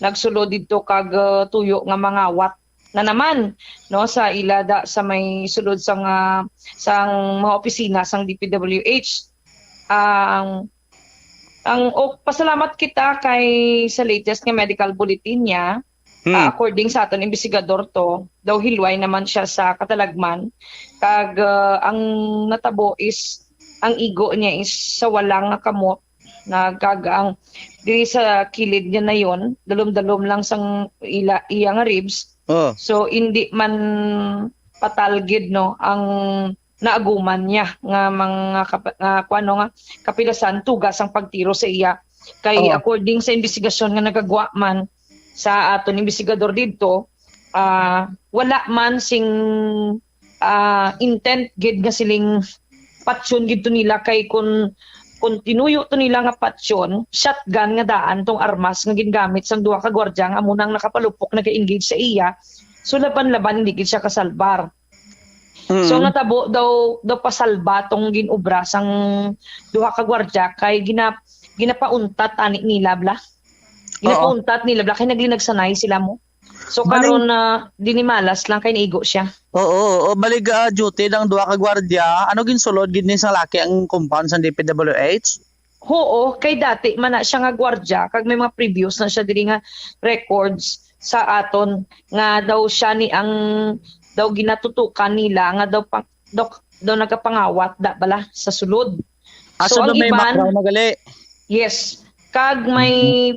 nagsulod didto kag tuyo nga mga wat na naman no sa ilada sa may sulod sang mga opisina sang DPWH. Pasalamat kita kay sa latest nga medical bulletin niya. According sa aton investigador to, daw hilway naman siya sa katalagman. Kag ang natabo is ang igo niya is sa walang kamot na kag ang diri sa kilid niya na yon, dalom-dalom lang sang iyang ribs. So hindi man patalgid no ang naaguman niya nga mga kapilasan tugas ang pagtiro sa iya kay according sa investigasyon nga nagagwa man sa aton investigador didto wala man sing intent gid nga siling patsyon gid to nila kay kun tinuyo to nila nga patsyon shotgun nga daan tong armas nga gingamit sang duha ka gwardiya nga amunang nakapalupok nag-engage sa iya so laban-laban hindi gid siya kasalbar. So natabo daw pasalba tong ginobra sang duha ka gwardiya kay ginapauntat ani nila bla. Ginapauntat nila bla kay nagsanay sila mo. So karon dinimalas lang kay naigo siya. Oo, balik duty ng duha ka gwardiya. Ano ginsulod gid ni sa laki ang compound sa DPWH? Oo, kay dati man na siya nga gwardiya kag may mga previous na siya diri nga records sa aton nga daw siya ni ang daw ginatutukan nila nga daw nagapangawat da bala sa sulod. So ang may background magali. Yes. Kag may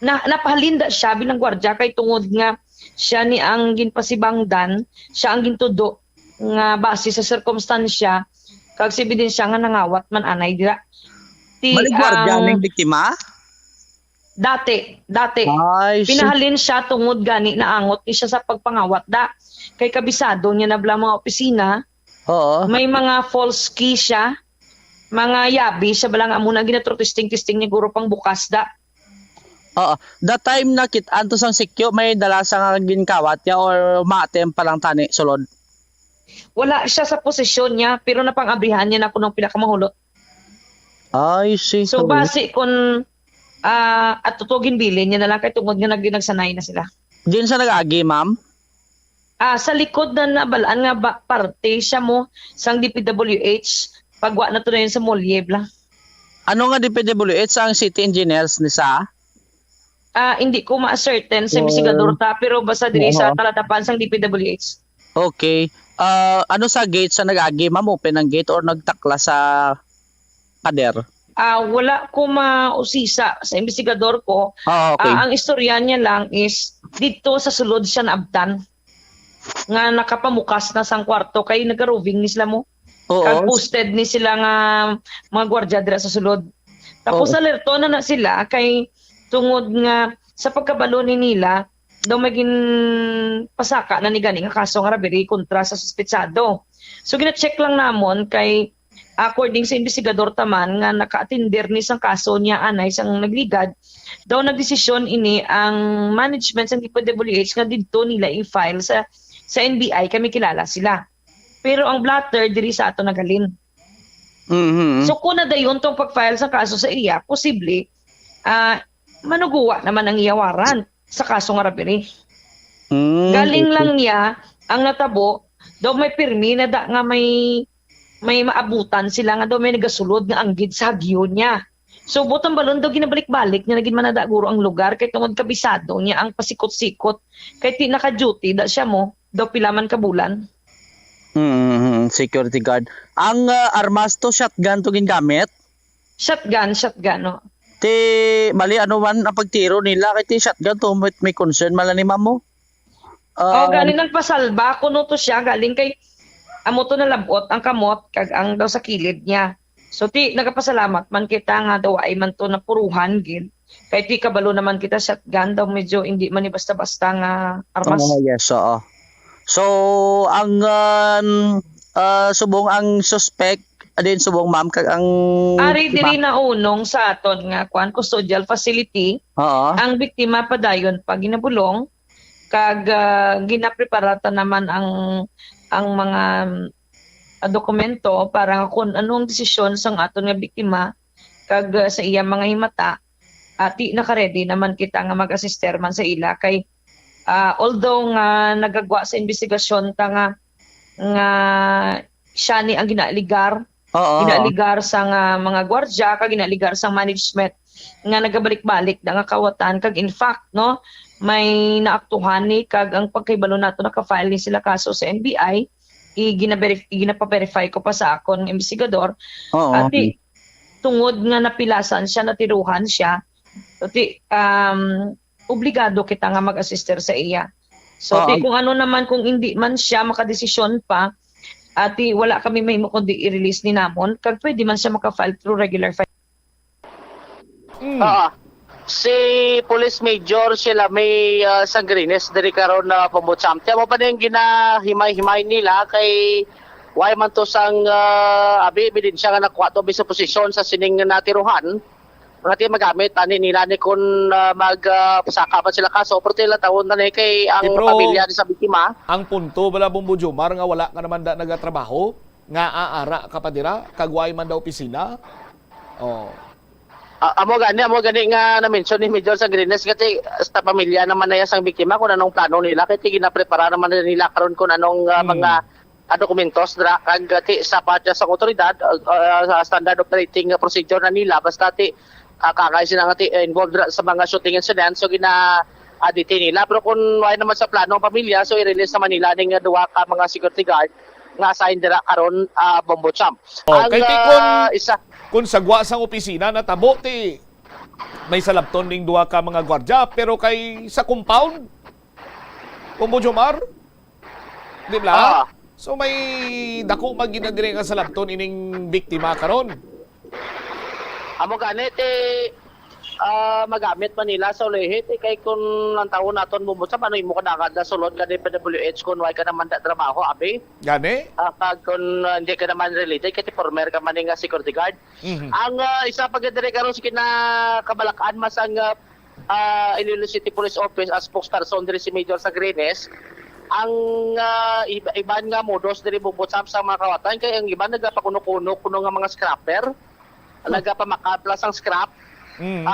napahalinda siya bilang gwardiya kay tungod nga siya ni ang ginpasibangdan, siya ang gintudo nga base sa sirkumstansya kag sa ebidensya nga nangawat man anay dira. Balik gwardiya ning biktima? Dati. Pinahalin siya tungod gani naangot ni siya sa pagpangawat da. Kay kabisado niya na bala mga opisina. May mga false key siya. Mga yabi siya bala nga muna ginatro-testing niya guro pang bukas da. That time na kitaan to sang sikyo may dala sa nga ginkawat ya or maatem pa lang tani sulod. Wala siya sa posisyon niya pero napang-abrihan niya na kuno pinakamahulot. I see. So base kun at tutugin bilin niya na lang kay tungod nga nagsanay na sila. Diyan sa nag-agi, ma'am? Sa likod na nabalaan nga parte siya mo sang DPWH pagwa na to na yun sa Molyeb lang. Ano nga DPWH ang city engineers ni sa? Hindi ko ma-certain sa investigador ta, pero basta diri sa talatapan sang DPWH. Okay. Ano sa gate sa nag-agi? Ma'am, open ang gate or nagtakla sa pader? Wala ko mausisa sa investigador ko. Okay. Ang istorya niya lang is dito sa sulod siya naabtan. Nga nakapamukas na sang kwarto kay nag-roving ni sila mo. Kag posted ni sila nga mga gwardiya dira sa sulod. Tapos alerto na sila kay tungod nga sa pagkabalo ni nila daw maging pasaka na ni gani nga kaso nga robbery kontra sa suspetsado. So gina-check lang namon kay according sa investigador taman nga naka-attender ni sang kaso niya anay sang nagligad daw nagdesisyon ini ang management sa DPWH nga didto nila i-file sa NBI kami kilala sila. Pero ang blatter diri sa ato nagalin. So kung na dayon tong pag-file sa kaso sa iya, posible manuguwa naman ang iyawaran sa kaso nga robbery. Galing lang niya ang natabo daw may pirmi na nga may maabutan sila nga daw may nagasulod nga anggid sa hagyo niya. So butang balon daw ginabalik-balik niya naging manada guro ang lugar kay tungod kabisado niya ang pasikot-sikot kay ti naka-duty da siya mo daw pilaman ka bulan. Security guard. Ang armas to shotgun to gingamit? Shotgun no. Bali ano man ang pagtiro nila kay shotgun to may concern mala ni mamo. Galing ng pasalba kuno to siya galing kay amo to nalabot ang kamot kag ang daw sa kilid niya. So nagapasalamat man kita nga daw ay man to napuruhan gid. Kay kabalo naman kita shotgun daw medyo hindi man ni basta-basta nga armas. Yes, oo. So ang subong ang suspect adin subong ma'am kag ang ari diri na unong sa aton nga custodial facility. Ang biktima padayon pa ginabulong kag ginapreparata naman ang mga dokumento para kung anong desisyon sang aton nga biktima kag sa iya mga himata ati naka-ready naman kita nga mag-assister man sa ila kay although nga nagagwa sa investigasyon ta nga siya ni ang ginaligar ginaligar sa mga gwardya kag ginaligar sa management nga nagabalik-balik da nga kawatan kag in fact no may naaktuhan ni kag ang pagkaibalo nato naka-file ni sila kaso sa NBI ginapa-verify ko pa sa akon investigador ati tungod nga napilasan siya natiruhan siya ati obligado kita nga mag-assister sa iya so kung ano naman kung hindi man siya makadesisyon pa ati wala kami may kundi i-release ni namon kag pwede man siya maka-file through regular file. Si Police Major sila may Sangrines diri karon na pambutsam. Tiyan mo pa din ginahimay-himay nila kay why man to sang abi ebidensya nga nakuha to sa posisyon sa sining natiruhan. Ngati magamit ani nila ni kun pasaka pa sila kaso pero tila tawon na ni kay ang pamilya ni sa biktima. Ang punto bala Bombo Jomar nga wala ka naman nagatrabaho nga aara ka pa dira kagway man daw opisina. Amo gani nga na-mention ni Major Sangrines kasi sa pamilya naman na sang biktima kung anong plano nila kay ginaprepara naman nila karon kung anong mga dokumentos dra kag sapat sa otoridad standard operating procedure na nila basta kakay sila nga involved sa mga shooting incidents so detain nila pero kung wala naman sa plano ng pamilya so i-release naman nila ning duwa ka mga security guard nga assign dira karon Bombo Champ. Kay kung sagwa sang opisina natabo may salabton ning duwa ka mga gwardiya pero kay sa compound Bombo Jomar di ba? So may dako maginadire nga salabton ining biktima karon. Amo ganit magamit man nila sa ulihit kay kung ang taon naton bumusa ano imo kada sulod ka ni PWH kung why ka naman da trabaho abi gani kag kung hindi ka naman related kay former ka man nga security guard. Ang isa pagdire karon sa kinakabalakan mas ang Iloilo City Police Office as spokesperson diri si Major Sangrines ang iban nga modus diri bubusap sa mga kawatan kay ang iban nagapakuno-kuno nga mga scrapper nagapamakaplas ang scrap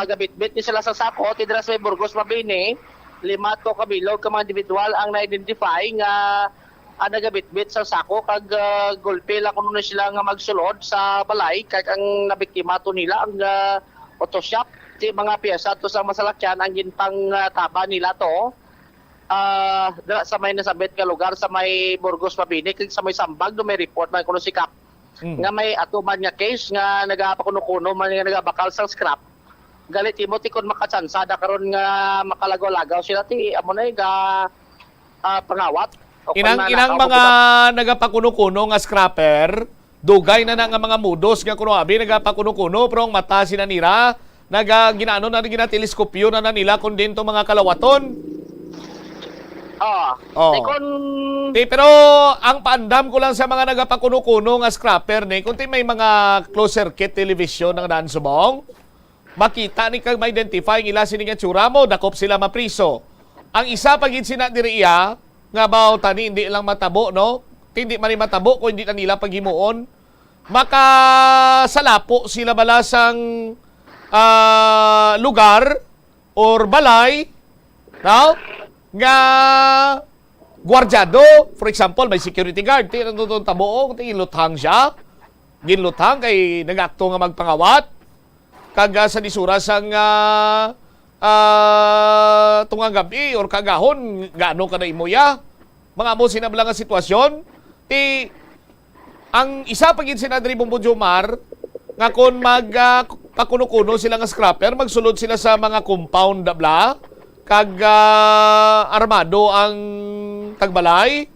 gabit-bit ni sila sa sako tidras may Burgos Mabini 5 to kabilog ka mga individual ang na-identify nga nagabit-bit sa sako kag gulpe la kuno sila nga magsulod sa balay kay ang nabiktima to nila ang auto shop ti mga piyesa to sa masalakyan ang ginpang taba nila to. Dala sa may nasabit nga lugar sa may Burgos Mabinik, sa may Sambag do may report man kuno si Kap. Nga may atuman nga case nga nagapakuno-kuno man nga nagabakal sa scrap. Galit Timothy kon makatsansada karon nga makalagaw-lagaw sila ti amo na ga pangawat. Inang mga nagapakuno-kuno nga scrapper, dugay na nga mga mudos nga kuno abi nagapakuno-kuno pero ang mata sila nira ginaano na ginateleskopyo na nila kun dinto mga kalawaton. Pero ang paandam ko lang sa mga nagapakuno-kuno nga scrapper ni kunti may mga closed circuit television ng daan subong. Makita ni kag ma-identify ng ila sini nga tsura mo, dakop sila mapriso. Ang isa pagid sina diri iya nga baw tani hindi lang matabo no. Hindi man matabo kung hindi na nila paghimuon. Makasalapo sila balasang lugar or balay no? Nga gwardyado, for example, may security guard, tinatutong tabuong, ginluthang siya, ginluthang kay nag-akto nga magpangawat, kaga sa disura sang tungang gabi or kagahon, gaano ka na imoya, mga mo sinabla nga sitwasyon, ang isa pagin sinadri Bombo Jomar, nga kung pakuno-kuno sila nga scrapper, magsulod sila sa mga compound dabla, kag armado ang tagbalay.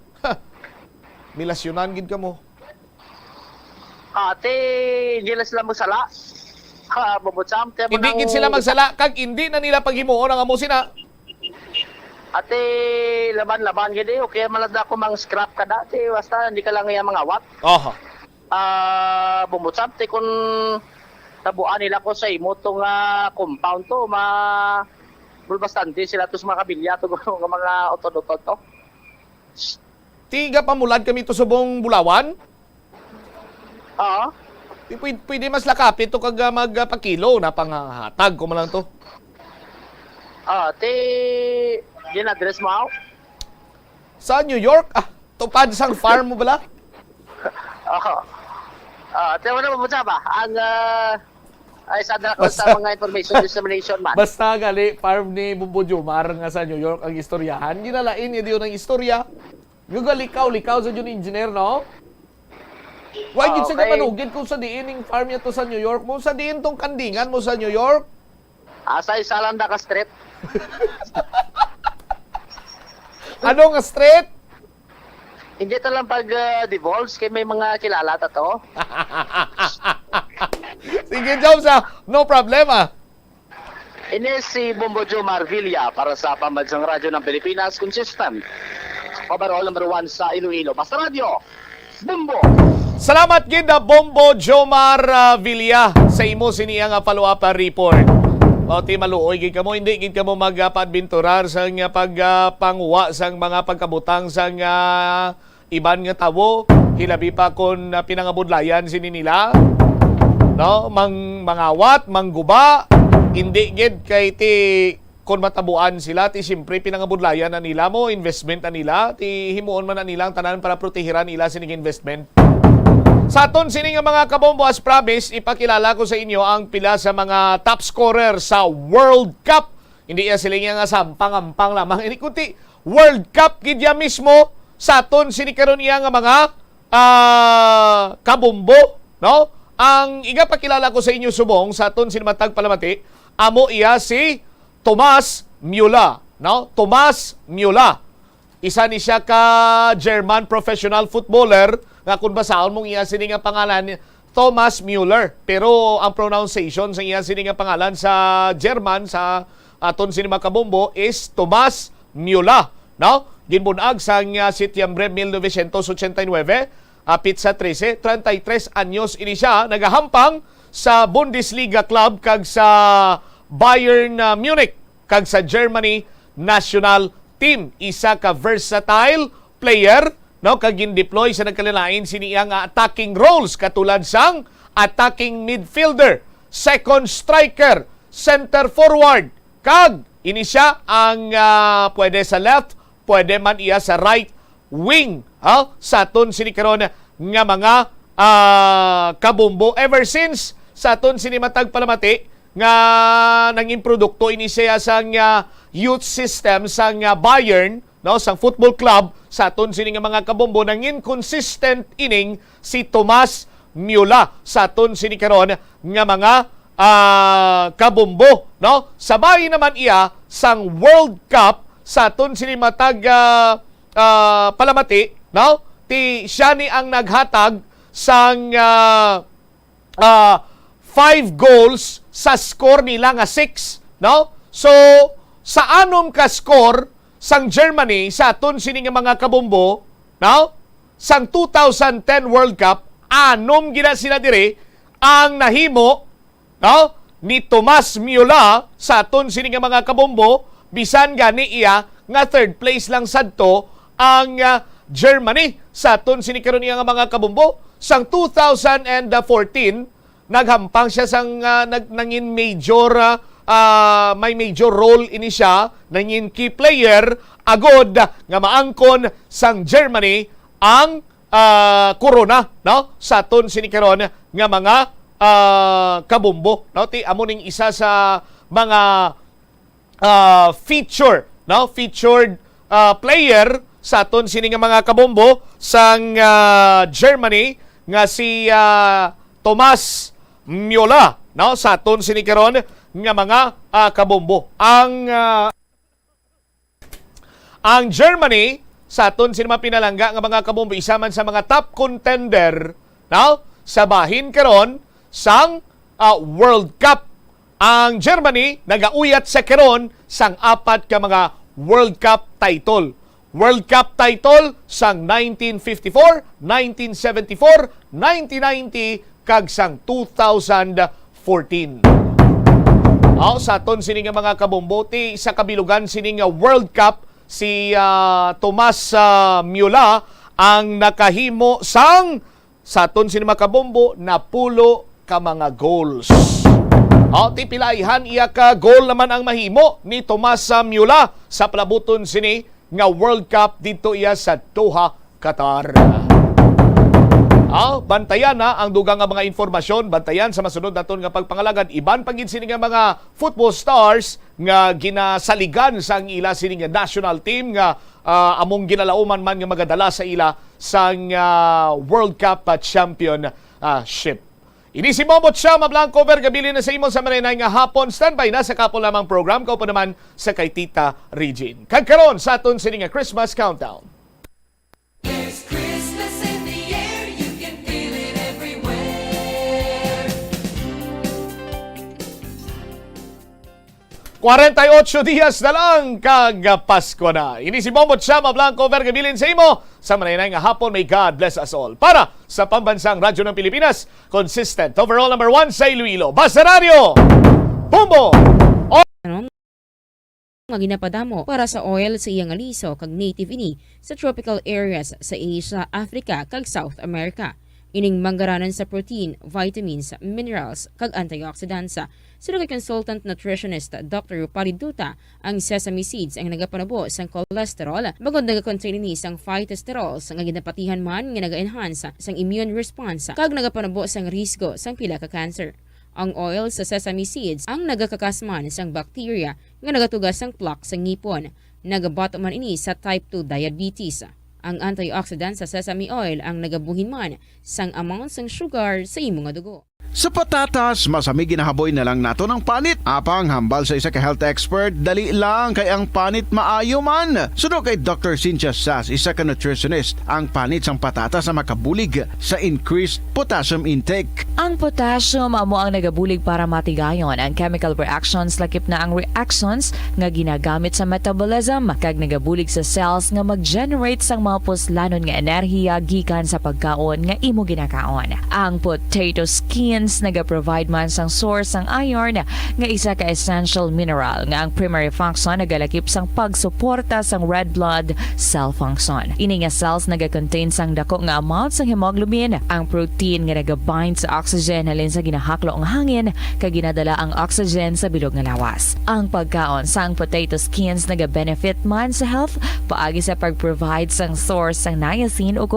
Milasyonan gid ka mo. Ate, hindi na sila magsala. Babutsam. Hindi gid sila magsala kag hindi na nila paghimuon ang amo sina. Ate, laban-laban gid eh. Okay, malada ko mang scrap ka dati. Basta hindi ka lang iya mangawat. Oho. Babutsam, te kung tabuan nila ko sa imo tong compound to, bastante sila to sa mga kabilya to ng mga otod-otod to. Tiga pamulad kami to subong Bulawan? Oo. Pwede mas lakapit to kag magpakilo na panghatag ko man lang to. Gin-address mo ako? Sa New York? Tupad sang farm mo bala? Oo. Tayo na mabuta ba? Ang ay sada ko sa mga information dissemination man. Basta gali farm ni Bombo Jomar nga sa New York ang istoryahan. Ginalain niya diyon ang istorya. Gugalikaw-likaw sa yun engineer, no? Why gid sa kapanugid kung sa diin ning farm niya to sa New York mo? Sa diin tong kandingan mo sa New York? Sa Isalanda ka street. Ano nga street? Hindi to lang pag-divulge kay may mga kilala ta to. Sige, Jobs, no problema. Ini si Bombo Jomar Villa para sa Pambansang Radyo ng Pilipinas, consistent. Overall number 1 sa Iloilo. Basta Radio, Bombo! Salamat gid Bombo Jomar Villa sa imo siniya nga follow-up report. Ti maluoy gid kamo, hindi gid kamo magpadbenturar sa nga pagpanguwa sang mga pagkabutang sang iban nga tawo, hilabi pa kon pinangabudlayan sini nila. No, mangawat, mangguba, hindi gid kay ti kon matabuan sila ti siyempre pinangabudlayan na nila mo, investment na nila, ti himuon man na nila ang tanan para protehiran nila sining investment. Sa aton sini nga mga kabombo, as promise, ipakilala ko sa inyo ang pila sa mga top scorer sa World Cup. Hindi sila nga sampang-ampang lamang. Ini kuti World Cup gidya mismo sa aton sini karon iya nga mga kabombo, no? Ang igapakilala ko sa inyo subong sa aton sinimatag palamati, amo iya si Thomas Müller, no? Thomas Müller. Isa ni siya ka German professional footballer nga kung basaon mong iya sini nga pangalan Thomas Müller. Pero ang pronunciation sa iya sini nga pangalan sa German sa aton sini makabombo is Thomas Müller, no? Ginbunag sa Setyembre 1989. Apit sa 13, 33 anyos ini siya, nagahampang sa Bundesliga club kag sa Bayern Munich kag sa Germany national team. Isa ka versatile player, no, kag gin-deploy sa nagkalilain siniya nga attacking roles katulad sang attacking midfielder, second striker, center forward, kag ini siya ang pwede sa left, pwede man iya sa right wing, sa aton sinikaron nga mga kabumbo. Ever since sa aton sinimatag palamati nga nanging produkto ini siya sang youth system sang Bayern, no, sang football club sa aton sini nga mga kabombo, nanging consistent ining si Tomas Müller sa aton sini karon nga mga kabombo, no. Sabay naman iya sang World Cup sa aton sini matag palamati, no, ti siya ni ang naghatag sang 5 goals sa score nila nga 6, no. So sa anom ka score sang Germany sa aton sini nga mga kabombo, no, sang 2010 World Cup, anom gina sila dire ang nahimo, no, ni Tomas Müller sa aton sini nga mga kabombo, bisan gani iya nga third place lang sadto ang Germany sa aton sini karon iya nga mga kabombo. Sang 2014 naghampang siya sang nangin major may major role ini siya, nangin key player agod nga maangkon sang Germany ang corona, no, sa aton sini karon nga mga kabombo, no. Ti amo ning isa sa mga featured player sa aton sini nga mga kabombo sang Germany nga si Tomas Müller, no, sa aton sini karon nga mga kabombo. Ang Germany sa aton sini pinalangga nga mga kabombo, isa man sa mga top contender, no, sa bahin karon sang World Cup. Ang Germany nagauyat sa karon sang 4 ka mga World Cup title. World Cup title sang 1954, 1974, 1990 kag sang 2014. Sa aton sini nga mga kabomboti sa kabilugan sini nga World Cup, si Tomas Müller ang nakahimo sang sa aton sini mga kabombo na pulo ka mga goals. Ti pilaihan iya ka goal naman ang mahimo ni Tomas Müller sa palabuton sini nga World Cup dito iya sa Doha, Qatar. Bantayan ang dugang nga mga informasyon, bantayan sa masunod naton nga pagpangalagad. Iban pagid sini nga mga football stars nga ginasaligan sa ang ila sini nga national team nga among ginalauman man nga magadala sa ila sang World Cup championship. Ini si Momot siya, mablang cover, gabili na sa imo sa marinay nga hapon. Standby na sa kapon lamang program. Kaupo naman sa kay Tita Regine. Kagkaroon sa aton sini nga Christmas Countdown. There's Christmas in the air, you can feel it everywhere. 48 días na lang kag Pasko na. Ini si Momot siya, mablang cover, gabilin sa imo sa marinay nga hapon. May God bless us all. Para sa pambansang radyo ng Pilipinas, consistent overall number 1 sa Iloilo. Basta Radio Bumbo! Nga ginapadamo para sa oil sa iyang aliso kag native ini sa tropical areas sa Asia, Africa kag South America. Ining manggaranan sa protein, vitamins, minerals kag antioxidants. Sino kay consultant nutritionist Dr. Rupali Duta, ang sesame seeds ang nagapanabo sang cholesterol bagod nagakontain ni sang phytosterols nga ginapatihan man nga naga-enhance sang immune response kag nagapanabo sang risgo sang pila ka cancer. Ang oil sa sesame seeds ang nagakakasman sang bacteria nga nagatugas sang plaque sa ngipon. Nagabato man ini sa type 2 diabetes. Ang antioxidant sa sesame oil ang nagabuhin man sang amount sang sugar sa imong dugo. Sa patatas, masamig ginahaboy na lang nato ng panit. Apang hambal sa isa ka health expert, dali lang kay ang panit maayo man. Suno kay Dr. Cynthia Sass, isa ka nutritionist, ang panit sang patatas na makabulig sa increased potassium intake. Ang potassium amo ang nagabulig para matigayon ang chemical reactions lakip na ang reactions nga ginagamit sa metabolism kag nagabulig sa cells nga mag-generate sang mga puslanon nga enerhiya gikan sa pagkaon nga imo ginakaon. Ang potato skins naga-provide man sang source sang iron nga isa ka essential mineral nga ang primary function nagalakip sang pagsuporta sang red blood cell function. Ini nga cells naga-contain sang dako nga amount sang hemoglobin, ang protein nga naga-bind sa oxygen halin sa ginahaklo ang hangin kag ginadala ang oxygen sa bilog nga lawas. Ang pagkaon sang potato skins naga-benefit man sa health paagi sa pag-provide sang source sang niacin ug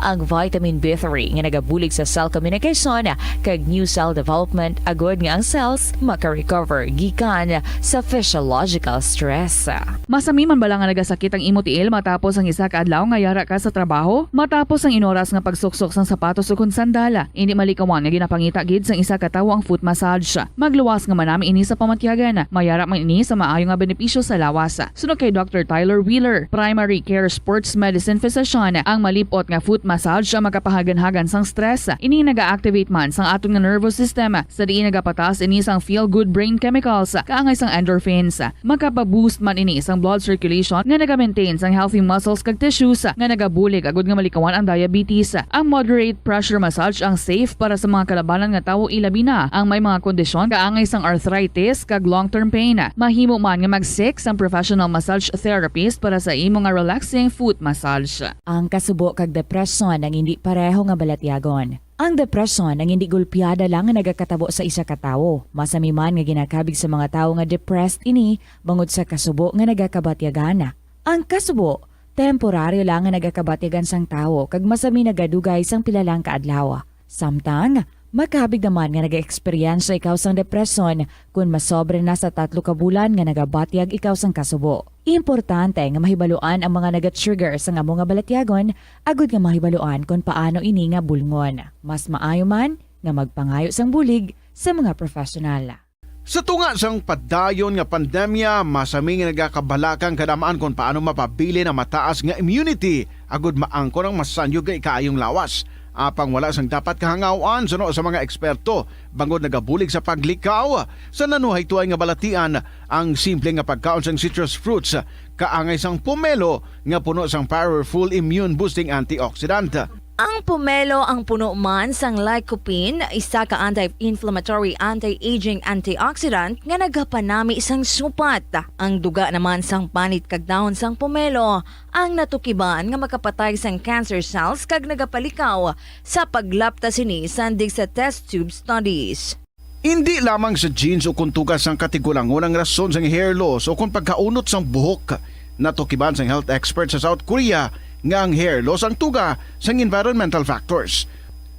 ang vitamin B3 nga nagabulig sa cell communication kag new cell development agod nga ang cells maka-recover gikan sa physiological stress. Masami man bala nga nagasakit ang imo tiil matapos ang isa ka adlaw nga yara ka sa trabaho? Matapos ang inoras nga pagsuksok sang sapatos ukon sandala, hindi malikawan nga ginapangita gid sang isa ka tawo ang foot massage. Magluwas nga manami ini sa pamatyagan. Mayara man ini sa maayo nga benepisyo sa lawas. Sunod kay Dr. Tyler Wheeler, primary care sports medicine physician, ang malipot nga foot massage ang makapahagan-hagan sang stress. Ini naga-activate man sang aton nga nervous system sa diin nagapatas ini sang feel-good brain chemicals kaangay sang endorphins. Makapaboost man ini sang blood circulation nga naga-maintain sang healthy muscles kag tissues nga nagabulig agud nga malikawan ang diabetes. Ang moderate pressure massage ang safe para sa mga kalabanan nga tawo ilabi na ang may mga kondisyon kaangay sang arthritis kag long-term pain. Mahimo man nga mag-seek sang professional massage therapist para sa imo nga relaxing foot massage. Ang kasubo kag depresyon ang hindi pareho nga balatyagon. Ang depresyon ang hindi gulpiyada lang nga nagakatabo sa isa ka tawo. Masami man nga ginakabig sa mga tawo nga depressed ini bangod sa kasubo nga nagakabatyagan. Ang kasubo temporaryo lang nga nagakabatyagan sang tawo kag masami nagadugay sang pilalang kaadlaw. Samtang makabig naman nga nag-experience ikaw sang depresyon kung masobre na sa 3 ka bulan nga nagabatyag ikaw sang kasubo. Importante nga mahibaluan ang mga naga-trigger sa nga mga balatyagon agud nga mahibaluan kung paano ini nga bulngon. Mas maayo man nga magpangayo sang bulig sa mga profesional. Sa tunga sang padayon nga pandemya, masami nga nagakabalakang kadamaan kung paano mapabili na mataas nga immunity agud maangkon ang masanyog nga ikaayong lawas. Apang wala sang dapat kahangawan suno sa mga eksperto bangod nagabulig sa paglikaw sa nanuhay-tuay nga balatian ang simple nga pagkaon sang citrus fruits kaangay sang pomelo nga puno sang powerful immune boosting antioxidant. Ang pomelo ang puno man sang lycopene, isa ka anti-inflammatory, anti-aging antioxidant nga nagapanami sang supat. Ang duga naman sang panit kag dahon sang pomelo ang natukiban nga makapatay sang cancer cells kag nagapalikaw sa paglapta sini sandig sa test tube studies. Hindi lamang sa genes o kung tugas ang katigulangon ang rason sang hair loss o kung pagkaunot sang buhok. Natukiban sang health expert sa South Korea nga ang hair loss ang tuga sang environmental factors.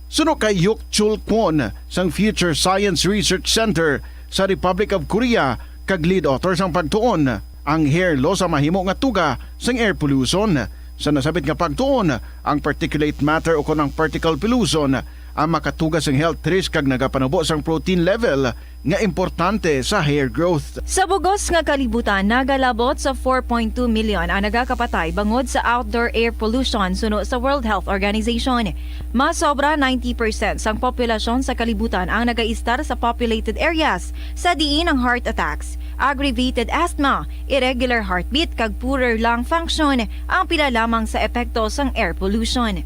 Suno kay Yuk Chul Kwon sang Future Science Research Center sa Republic of Korea kag lead author sang pagtuon, ang hair loss ang mahimo nga tuga sang air pollution. Sa nasabit nga pagtuon, ang particulate matter o kunang particle pollution ang makatugas sang health risk kag nagapanubo sang protein level nga importante sa hair growth. Sa bugos nga kalibutan, nagalabot sa 4.2 million ang nagakapatay bangod sa outdoor air pollution suno sa World Health Organization. Mas sobra 90% sang populasyon sa kalibutan ang nagaistar sa populated areas sa diin ang heart attacks, aggravated asthma, irregular heartbeat kag poorer lung function ang pila lamang sa epekto sang air pollution.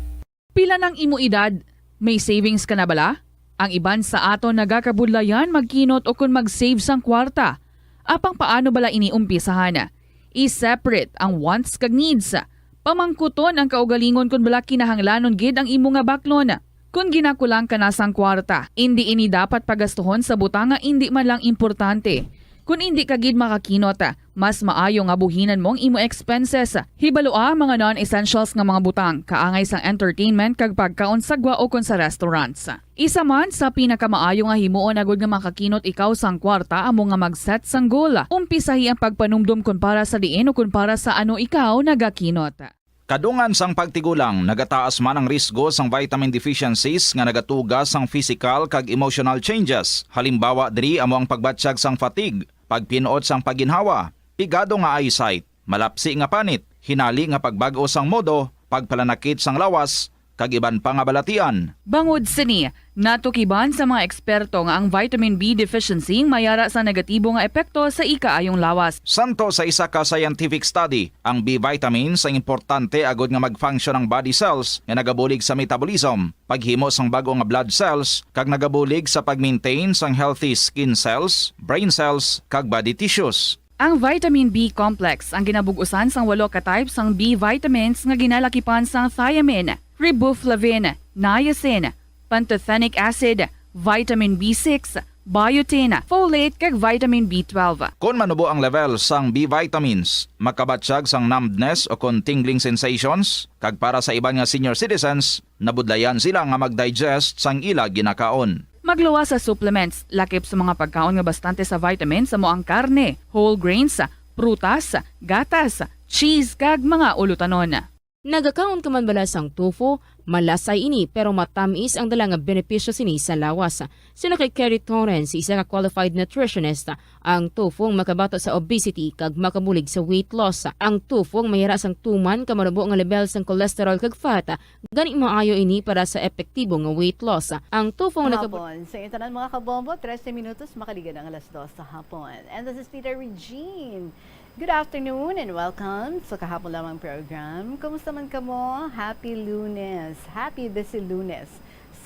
Pila ng imo edad? May savings ka na bala? Ang iban sa aton nagakabudlayan magkinot o kung mag-save sang kwarta. Apang paano bala iniumpisahan? I-separate ang wants kag needs. Pamangkuton ang kaugalingon kung bala kinahanglanon gid ang imo nga baklon. Kung ginakulang ka na sang kwarta, hindi ini dapat pagastuhon sa butang nga hindi man lang importante. Kung hindi ka gid makakinot, mas maayo nga buhinan mong imo expenses. Hibaloa mga non-essentials nga mga butang, kaangay sang entertainment kag pagkaon sagwa o kun sa restaurants. Isa man sa pinakamaayo nga himuon agud nga makakinot ikaw sang kwarta amo nga mag-set sang goal. Umpisahi ang pagpanumdum kun para sa diin o kun para sa ano ikaw nagakinot. Kadungan sang pagtigulang, nagataas man ang risgo sang vitamin deficiencies nga nagatugas sang physical kag emotional changes. Halimbawa diri amo ang pagbatsyag sang fatigue, pagpinuot sang paginhawa, pigado nga eyesight, malapsi nga panit, hinali nga pagbag-o sang modo, pagpalanakit sang lawas, kag iban pa nga balatian. Bangod sini, natukiban sa mga eksperto nga ang vitamin B deficiency mayara sa negatibo nga epekto sa ikaayong lawas. Santo sa isa ka scientific study, ang B vitamins ang importante agod nga mag-function ang body cells nga nagabulig sa metabolism, paghimo sang bago nga blood cells, kag nagabulig sa pag-maintain sang healthy skin cells, brain cells, kag body tissues. Ang vitamin B complex ang ginabugusan sang 8 ka types sang B vitamins nga ginalakipan sang thiamine, riboflavin, niacin, pantothenic acid, vitamin B6, biotin, folate kag vitamin B12. Kung manubo ang level sang B vitamins, makabatsyag sang numbness o kung tingling sensations, kag para sa iban nga senior citizens, nabudlayan sila nga mag-digest sang ila ginakaon. Magluwas sa supplements, lakip sa mga pagkaon nga bastante sa vitamins sa moang karne, whole grains, prutas, gatas, cheese kag mga ulutanon. Nagakaon ka man bala sang tofu, malasay ini pero matamis ang dalang benepisyo sini sa lawas. Sino kay Kerry Torrens, isa ka qualified nutritionist, ang tofu ang makabato sa obesity kag makabulig sa weight loss. Ang tofu ang mahira sang tuman ka manubo nga level sang cholesterol kag fat, gani maayo ini para sa epektibo nga weight loss. Ang tofu ang hapon. Sa intanan mga kabombo, 13 minutos makaligan ang alas 2 sa hapon. And this is Tita Regine. Good afternoon and welcome sa kahapon lamang program. Kumusta man ka mo? Happy Lunes. Happy busy Lunes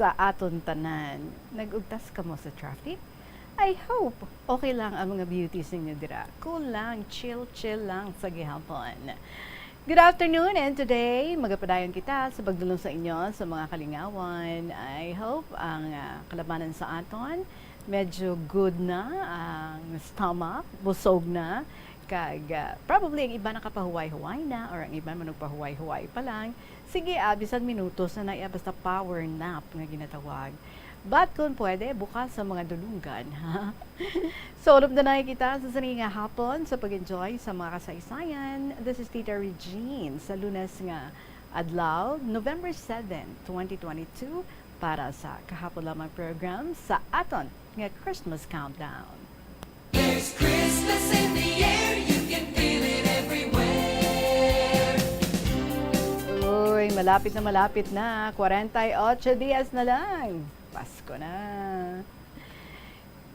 sa aton tanan. Nagugtas ka mo sa traffic? I hope okay lang ang mga beauties ninyo dira. Cool lang, chill lang sa gihapon. Good afternoon and today magapadayon kita sa pagdulong sa inyo sa mga kalingawan. I hope ang kalabanan sa aton medyo good na, ang stomach, busog na. Kag probably ang iba nakapahuway-huway na or ang iba man nagpahuway-huway pa lang. Sige, bisan minutos na naiya basta power nap nga ginatawag. But kung pwede, bukas sa mga dulungan. So, ulap na nakikita sa sanay nga hapon sa pag-enjoy sa mga kasaysayan. This is Tita Regine sa Lunes nga adlaw, November 7, 2022 para sa kahapon lamang program sa aton nga Christmas Countdown. There's Christmas in the air, you can feel it everywhere. Uy, malapit na. 48 dias na lang. Pasko na.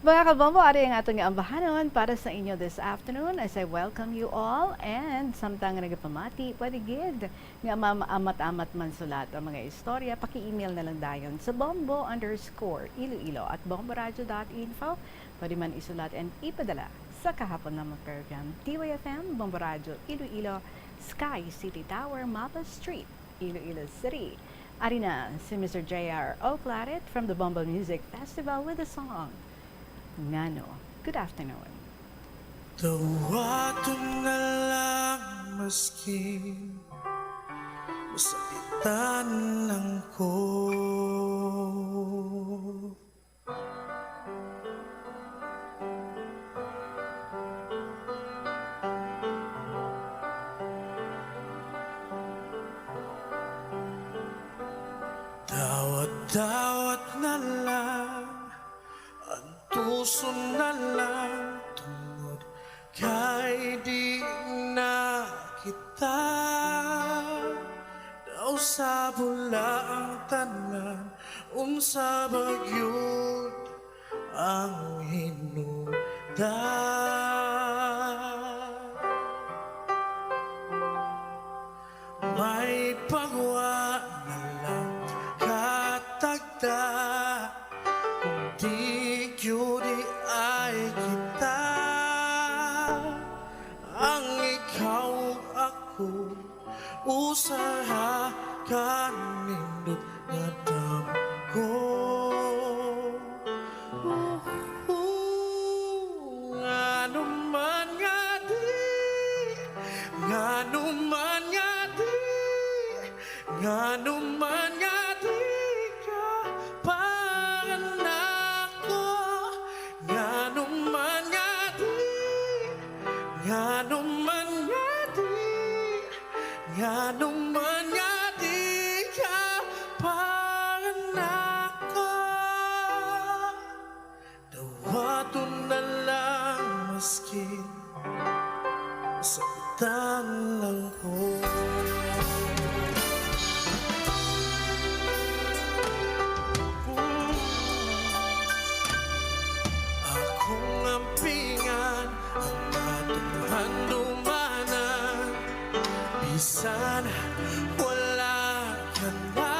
Mga kabombo, ari ang atong ambahanon para sa inyo this afternoon as I welcome you all and samtang nagapamati, pwede gid nga amat-amat man sulat ang mga istorya, paki-email na lang dayon sa bombo_iloilo@bomboradio.info. Pwede man isulat and ipadala sa kahapon namang program DYFM, Bombo Radio, Iloilo, Sky City Tower, Mapa Street, Iloilo City. Ari na si Mr. J.R. Oclaret from the Bombo Music Festival with the song Ngano. Good afternoon. Tawato na lang maski masakitan lang ko. Dawat na lang, ang tuso na lang, tungod kay di na kita. Daw sa bula ang tanan, unsa bagyod ang hinungdan. May pagwa na lang katagda, kung di yuri ay kita. Ang ikaw ako, usaha kanindot na damgo. Ngano man nga di, ngano man nga di, ngano man nga di ka panganak ko. Ngano man nga di, ngano man nga di, ngano man nga di ka panganak ko. Dawaton na lang maskin sakitan lang ko. Akong ampingan ang matuhan dumanan, bisan wala ka na.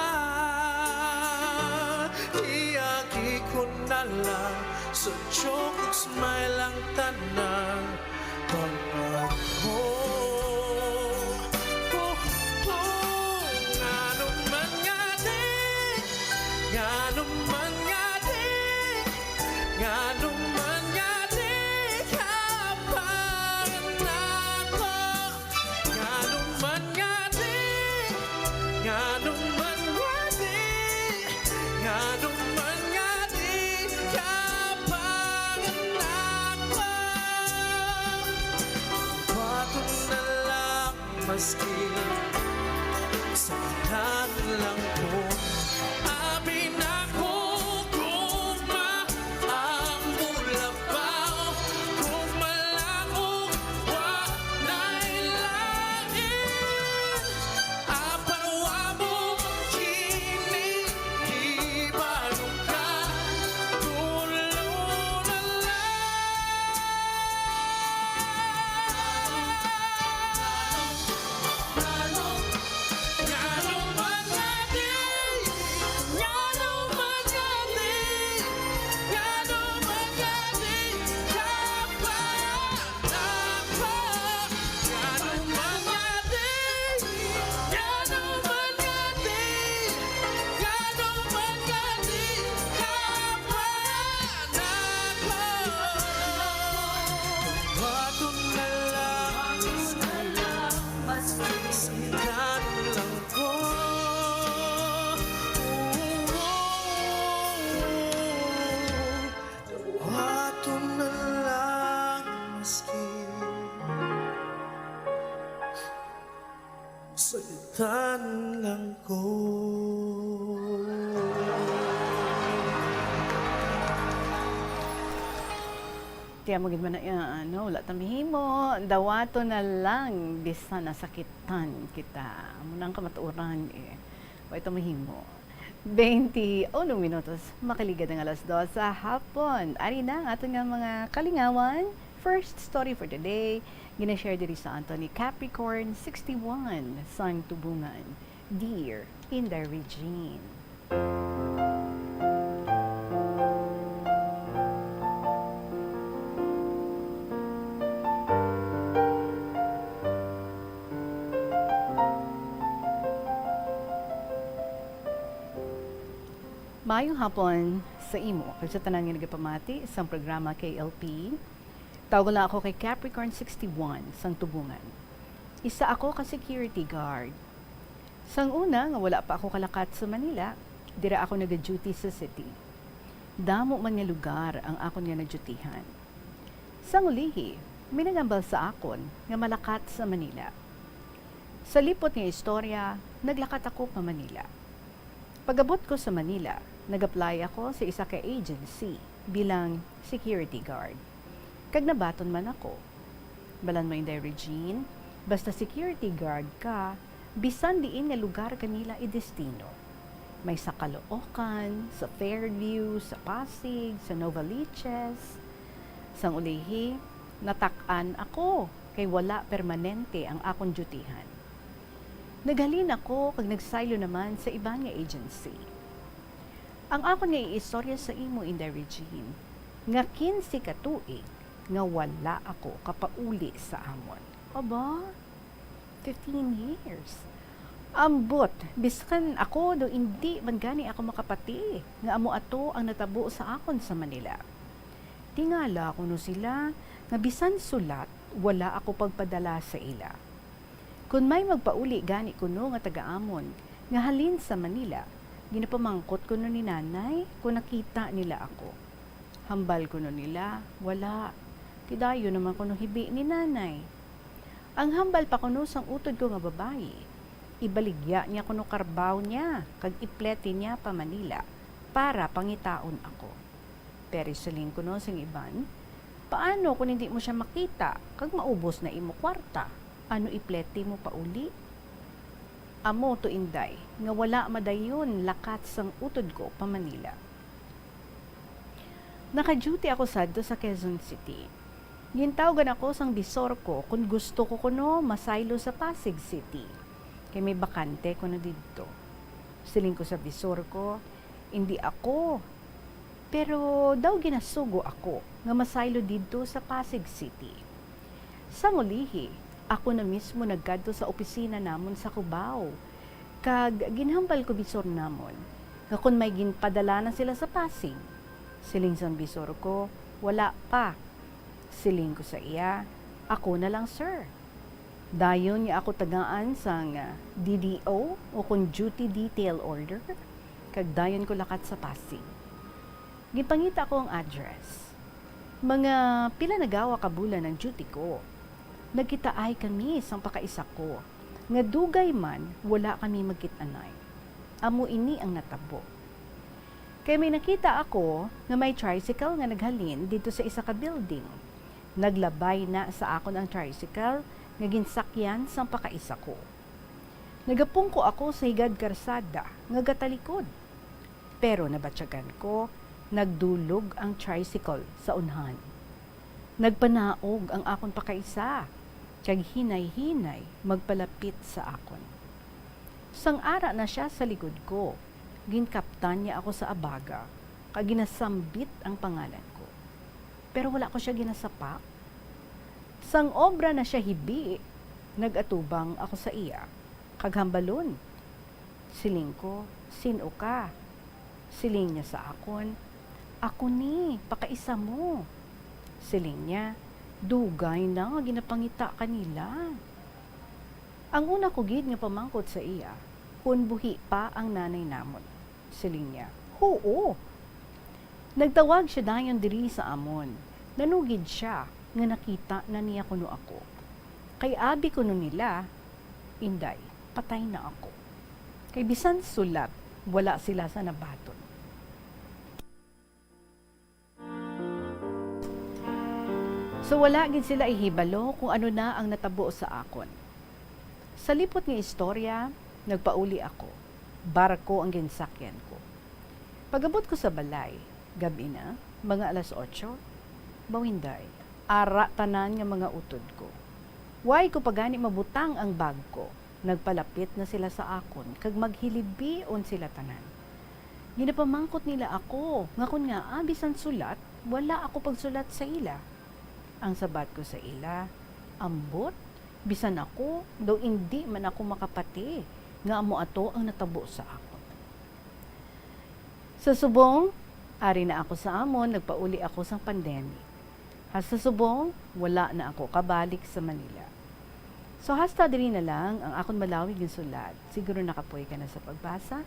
Iyagi ko na lang sa joke ug smile ang tanang pangako. Ngano man nga di, ngano man nga di, ngano man nga di ka panganak ko. Ngano man nga di, ngano man nga di, ngano man nga di maski saktan lang ko. Amin ako kung maambulabaw, kung malangong walay lain. Aparwa mo kinikibarong ka, tulo na sakitan lang ko. Tiya mo gid man na wala ta mahimo, dawato na lang bisan nasakitan kita. Amo nang kamatuoran wa ito mahimo. 21 minutos makaligad ang alas 2 sa hapon. Ari na ang aton nga mga kalingawan. First story for today, gina-share diri sa Anthony Capricorn 61 sang tubungan. Dear Inday Regine. Mayong hapon sa imo, kay sa tanang nga nagapamati sa programa KLP. Tawag lang ako kay Capricorn 61 sang tubungan. Isa ako ka security guard. Sang una nga wala pa ako kalakat sa Manila, dira ako nag-duty sa city. Damo man nga lugar ang akon nga nag-dutyhan. Sang ulihi, may nangambal sa akon nga malakat sa Manila. Sa lipot nga istorya, naglakat ako pa Manila. Pagabot ko sa Manila, nag-apply ako sa isa ka agency bilang security guard. Kag nabaton man ako. Balan mo Inday Regine, basta security guard ka, bisan diin nga lugar kanila i-destino. May sa Caloocan, sa Fairview, sa Pasig, sa Novaliches. Sang ulihi, natak-an ako kay wala permanente ang akong dutihan. Naghalin ako kag nagsaylo naman sa ibang nga agency. Ang akon nga iistorya sa imo Inday Regine, nga 15 ka tuig nga wala ako kapauli sa amon. Aba, 15 years. Ambot, biskan ako do hindi man gani ako makapati nga amo ato ang natabo sa akon sa Manila. Tingala ko no sila nga bisan sulat wala ako pagpadala sa ila. Kung may magpauli gani kuno nga taga-amon nga halin sa Manila, ginapamangkot kuno ni nanay kung nakita nila ako. Hambal kuno nila, wala. Kidayo naman kuno hibi ni nanay. Ang hambal pa kuno sang utod ko nga babae. Ibaligya niya kuno karbaw niya, kag iplete niya pa Manila para pangitaon ako. Pero saling kuno sang iban, paano kung hindi mo siya makita, kag maubos na imo kwarta? Ano iplete mo pa uli? Amo to Inday, nga wala madayon lakat sang utod ko pa Manila. Naka-duty ako sadto sa Quezon City. Gintawagan ako sang bisor ko kung gusto ko kuno masaylo sa Pasig City. Kay may bakante kuno didto. Siling ko sa bisor ko, hindi ako. Pero daw ginasugo ako nga masaylo didto sa Pasig City. Sang ulihi, ako na mismo nagkadto sa opisina namon sa Cubao. Kag ginhambal ko bisor namon. Nga kung may ginpadala na sila sa Pasig. Siling sang bisor ko, wala pa. Siling ko sa iya, ako na lang sir. Dayon niya ako tagaan sang DDO o kung duty detail order. Kag dayon ko lakat sa Pasig. Gipangita ko ang address. Mga pila nagawa ka bulan ng duty ko. Nagkitaay kami sang pakaisa ko. nga dugay man wala kami magkit-anay. Amo ini ang natabo. Kaya may nakita ako nga may tricycle nga naghalin dito sa isa ka building. Naglabay na sa akon ang tricycle nga ginsakyan sang pakaisa ko. Nagapungko ako sa higad karsada nga gatalikod. Pero nabatyagan ko, nagdulog ang tricycle sa unhan. Nagpanaog ang akon pakaisa, kag hinay-hinay magpalapit sa akon. Sang-ara na siya sa likod ko, ginkaptan niya ako sa abaga, kag ginasambit ang pangalan ko. Pero wala ko siya ginasapak. Sang obra na siya hibi, nagatubang ako sa iya, kag hambalon. Siling ko, sino ka? Siling niya sa akon, ako ni, pakaisa mo. Siling niya, dugay na nga ginapangita kanila. Ang una ko gid nga pamangkot sa iya, kun buhi pa ang nanay namon. Siling niya, oo. Nagtawag siya dayon diri sa amon. Nanugid siya nga nakita na niya kuno ako. Kay abi kuno nila, inday, patay na ako. Kay bisan sulat, wala sila sa nabaton. So wala gid sila ihibalo kung ano na ang natabo sa akon. Sa lipot nga istorya, nagpauli ako. Barko ang ginsakyan ko. Pagabot ko sa balay, gabi na, mga alas 8, bawinday, ara tanan nga mga utod ko. Way ko pagani mabutang ang bag ko. Nagpalapit na sila sa akon, kag maghilibion sila tanan. Ginapamangkot nila ako, nga kun nga bisan sulat, wala ako pagsulat sa ila. Ang sabat ko sa ila, ambot, bisan ako, daw hindi man ako makapati, nga amo ato ang natabo sa akon. Sa subong, ari na ako sa amon, nagpauli ako sa pandemic. Sa subong, wala na ako kabalik sa Manila. So hasta diri na lang ang akon malawig yung sulat. Siguro nakapoy ka na sa pagbasa.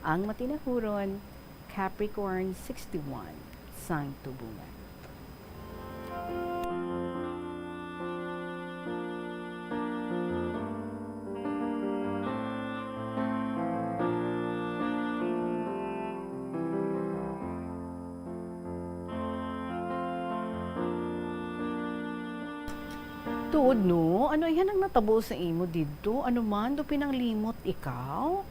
Ang matinahuron, Capricorn 61, sang tubungan. Tuod no, ano yan ang natabo sa imo dito? Ano man do pinanglimot ikaw?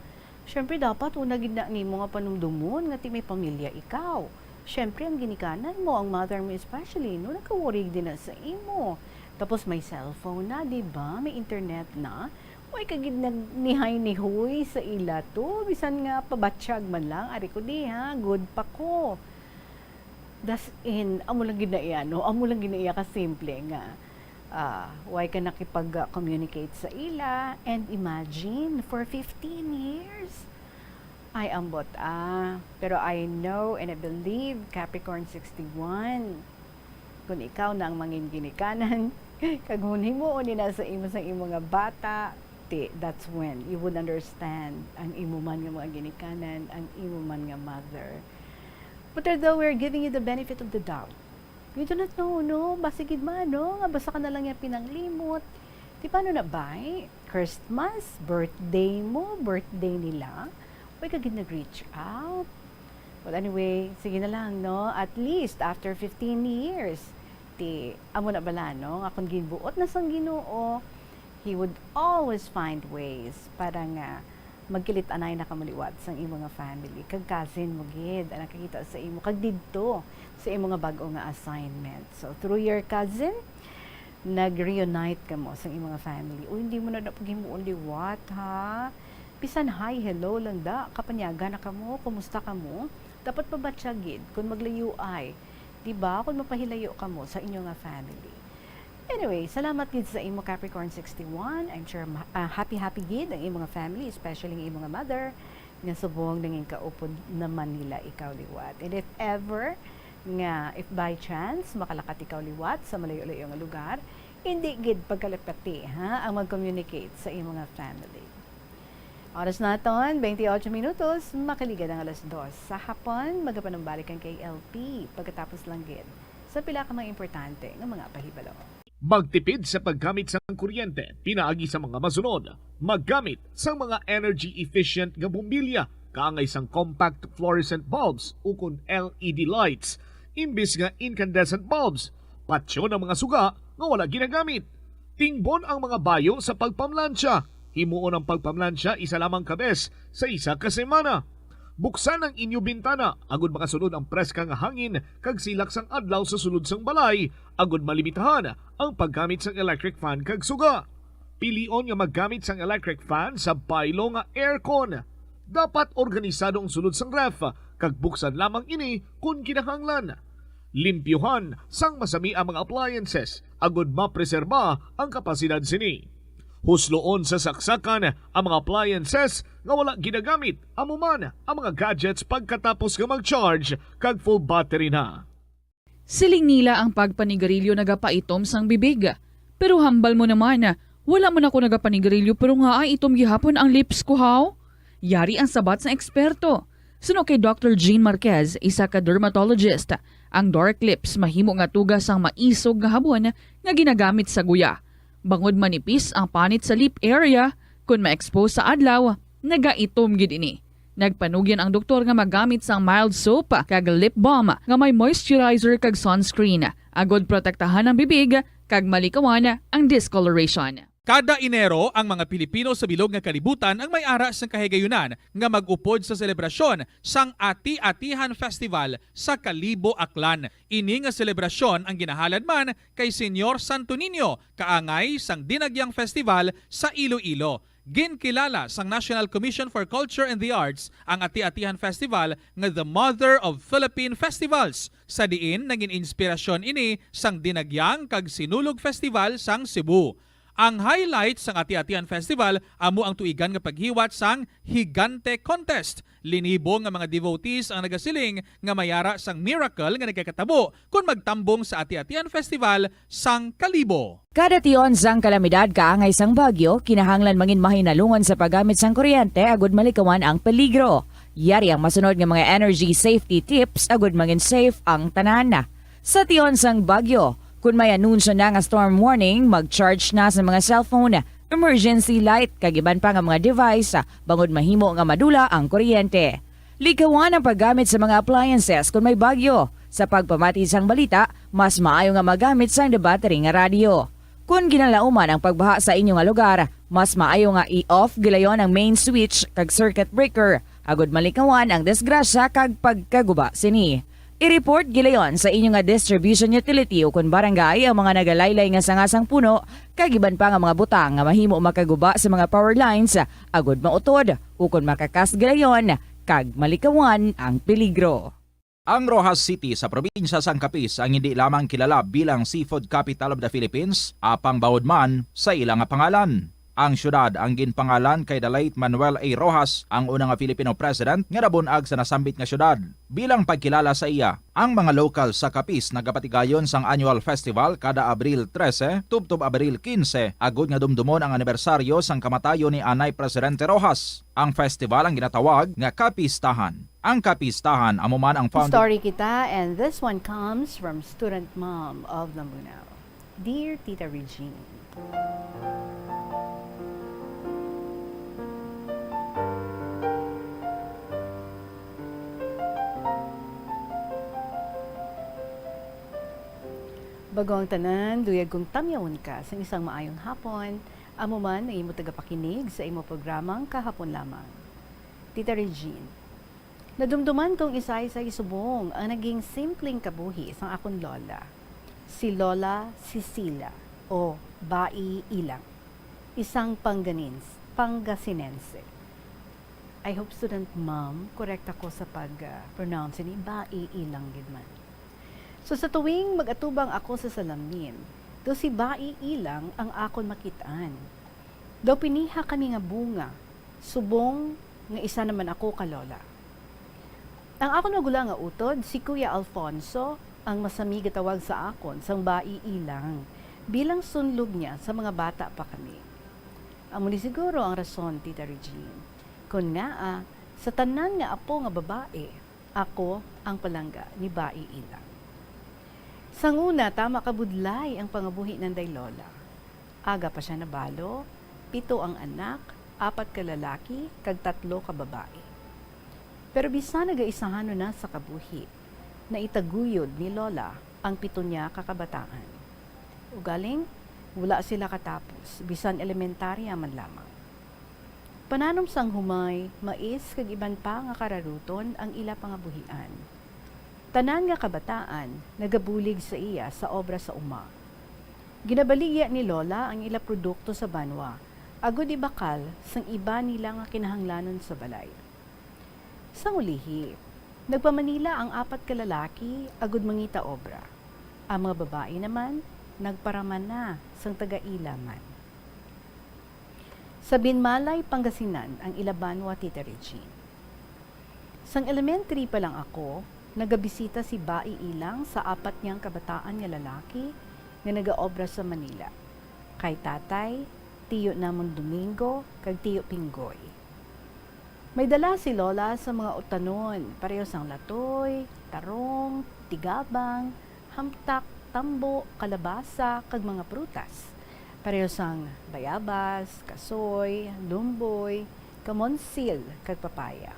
Syempre dapat unagid na nimo nga panumdumon nga ti may pamilya ikaw. Syempre ang ginikanan mo, ang mother mo especially, no, nakaworry din na sa imo. Tapos may cellphone na, di ba? May internet na. Way kagid nagnihay-nihoy sa ila to. Bisan nga pabatsyag man lang, ari ko di ha, good pa ko. Das in, amo lang gid na iya, no? Amo lang gid na iya ka simple nga. Why ka nakipag-communicate sa ila, and imagine for 15 years ay ambot pero I know and I believe Capricorn 61 kung ikaw na ang mangin ginikanan kag mo ni na sa imo nga bata, that's when you would understand ang imo man nga mga ginikanan, ang imo man nga mother. But although we're giving you the benefit of the doubt, you do not know, no? Basigid man, no? Nga basta ka na lang yung pinanglimot. Di paano na ba? Christmas, birthday mo, birthday nila. Huwag ka nag-reach out. Well, anyway, sige na lang, no? At least, after 15 years, amo na bala, no? Akong ginbuot na sang Ginoo, He would always find ways para nga magkilit-anay na kamuliwat sa imo nga family. Kag cousin mo gid, ang nakikita sa imo. Kag didto sa imo nga bag-o nga assignment. So, through your cousin, nag-reunite ka mo sa imo nga family. O, hindi mo na napaghimuon liwat, ha? Bisan hi, hello lang da. Kapanyaga na ka mo, kumusta ka mo? Dapat pabatsyagid kung maglayo ay. Diba? Kung mapahilayo ka mo sa inyo nga family. Anyway, salamat gid sa imo Capricorn 61. I'm sure happy gid ang imo nga family, especially ang imo nga mother nga subong nanging kaupod naman nila ikaw liwat. And if ever nga if by chance makalakat ikaw liwat sa malayo-layo nga lugar, hindi gid pagkalapati ha ang mag-communicate sa imo nga family. Oras naton 28 minutos, makaligan ang alas 2 sa hapon. Magapanumbalik ang KLP pagkatapos lang gid sa pila ka mga importante nga mga pahibalo. Magtipid sa paggamit sa kuryente, pinaagi sa mga masunod, maggamit sa mga energy-efficient nga bumbilya, kaangay sang compact fluorescent bulbs ukon LED lights, imbis nga incandescent bulbs, patsyo ng mga suga nga wala ginagamit. Tingbon ang mga bayo sa pagpamlansya, himuon ang pagpamlansya isa lamang kabes sa isa ka semana. Buksan ang inyo bintana, agud makasunod ang preska nga hangin kag silak sang adlaw sa sulod sang balay, agud malimitahan ang paggamit sang electric fan kag suga. Pilion nga maggamit sang electric fan sa baylo nga aircon. Dapat organisado ang sulod sang ref kag buksan lamang ini kung kinahanglan. Limpyuhan sang masami ang mga appliances, agud mapreserba ang kapasidad sini. Husloon sa saksakan ang mga appliances nga wala ginagamit, amuman ang mga gadgets pagkatapos nga mag-charge kag full battery na. Siling nila ang pagpanigarilyo nagapaitom sang bibig. Pero hambal mo naman, wala man ako nagapanigarilyo pero nga ay itom gihapon ang lips ko haw. Yari ang sabat sa eksperto. Suno kay Dr. Jean Marquez, isa ka dermatologist, ang dark lips mahimo nga tugas ang maisog nga habon nga ginagamit sa guya. Bangod manipis ang panit sa lip area, kung ma-expose sa adlaw, nagaitom gid ini. Nagpanugyan ang doktor nga magamit sang mild soap kag lip balm nga may moisturizer kag sunscreen. Agod protektahan ang bibig kag malikawan ang discoloration. Kada Enero, ang mga Pilipino sa bilog nga kalibutan ang may ara sa kahigayunan nga mag-upod sa selebrasyon sang Ati-Atihan Festival sa Kalibo, Aklan. Ini nga selebrasyon ang ginahalad man kay Senyor Santo Niño, kaangay sang Dinagyang Festival sa Iloilo. Ginkilala sang National Commission for Culture and the Arts ang Ati-Atihan Festival nga the Mother of Philippine Festivals. Sa diin, naging inspirasyon ini sang Dinagyang kag Sinulog Festival sang Cebu. Ang highlight sang Ati-Atihan Festival amo ang tuigan nga paghiwat sang Higante Contest. Linibo nga mga devotees ang nagasiling nga mayara sang miracle nga nagkakatabo kung magtambong sa Ati-Atihan Festival sang Kalibo. Kada tion sang kalamidad kaangay sang bagyo, kinahanglan mangin mahinalungon sa paggamit sang kuryente agud malikawan ang peligro. Yari ang masunod nga mga energy safety tips agud mangin safe ang tanan. Sa tion sang bagyo, kung may anunsyo na nga storm warning, mag-charge na sa mga cellphone, emergency light, kagiban pa nga mga device, bangod mahimo nga madula ang kuryente. Likawan ang paggamit sa mga appliances kung may bagyo. Sa pagpamati sang balita, mas maayo nga magamit sang battery nga radio. Kung ginalauman ang pagbaha sa inyong lugar, mas maayo nga i-off gilayon ang main switch kag circuit breaker, agud malikawan ang disgrasya kag pagkaguba sini. I-report gilayon sa inyong nga distribution utility o kung barangay ang mga nagalaylay nga sangasang puno, kagiban pa nga mga butang nga mahimo makaguba sa mga power lines, agud mautod o kung makakas gilayon, kag malikawan ang peligro. Ang Rojas City sa probinsya sang Capiz ang hindi lamang kilala bilang seafood capital of the Philippines, apang bawod man sa ilang nga pangalan. Ang syudad ang ginpangalan kay the late Manuel A. Rojas, ang unang Filipino president nga nabunag sa nasambit nga syudad. Bilang pagkilala sa iya, ang mga local sa Capiz nagapatigayon sang annual festival kada Abril 13 tubtob Abril 15, agud nga dumdumon ang anibersaryo sang kamatayo ni Anay Presidente Rojas. Ang festival ang ginatawag nga Kapistahan. Ang Kapistahan amo man ang founder. Story kita, and this one comes from student mom of Lambunaw. Dear Tita Regine, bagong tanan, duyag kong tamyawon ka sa isang maayong hapon, amo man ang imo tagapakinig sa imo programang Kahapon Lamang. Tita Regine, nadumduman kong isa-isa isubong ang naging simpleng kabuhi sa akong lola. Si Lola Cecilia o Bai Ilang, isang Pangasinense. I hope student ma'am, correct ako sa pag-pronounce ni Bai Ilang gidman. So sa tuwing mag-atubang ako sa salamin, do si Bai Ilang ang akon makitaan. Do piniha kami nga bunga, subong nga isa naman ako kalola. Ang akon magula nga utod, si Kuya Alfonso, ang masami gatawag sa akon sang Bai Ilang, bilang sunlog niya sa mga bata pa kami. Amo ni siguro ang rason, Tita Regine. Kung nga sa tanan nga apo nga babae, ako ang palangga ni Bai Ilang. Sanguna, tama kabudlay ang pangabuhi ng Daylola. Aga pa siya nabalo, 7 ang anak, 4 ka lalaki, kag 3 ka babae. Pero bisa nagaisahan na sa kabuhi, na itaguyod ni Lola ang 7 niya kakabataan. Ugaling, wala sila katapos, bisan elementarya man lamang. Pananom sang humay, mais kag iban pa nga kararuton ang ila pangabuhian. Tanan nga kabataan, nagabulig sa iya sa obra sa uma. Ginabaligya ni Lola ang ila produkto sa banwa, agod ibakal sang iba nila nga kinahanglanon sa balay. Sang ulihi, nagpamanila ang 4 ka lalaki agod mangita obra. Ang mga babae naman, nagparaman na sang taga-ilaman. Sa Binmalay, Pangasinan, ang Ilabanwa, Tita Regine. Sang elementary pa lang ako, nagabisita si Bai Ilang sa 4 niyang kabataan nga lalaki nga nagaobra sa Manila. Kay tatay, tiyo namon Domingo, kag tiyo Pinggoy. May dala si Lola sa mga utanon, pareho sang latoy, tarong, tigabang, hamtak, tambo, kalabasa, kag mga prutas. Pareho sang bayabas, kasoy, lumboy, kamonsil, kag papaya.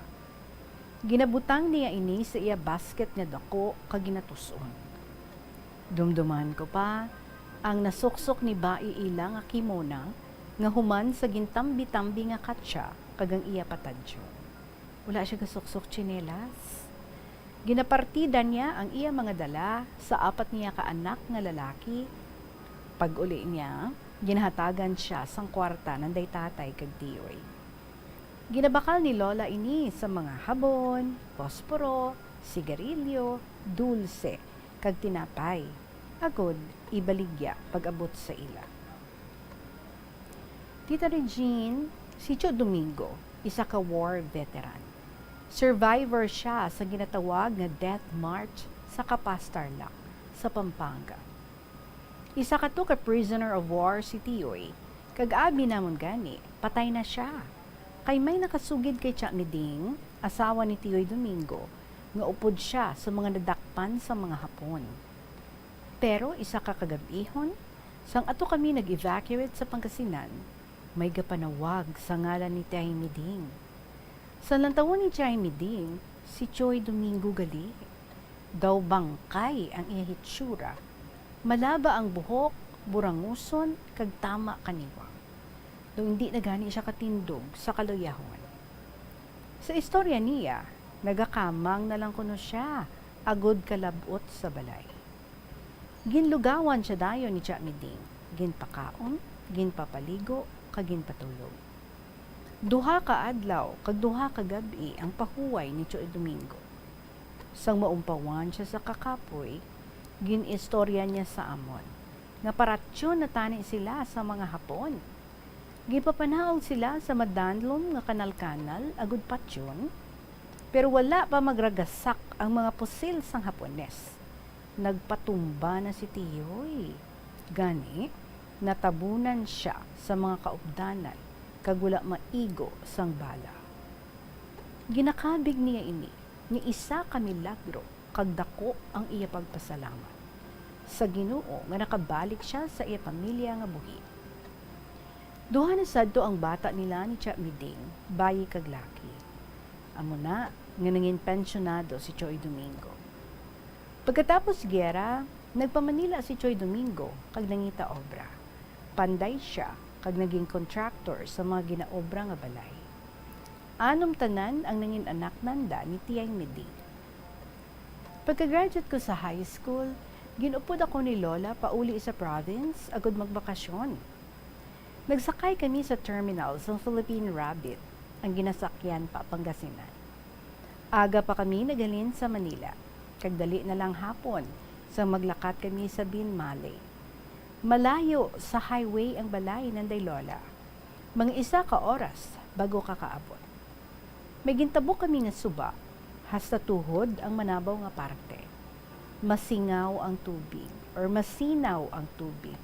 Ginabutang niya ini sa iya basket nga dako kag ginatuson. Dumduman ko pa ang nasuksok ni Bai Ilang nga kimona nga human sa gintambi-tambi nga katsa kag ang iya patadyo. Wala siya gasuksok tsinelas. Ginapartida niya ang iya mga dala sa 4 niya ka anak nga lalaki. Pag uli niya, ginahatagan siya sang kwarta ng daytatay kag tiyoy. Ginabakal ni Lola ini sa mga habon, posporo, sigarilyo, dulce, kag tinapay. Agod, ibaligya pag-abot sa ila. Tita Regine, si Cho Domingo, isa ka war veteran. Survivor siya sa ginatawag na Death March sa Kapastarlac, sa Pampanga. Isa ka to ka prisoner of war si Tiyoy, kag-abi namon gani, patay na siya. Kay may nakasugid kay Cha Miding, asawa ni Tiyoy Domingo, nga upod siya sa mga nadakpan sa mga Hapon. Pero isa ka kagabihon, sang ato kami nag-evacuate sa Pangasinan, may gapanawag sa ngalan ni Tiyoy Miding. Sa lantawon ni Tiyoy Miding, si Choy Domingo gali. Daw bangkay ang iya hitsura, malaba ang buhok, buranguson, kag tama kaniwa. Daw hindi na gani siya katindog sa kaluyahon. Sa istorya niya, nagakamang na lang kuno siya, agod kalabot sa balay. Ginlugawan siya dayon ni Cha Miding, ginpakaon, ginpapaligo, kag ginpatulog. Duha ka adlaw, kag duha ka gabi ang pahuway ni Choy Domingo. Sang maumpawan siya sa kakapoy, ginistorya niya sa amon. Nga paratsyon na tani sila sa mga Hapon. Gipapanaog sila sa madanlom nga kanal-kanal, agud patsyon, pero wala pa magragasak ang mga pusil sang Hapones. Nagpatumba na si Tiyoy. Gani, natabunan siya sa mga kaupdanan, kag wala maigo sang bala. Ginakabig niya ini, ni isa ka milagro, kag dako ang iya pagpasalamat. Sa Ginoo nga nakabalik siya sa iya pamilya nga buhi. Duha na sadto ang bata nila ni Cha Miding, bayi kag laki. Amo na nga nangin pensyonado si Choy Domingo. Pagkatapos giyera, nagpamanila si Choy Domingo kag nangita obra. Panday siya kag naging contractor sa mga ginaobra nga balay. Anom tanan ang nangin anak nanda ni Tiyay Miding. Pagka-graduate ko sa high school, ginupod ako ni Lola pauli sa province agud magbakasyon. Nagsakay kami sa terminal sa Philippine Rabbit, ang ginasakyan pa Pangasinan. Aga pa kami nagalin sa Manila, kag dali na lang hapon sa maglakat kami sa Binmalay. Malayo sa highway ang balay ng Daylola. Mga 1 ka oras bago kakaabot. May gintabok kami nga suba, hasta tuhod ang manabaw nga parte. Masingaw ang tubig, or masinaw ang tubig.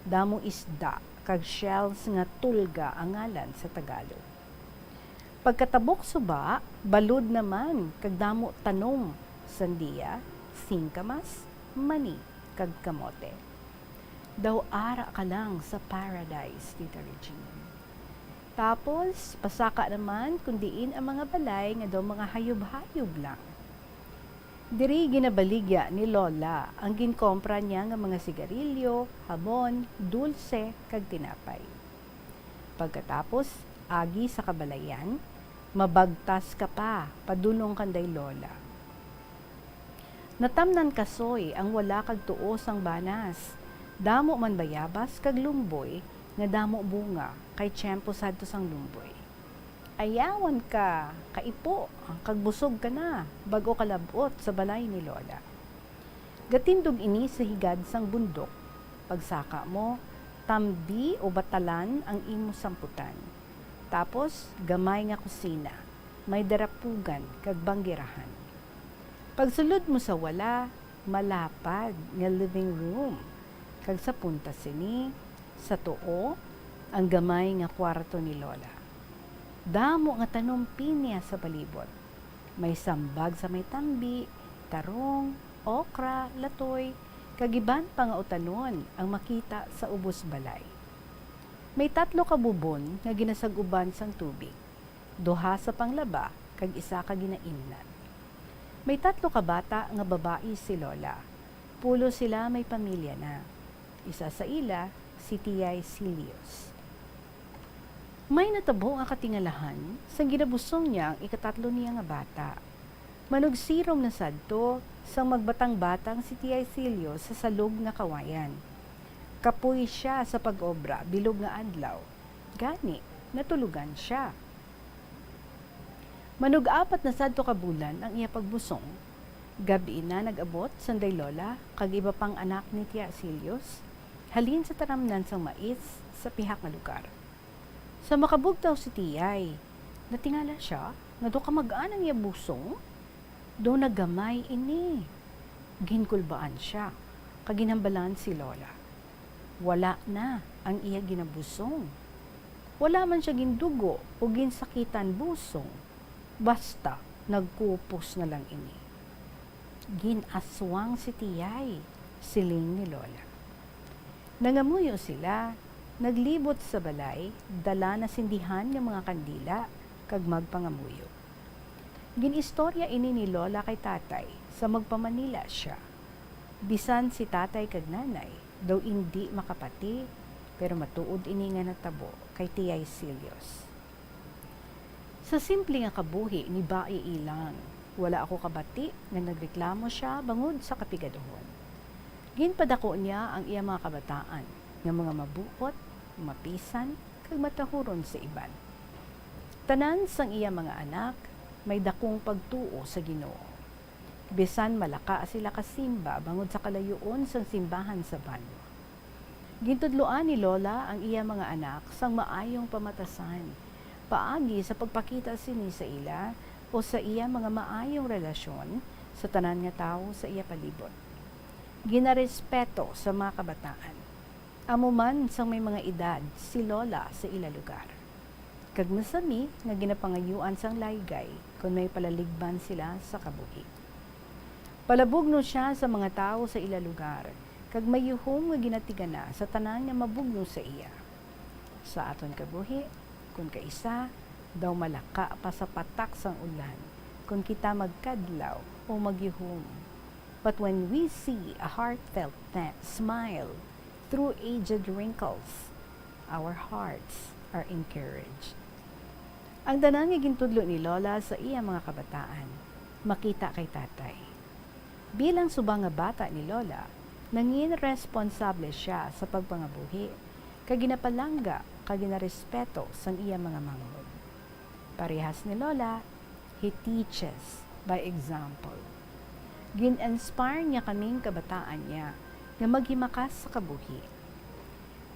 Damo isda, kag shells nga tulga ang ngalan sa Tagalog. Pagkatabok suba, balud naman, kag damo tanom, sandiya, singkamas, mani, kag kamote. Daw ara ka lang sa paradise, Tita Regine. Tapos, pasaka naman kundiin ang mga balay nga daw mga hayop-hayop lang. Diri ginabaligya ni Lola ang ginkompra niya nga mga sigarilyo, hamon, dulce, kag tinapay. Pagkatapos, agi sa kabalayan, mabagtas ka pa, padulong kanday Lola. Natamnan kasoy ang wala kag tuo sang banas. Damo man bayabas kag lumboy, nga damo bunga, kay tiyempo sadto sang lumboy. Ayawan ka, kaipo, kag busog ka na, bago kalabot sa balay ni Lola. Gatindog ini sa higad sang bundok. Pagsaka mo, tambi o batalan ang imo samputan. Tapos, gamay nga kusina, may darapugan kag banggirahan. Pagsulod mo sa wala, malapad nga living room. Kag sa punta sini, sa tuo, ang gamay nga kwarto ni Lola. Damo nga tanom pinya sa palibot. May sambag sa may tambi, tarong, okra, latoy, kagiban pa nga utanon ang makita sa ubos balay. May 3 ka bubon nga ginasag-uban sang tubig. 2 sa panglaba, kag 1 ka ginaimnan. May 3 ka bata nga babae si Lola. Pulo sila may pamilya na. Isa sa ila, si Tiyay Silios. May natabo nga katingalahan sa ginabusong niya ang ika-3 niya nga bata. Manugsirong na sadto sang magbatang-batang si Tiyay Silios sa salog nga kawayan. Kapoy siya sa pag-obra, bilog nga adlaw. Gani, natulugan siya. Manug-4 na sadto ka bulan ang iya pagbusong. Gabi na nag-abot sanday Lola kag iba pang anak ni Tiyay Silios. Halin sa taramnan sang mais sa pihak nga lugar. Sa makabugtaw si Tiyay, natingala siya nga do ka mag-anang iya busong. Do nagamay ini. Ginkulbaan siya, kaginambalan si Lola. Wala na ang iya ginabusong. Wala man siya gindugo o ginsakitan busong. Basta nagkupos na lang ini. Ginaswang si Tiyay, siling ni Lola. Nangamuyo sila, naglibot sa balay, dala na sindihan ng mga kandila, kag magpangamuyo. Ginistorya ini ni Lola kay tatay, sa magpamanila siya. Bisan si tatay kag nanay, daw hindi makapati, pero matuod ini nga natabo kay Tiyay Silios. Sa simple nga kabuhi ni Bai ilang, wala ako kabati nga nagreklamo siya bangod sa kapigaduhon. Ginpadako niya ang iya mga kabataan, nga mga mabukot, mapisan, kag matahuron sa iban. Tanan sang iya mga anak, may dakong pagtuo sa Ginoo. Bisan malaka sila kasimba bangod sa kalayuon sang simbahan sa banwa. Gintudloan ni Lola ang iya mga anak sang maayong pamatasan, paagi sa pagpakita sini sa ila o sa iya mga maayong relasyon sa tanan nga tawo sa iya palibot. Ginarespeto sa mga kabataan. Amo man sang may mga edad si Lola sa ila lugar. Kag masami nga ginapangayuan sang laygay kung may palaligban sila sa kabuhi. Palabugno siya sa mga tao sa ila lugar, kag mayuhom nga ginatigana sa tanan nga mabugno sa iya. Sa aton kabuhi, kung kaisa, daw malaka pa sa patak sang ulan, kung kita magkadlaw o magyuhom. But when we see a heartfelt smile through aged wrinkles, our hearts are encouraged. Ang tanan nga gintudlo ni Lola sa iya mga kabataan, makita kay tatay. Bilang subang nga bata ni Lola, nangin responsable siya sa pagpangabuhi, kag ginapalangga, kag ginarespeto sang iya mga manghod. Parehas ni Lola, he teaches by example. Gin-inspire niya kaming kabataan niya na maghimakas sa kabuhi.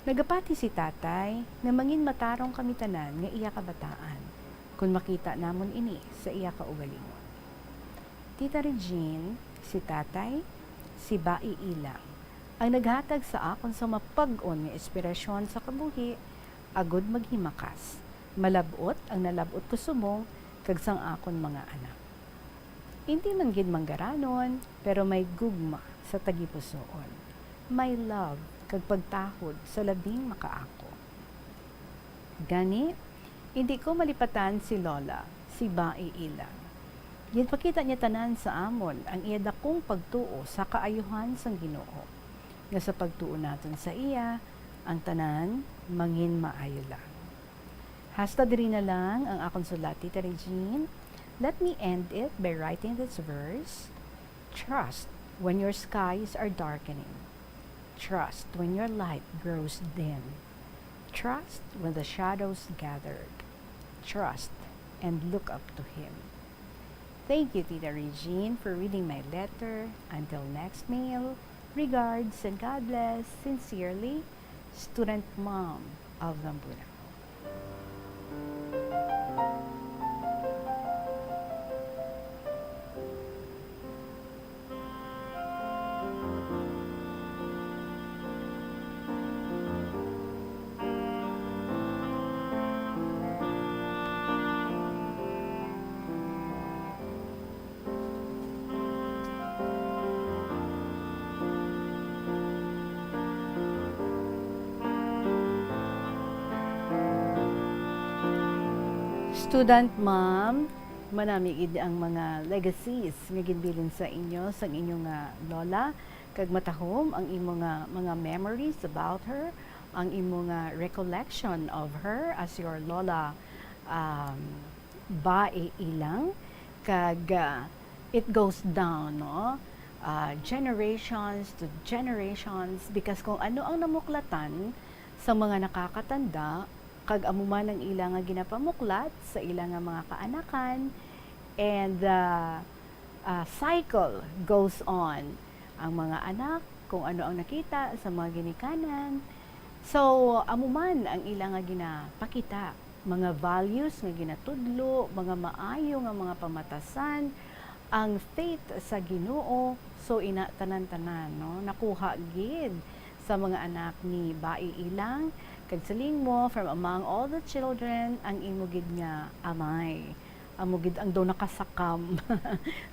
Nagapati si tatay na mangin matarong kami tanan nga iya kabataan kung makita namon ini sa iya kaugalingon. Tita Regine, si tatay, si Bai ilang, ang naghatag sa akon sa mapag-on nga inspirasyon sa kabuhi, agod maghimakas, malabot ang nalabot ko subong kag sang akon mga anak. Hindi man gid manggaranon, pero may gugma sa tagipusoon. my love kag pagtahod sa labing makaako. Gani, hindi ko malipatan si Lola, si Bai ilang. Ginpakita niya tanan sa amon ang iya dakong pagtuo sa kaayuhan sang Ginoo. Nga sa pagtuo naton sa iya, ang tanan mangin maayo lang. Hasta diri na lang ang akong sulat, Tita Regine. Let me end it by writing this verse. Trust when your skies are darkening. Trust when your light grows dim. Trust when the shadows gathered. Trust and look up to Him. Thank you, Tita Regine, for reading my letter. Until next mail, regards and God bless. Sincerely, Student Mom of Lambuna. Student Mom, manami gid ang mga legacies nga ginbilin sa inyo sa inyong lola, kag matahom ang imo mga memories about her, ang imo recollection of her as your lola Bai ilang, kag it goes down, no? Generations to generations, because kung ano ang namuklatan sa mga nakakatanda, kag amuman ang ilang nga ginapamuklat sa ilang nga mga kaanakan, and the cycle goes on. Ang mga anak, kung ano ang nakita sa mga ginikanan. So, amuman ang ilang nga ginapakita, mga values nga ginatudlo, mga maayo nga mga pamatasan, ang faith sa Ginoo. So, ina tanan-tanan, no? Nakuha gid sa mga anak ni Bai ilang, kag saling mo from among all the children ang imugid nga amay, amugid ang do nakasakam.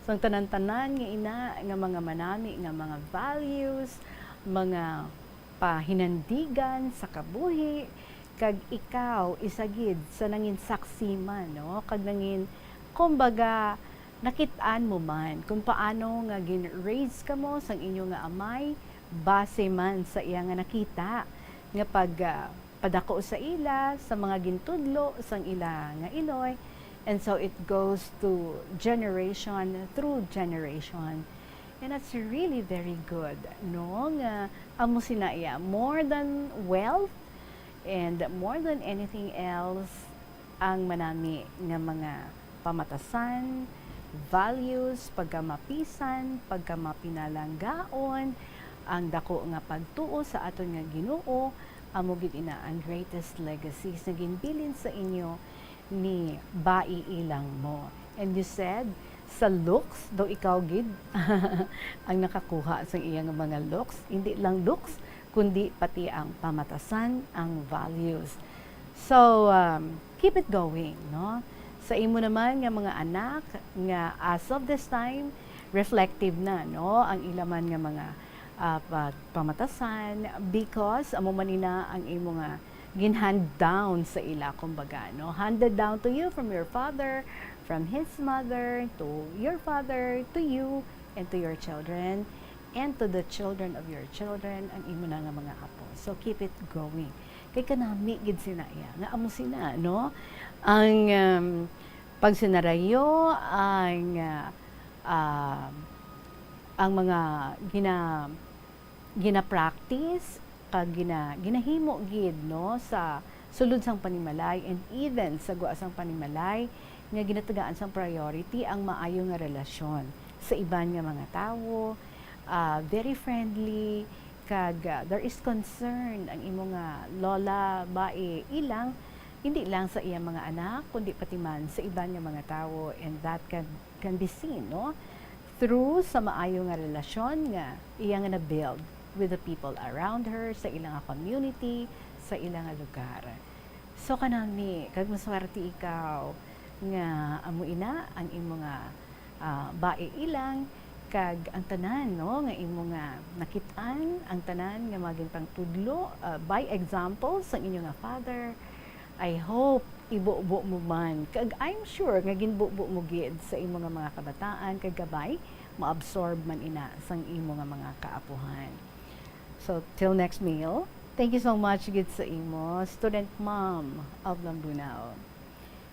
So ang tanan-tanan nga ina nga mga manami nga mga values, mga pahinandigan sa kabuhi, kag ikaw isagid sa nangin saksiman, no? Kag nangin kumbaga nakit-an mo man kung paano nga gin-raise ka mo sang inyo nga amay, base man sa iya nga nakita nga pag padako sa ila, sa mga gintudlo, sang ila nga iloy. And so it goes to generation through generation. And that's really very good, no? Nga amo sinaiya, more than wealth and more than anything else, ang manami nga mga pamatasan, values, pagkamapisan, pagkamapinalanggaon, ang dako nga pagtuo sa aton nga Ginoo, amo gid ina ang greatest legacies na ginbilin sa inyo ni Bai ilang mo. And you said, sa looks, daw ikaw gid ang nakakuha sa iyang mga looks. Hindi lang looks, kundi pati ang pamatasan, ang values. So, keep it going, no? Sa imo naman nga mga anak, nga as of this time, reflective na, no? Ang ilaman nga mga pamatasan, because amo manina ang imo nga ginhand down sa ila, kumbaga, no? Handed down to you from your father, from his mother, to your father, to you, and to your children, and to the children of your children, ang imo na nga mga apo. So keep it going. Kay kanami gid sinaya nga amo sina, no? Ang pagsinarayo, ang mga gina-practice, kag ginahimo gid, no, sa sulod sang panimalay, and even sa guwa sang panimalay nga ginatagaan sang priority ang maayo nga relasyon sa iban nga mga tawo, very friendly, kag there is concern ang imo nga lola Bai ilang, hindi lang sa iyang mga anak, kundi pati man sa iban nga mga tawo, and that can be seen, no, through sa maayo nga relasyon nga iyang nga na-build with the people around her, sa ilang community, sa ilang lugar. So kanami, kag maswerte ikaw nga amo ina ang imo nga Bai ilang, kag ang tanan no nga imo nga nakitaan ang tanan nga maging pangtudlo by example sa inyo nga father. I hope ibubo mo man kag I'm sure nga ginbubo mo gid sa imo nga mga kabataan kag gabay maabsorb man ina sang imo nga mga kaapuhan. So till next meal, thank you so much gid sa imo, student mom of Lambunaw.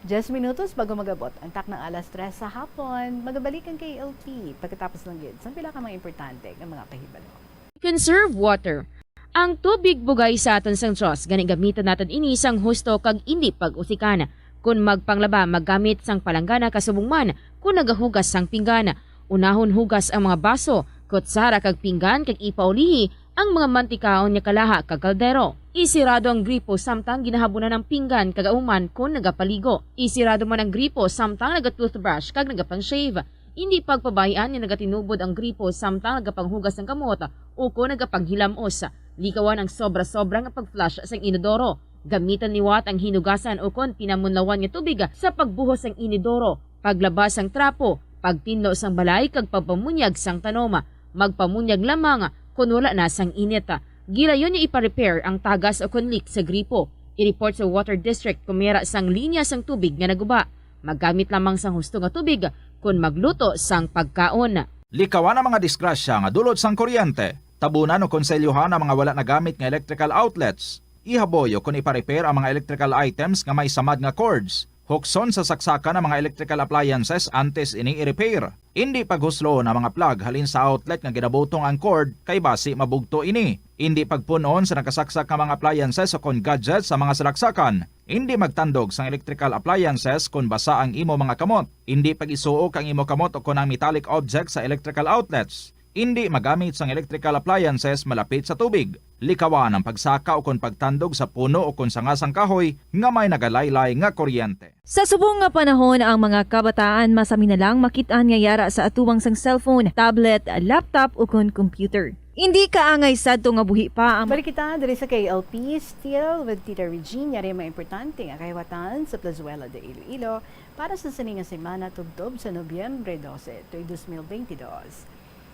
10 minutos bago magabot ang tak ng alas 3 sa hapon, magabalikan kay LP pagkatapos ng gid sa pila ka mga importante nga mga pahibalo. Conserve water. Ang tubig bugay sa aton sang Diyos, gani gamitan natin ini sang husto kag hindi pag-usikan. Kung magpanglaba, maggamit sang palanggana kasubong man, kung nagahugas sang pinggana. Unahon hugas ang mga baso, kutsara kag pinggan kag ipaulihi ang mga mantikaon niya kalaha kag kaldero. Isirado ang gripo samtang ginahabunan ng pinggan kag auman kung nagapaligo. Isirado man ang gripo samtang nagatoothbrush kag nagapang-shave. Hindi pagpabayaan ni nagatinubod ang gripo samtang nagapanghugas ng kamot o kung nagapanghilamos. Likawan ang sobra-sobra nga pag-flush sa inodoro. Gamitan ni Watt ang hinugasan o kung pinamunlawan nga tubig sa pagbuhos ng inodoro. Paglabas ang trapo, pagtinlo sang balay kag pagpamunyag sang tanoma. Magpamunyag lamang kung wala na sang init. Gilayon niya ipa-repair ang tagas o kung leak sa gripo. I-report sa Water District kung mera sang linya sang tubig nga naguba. Maggamit lamang sang husto nga tubig kung magluto sang pagkaon. Likawan ang mga disgrasya nga dulot sang kuryente. Tabunan o konselyuhan ang mga wala nagamit nga electrical outlets. Ihaboyo kung ipa-repair ang mga electrical items nga may samad nga cords. Hukson sa saksakan ng mga electrical appliances antes ini i-repair. Hindi paghuslo na mga plug halin sa outlet nga ginabutong ang cord kay basi mabugto ini. Hindi pagpunon sa nakasaksak nga mga appliances o kon gadgets sa mga salaksakan. Hindi magtandog sa electrical appliances kung basa ang imo mga kamot. Hindi pag-isuok ang imo kamot o kon ang metallic objects sa electrical outlets. Hindi magamit sang electrical appliances malapit sa tubig. Likawan ang pagsaka o kon pagtandog sa puno o kon sangasang kahoy nga may nagalaylay nga kuryente. Sa subong nga panahon, ang mga kabataan masami na lang makitaan nga yara sa atuwang sang cellphone, tablet, laptop o kon computer. Hindi kaangay sadto nga buhi pa ang Balik kita diri sa KLP, still with Tita Regine, yari mga importante nga kahiwatan sa Plazuela de Iloilo para sa sininga semana tubtob sa Nobyembre 12, 2022.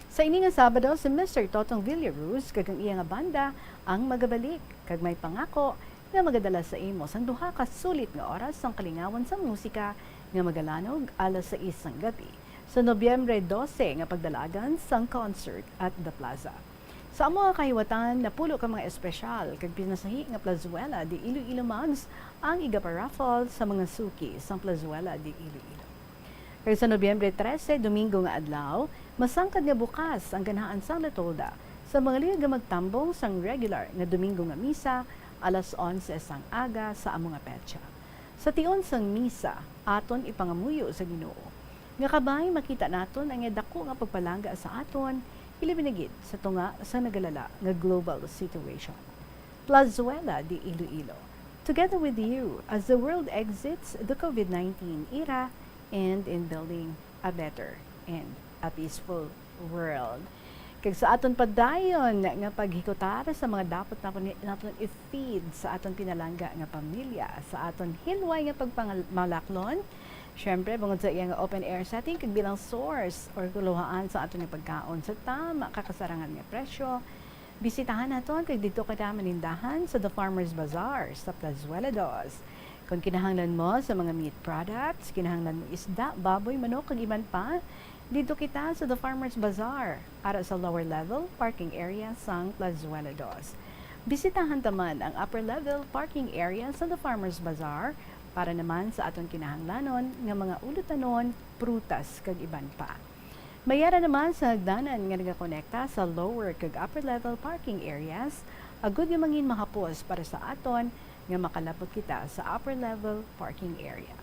Sa ini nga Sabado, si Mr. Totong Villaruz kag ang iya nga banda ang magabalik kag may pangako nga magadala sa imo sang duha ka sulit nga oras sang kalingawan sa musika nga magalanog alas 6 sang gabi sa Nobyembre 12 nga pagdalagan sang concert at The Plaza. Sa amo nga kahiwatan, napulo ka mga espesyal kag pinasahi nga Plazuela de Iloilo Mags ang igaparaffle sa mga suki sang Plazuela de Iloilo. Kaya sa Nobyembre 13, Domingo nga adlaw, masangkad nga bukas ang ganahan sang Latolda sa mga liga nga magtambong sang regular nga Domingo nga misa alas 11 sang aga sa amo nga petsa. Sa tion sang misa, aton ipangamuyo sa Ginoo. Nga kabay makita naton ang dako nga pagpalangga sa aton, ilibinagid sa tunga sa nagalala nga global situation. Plazuela de Iloilo, together with you as the world exits the COVID-19 era and in building a better and a peaceful world. Kag sa aton padayon nga paghikutar sa mga dapat naton i-feed sa aton pinalangga nga pamilya, sa aton hilway nga pagpangalaklon, syempre bungod sa iyang open air setting kag bilang source or kuluhaan sa aton nga pagkaon sa tama kakasarangan nga presyo, bisitahan naton kag dito kada manindahan sa The Farmers Bazaar sa Plazuela 2. Kung kinahanglan mo sa mga meat products, kinahanglan mo isda, baboy, manok, kag iban pa, dito kita sa The Farmers Bazaar, ara sa lower level parking area sang Plazuela 2. Bisitahan taman ang upper level parking area sa The Farmers Bazaar para naman sa aton kinahanglanon nga mga ulutanon, prutas, kag iban pa. Mayara naman sa hagdanan nga nagakonekta sa lower kag upper level parking areas, agud nga mangin mahapos para sa aton nga makalapot kita sa upper level parking area.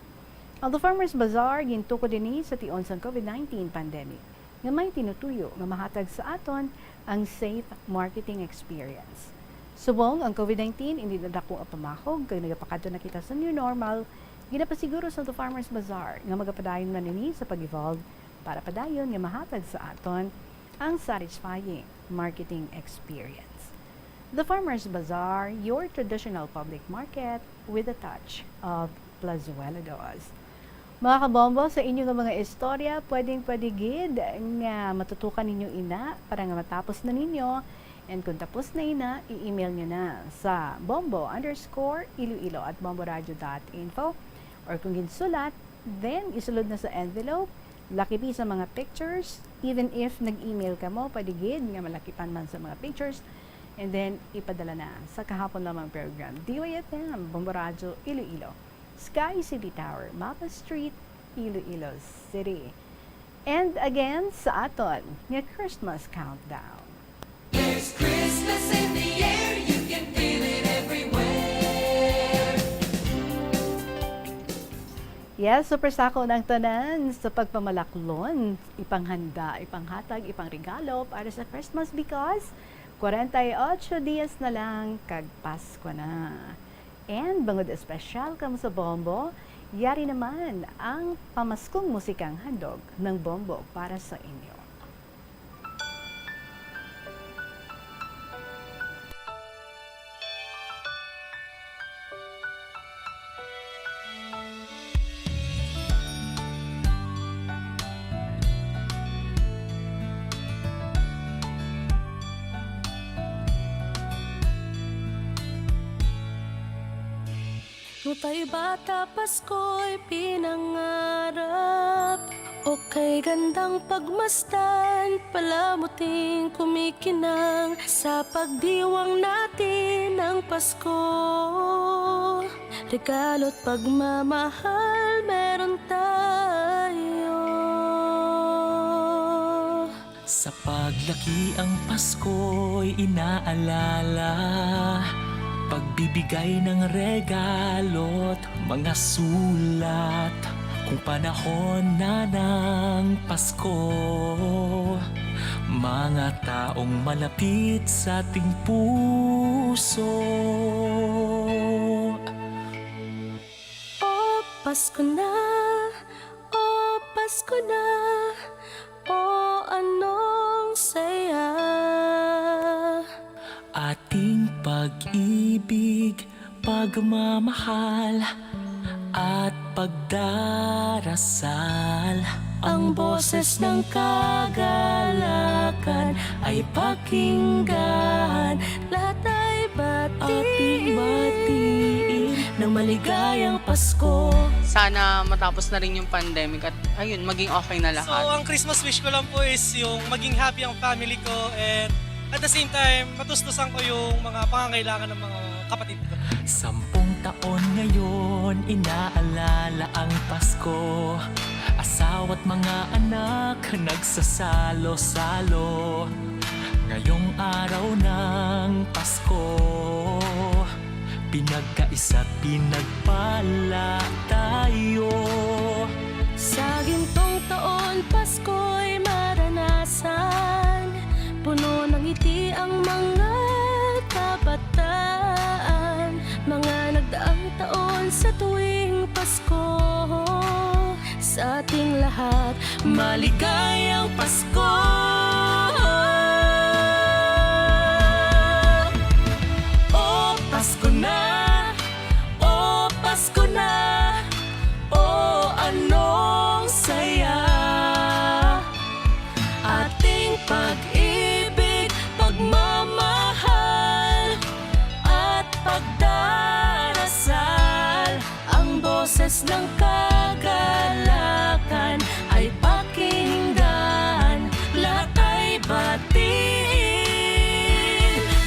Ang The Farmers Bazaar gintukod dinhi sa tion sang COVID-19 pandemic nga may tinutuyo nga mahatag sa aton ang safe marketing experience. Subong ang COVID-19 hindi na dako ang pamakog kag nagapakadto na kita sa new normal, ginapasiguro sa The Farmers Bazaar nga magapadayon man ini sa pag-evolve para padayon nga mahatag sa aton ang satisfying marketing experience. The Farmers Bazaar, your traditional public market with a touch of Plazuela 2. Mga kabombo, sa inyong mga istorya, pwedeng-pwedegid nga matutukan ninyo ina para nga matapos na ninyo. And kung tapos na ina, i-email nyo na sa bombo_iloilo@bomboradio.info. Or kung ginsulat, then isulod na sa envelope, laki sa mga pictures. Even if nag-email ka mo, pwedegid nga malakipan man sa mga pictures. And then, ipadala na sa kahapon lamang program. DYFM, Bombo Radio, Iloilo. Sky City Tower, Mapa Street, Iloilo City. And again, sa aton, nga Christmas Countdown. There's Christmas in the air, you can feel it everywhere. Yes, super sako ng tanan sa pagpamalaklon, ipanghanda, ipanghatag, ipangregalo para sa Christmas because 48 dias na lang kag Pasko na. And bangod espesyal kam sa Bombo, yari naman ang pamaskong musikang handog ng Bombo para sa inyo. Nutay bata Pasko'y pinangarap, o kay gandang pagmasdan, palamuting kumikinang sa pagdiwang natin ng Pasko. Regalo't pagmamahal meron tayo. Sa paglaki ang Pasko'y inaalala, pagbibigay ng regalo't mga sulat. Kung panahon na ng Pasko, mga taong malapit sa ating puso. O Pasko na, o Pasko na, o anong saya. Ating pag-ibig, pagmamahal at pagdarasal. Ang boses ng kagalakan ay pakinggan. Lahat ay batiin ng maligayang Pasko. Sana matapos na rin yung pandemic at ayun, maging okay na lahat. So, ang Christmas wish ko lang po is yung maging happy ang family ko and at the same time, matustusan ko yung mga pangangailangan ng mga kapatid ko. 10 taon ngayon, inaalala ang Pasko. Asawa't mga anak, nagsasalo-salo. Ngayong araw ng Pasko, pinagkaisa't pinagpala tayo. Sa gintong taon, Pasko'y maranasan. Puno ng ngiti ang mga kabataan. Mga nagdaang taon sa tuwing Pasko. Sa ating lahat, maligayang Pasko. O Pasko na, o Pasko na, o anong saya. Ating pag-ibig, pagmamahal at pagdarasal. Ang boses ng kagalakan ay pakinggan. Lahat ay batiin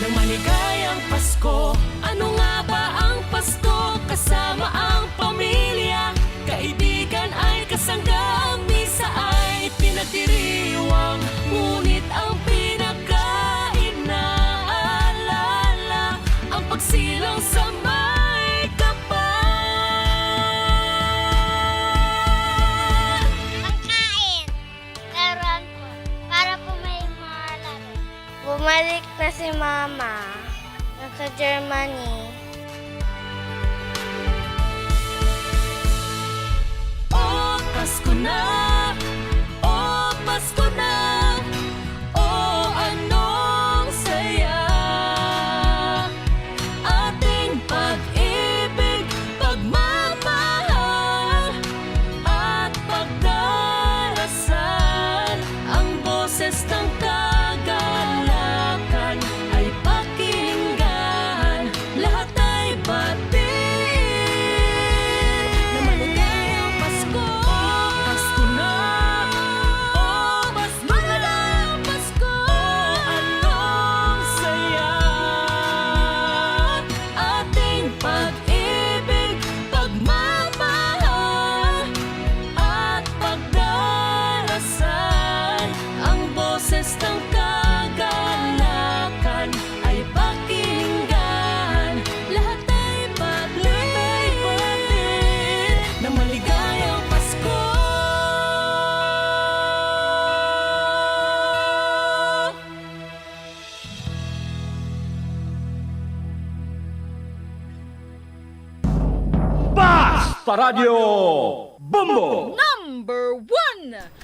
ng maligayang Pasko. Ano nga ba ang Pasko? Kasama ang pamilya, kaibigan ay kasangga. Ang misa ay pinagdiriwang, ngunit ang pinaka-inaalala ang pagsilang sa may kapal. Pagkain. Laruan po. Para po may mga laro. Bumalik na si Mama. Nasa Germany. O Pasko na, o Pasko na, o anong saya. Ating pag-ibig, pagmamahal bastang kagalakan ay pakinggan. Lahat ay batid na maligayang Pasko. Basta Radio Bombo! Number 1!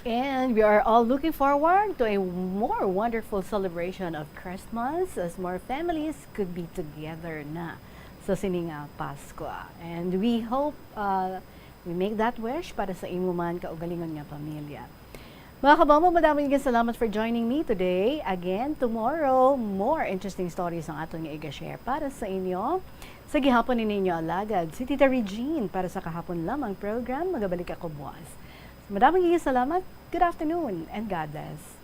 And we are all looking forward to a more wonderful celebration of Christmas as more families could be together na sa sininga Pasko. And we hope we make that wish para sa imo man kaugalingon nga pamilya. Mga kabombo, madaming salamat for joining me today. Again, tomorrow, more interesting stories ang aton nga i-share para sa inyo. Sa gihapon ninyo alagad, si Tita Regine para sa kahapon lamang program. Magabalik ako buwas. Madaming salamat. Good afternoon and God bless.